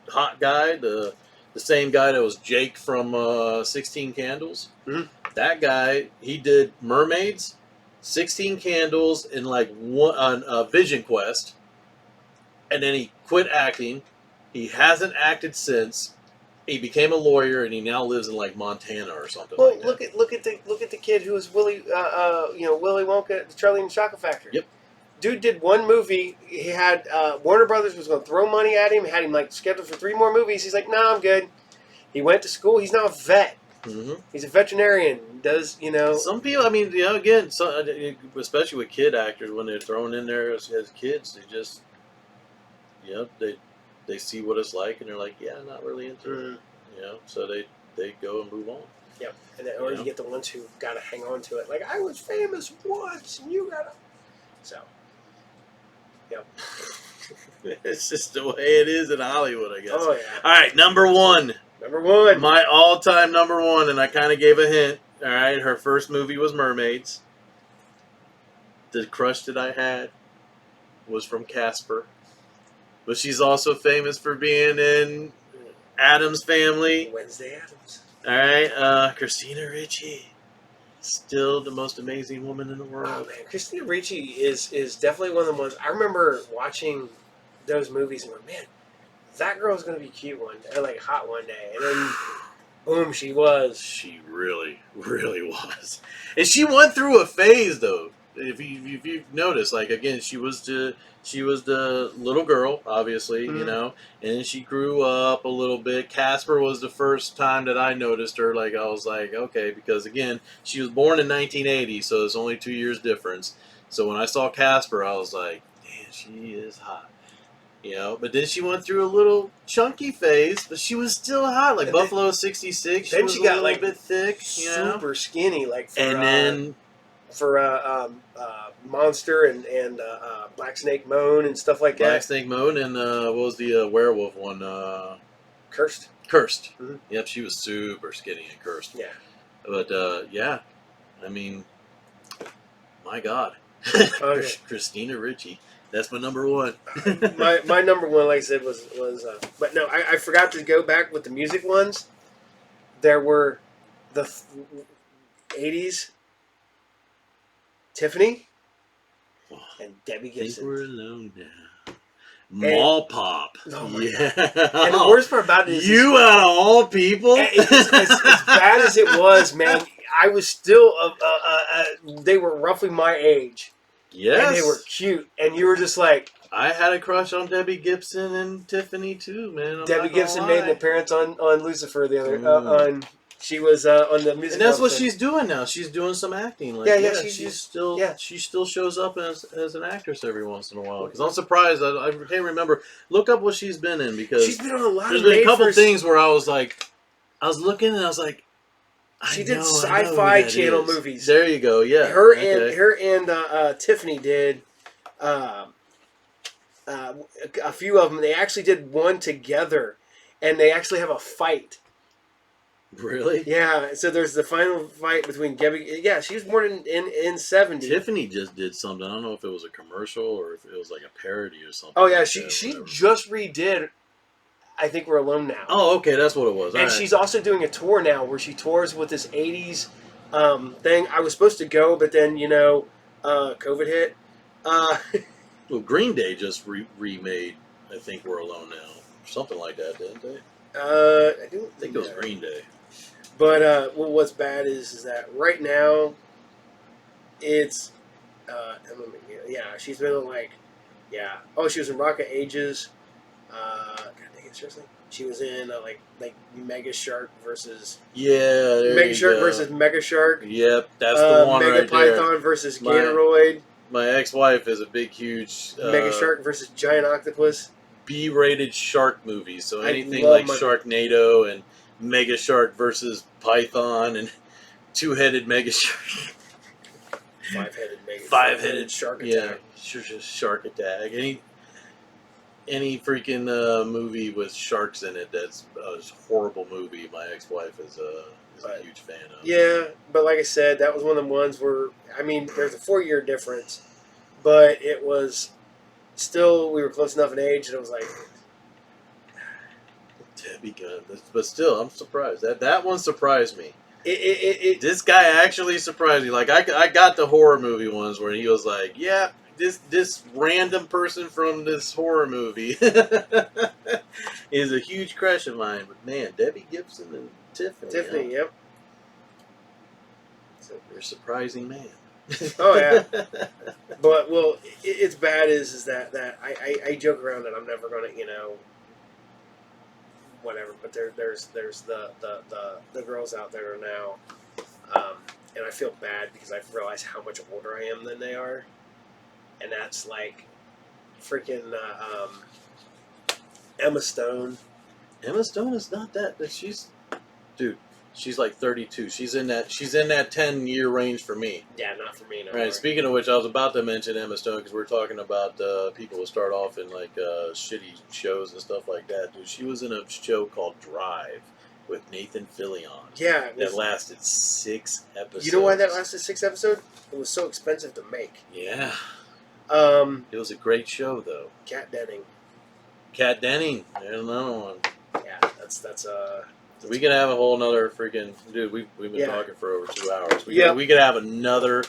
hot guy, the same guy that was Jake from 16 Candles.
Mhm.
That guy, he did Mermaids, 16 Candles, and like one on Vision Quest, and then he quit acting. He hasn't acted since. He became a lawyer, and he now lives in like Montana or something.
Well,
like that.
look at the kid who was Willy Willy Wonka at the Charlie and the Chocolate Factory.
Yep.
Dude did one movie. He had Warner Brothers was going to throw money at him. Had him like scheduled for 3 more movies. He's like, "No, I'm good." He went to school. He's now a vet.
Mm-hmm.
He's a veterinarian. Does
Some people, I mean, again, especially with kid actors, when they're thrown in there as kids, they just, they see what it's like, and they're like, yeah, I'm not really into it, so they go and move on.
Yep. And then, or you get the ones who got to hang on to it. Like, I was famous once, and you got to. So. Yep.
It's just the way it is in Hollywood, I guess.
Oh, yeah.
All right, number one.
Number one.
My all-time number one, and I kind of gave a hint. All right, her first movie was Mermaids. The crush that I had was from Casper. But she's also famous for being in Addams Family.
Wednesday Addams.
All right, Christina Ricci. Still the most amazing woman in the world.
Oh, man. Christina Ricci is definitely one of the ones. I remember watching those movies and going, man, that girl's going to be cute one day, like hot one day. And then, boom, she was.
She really, really was. And she went through a phase, though. If you notice, like, again, she was the little girl, obviously, and then she grew up a little bit. Casper was the first time that I noticed her. Like, I was like, okay, because again, she was born in 1980, so there's only 2 years difference. So when I saw Casper, I was like, man, she is hot. But then she went through a little chunky phase, but she was still hot. Like Buffalo 66,
Then
was
she got
a little bit thick,
super skinny, like for,
and then
Monster and Black Snake Moan and stuff like that.
Black Snake Moan and what was the werewolf one?
Cursed.
Cursed.
Mhm.
Yep, she was super skinny and Cursed.
Yeah.
But I mean, my God,
Okay.
Christina Ricci. That's my number one.
my number one, like I said, was but no, I forgot to go back with the music ones. There were the 80's Tiffany and Debbie
I think
Gibson.
we're alone now. Mall Pop.
Oh my
yeah.
And the worst part about it is
you out of all people.
as bad as it was, man, I was still they were roughly my age.
Yes.
And they were cute, and you were just like.
I had a crush on Debbie Gibson and Tiffany too, man. I'm
Debbie
not
Gibson
gonna
made
lie.
an appearance on Lucifer the other she was on the music.
And that's what
episode.
she's doing now. She's doing some acting. Like, she still shows up as an actress every once in a while. Because I'm surprised. I can't remember. Look up what she's been in, because
she's been on a lot.
There's
of
been a couple
made-for-
things where I was looking and I was like,
She
I
did
know
Sci-Fi
who that
Channel
is.
movies.
There you go. Yeah,
Her
okay.
and Tiffany did a few of them. They actually did one together, and they actually have a fight.
Really?
Yeah. So there's the final fight between Debbie. Yeah, she was born in 70.
Tiffany just did something. I don't know if it was a commercial or if it was like a parody or something.
Oh yeah,
like
she
whatever.
just redid. I think We're Alone Now.
Oh, okay, that's what it was.
And she's also doing a tour now where she tours with this 80's thing. I was supposed to go, but then, COVID hit.
Well, Green Day just remade, I think, We're Alone Now. Something like that, didn't they?
I
think it was Green Day.
But what's bad is that right now, it's... she's been in Oh, she was in Rocket Ages. God dang it, seriously? She was in like Mega Shark versus
Mega
Shark versus Mega Shark.
Yep, that's the one
Mega
right there.
Python versus Gatoroid.
my ex-wife is a big, huge
Mega Shark versus Giant Octopus.
B-rated shark movies. So
I
anything
love
like
my-
Sharknado and Mega Shark versus Python and two-headed Mega Shark.
Five-headed shark attack.
Yeah, shark attack. Any freaking movie with sharks in it that's a horrible movie, my ex-wife is a huge fan of.
Yeah, but like I said, that was one of the ones where, I mean, there's a 4-year difference, but it was still, we were close enough in age, and it was like,
Debbie Gunn. But still, I'm surprised. That one surprised me.
it
This guy actually surprised me. Like, I got the horror movie ones where he was like, yeah, this random person from this horror movie is a huge crush of mine. But man, Debbie Gibson and Tiffany.
Yep.
You're a surprising man.
Oh, yeah. But, well, it's bad is that I joke around that I'm never going to, whatever, but there's the girls out there now, and I feel bad because I've realized how much older I am than they are, and that's like freaking Emma Stone.
Emma Stone is not that. She's like 32. She's in that 10-year range for me.
Yeah, not for me. No.
Right. Speaking of which, I was about to mention Emma Stone because we're talking about people who start off in like shitty shows and stuff like that. Dude, she was in a show called Drive with Nathan Fillion.
Yeah,
that lasted 6 episodes.
You know why that lasted 6 episodes? It was so expensive to make.
Yeah.
It
was a great show though.
Kat Denning.
There's another one.
Yeah, that's
We could have a whole nother freaking dude. We've been talking for over 2 hours. We could have another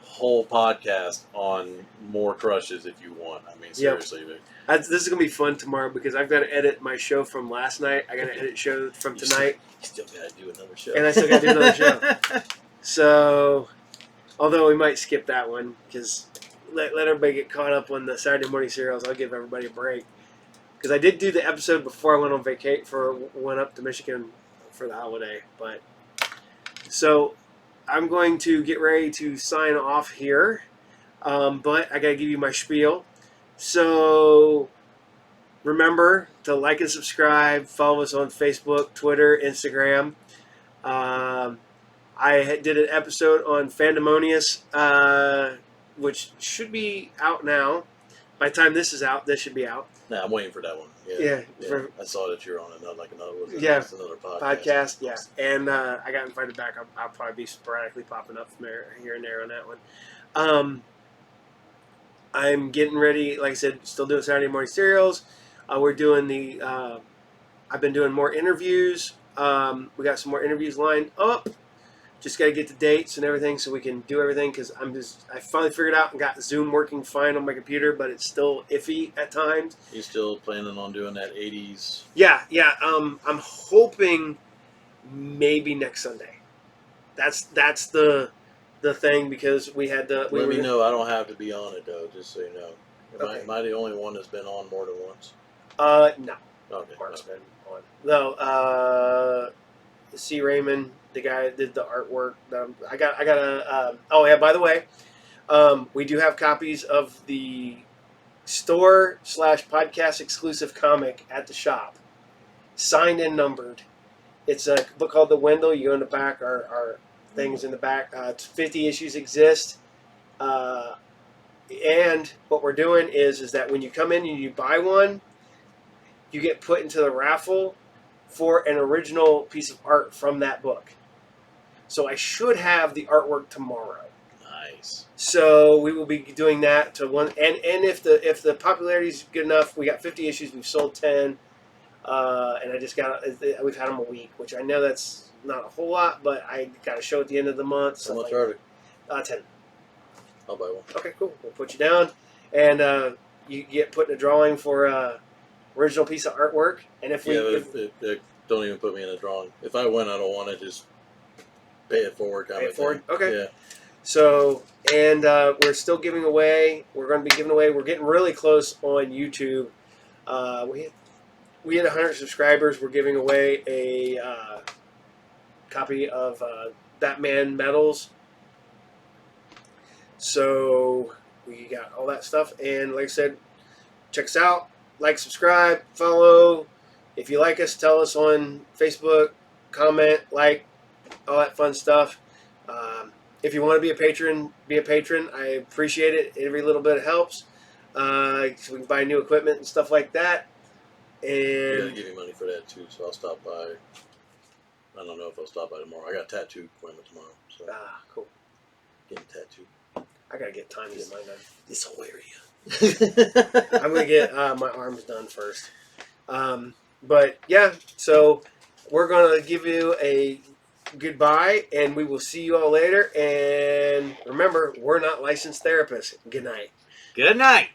whole podcast on more crushes if you want. I mean, seriously,
this is gonna be fun tomorrow because I've got to edit my show from last night. I got to edit show from tonight.
You still got to do another show,
and I still got to do another show. So, although we might skip that one because let everybody get caught up on the Saturday morning serials, I'll give everybody a break. Because I did do the episode before I went on went up to Michigan for the holiday. But so I'm going to get ready to sign off here. But I got to give you my spiel. So remember to like and subscribe. Follow us on Facebook, Twitter, Instagram. I did an episode on Fandemonious, which should be out now. By the time this is out, this should be out.
Nah, I'm waiting for that one.
Yeah.
I saw that you're on another
podcast. Yeah. And I got invited back. I'll probably be sporadically popping up from here and there on that one. I'm getting ready, like I said, still doing Saturday morning serials. We're doing I've been doing more interviews. We got some more interviews lined up. Just got to get the dates and everything so we can do everything because I finally figured out and got Zoom working fine on my computer, but it's still iffy at times.
You still planning on doing that 80's?
Yeah. I'm hoping maybe next Sunday. That's the thing because we had the.
Let me know. I don't have to be on it though. Just so you know. Am I the only one that's been on more than once?
No.
Okay.
Mark's been on. No. C. Raymond, the guy that did the artwork. I got a. Oh yeah. By the way, we do have copies of the store/podcast exclusive comic at the shop, signed and numbered. It's a book called The Wendell. You go in the back. Our things in the back. 50 issues exist. And what we're doing is that when you come in and you buy one, you get put into the raffle for an original piece of art from that book. So I should have the artwork tomorrow.
Nice.
So we will be doing that to one. And if the popularity is good enough, we got 50 issues. We've sold 10, and we've had them a week, which I know that's not a whole lot, but I got a show at the end of the month.
How much are they?
10.
I'll buy one.
Okay, cool. We'll put you down, and you get put in a drawing for original piece of artwork. And if
don't even put me in a drawing. If I win, I don't want to just pay it forward. Pay it forward.
Okay.
Yeah.
So, and we're still giving away. We're going to be giving away. We're getting really close on YouTube. We had 100 subscribers. We're giving away a copy of Batman Medals. So We got all that stuff. And like I said, check us out. Like, subscribe, follow. If you like us, tell us on Facebook, comment, like, all that fun stuff. If you want to be a patron, be a patron. I appreciate it. Every little bit helps. So we can buy new equipment and stuff like that.
You're
And
gonna give me money for that too, so I'll stop by. I don't know if I'll stop by tomorrow. I got a tattoo appointment tomorrow, so
cool.
getting a tattoo.
I gotta get time to get mine done.
This whole area.
I'm gonna get my arms done first. But yeah, so we're gonna give you a goodbye, and we will see you all later. And remember, we're not licensed therapists. Good night.
Good night.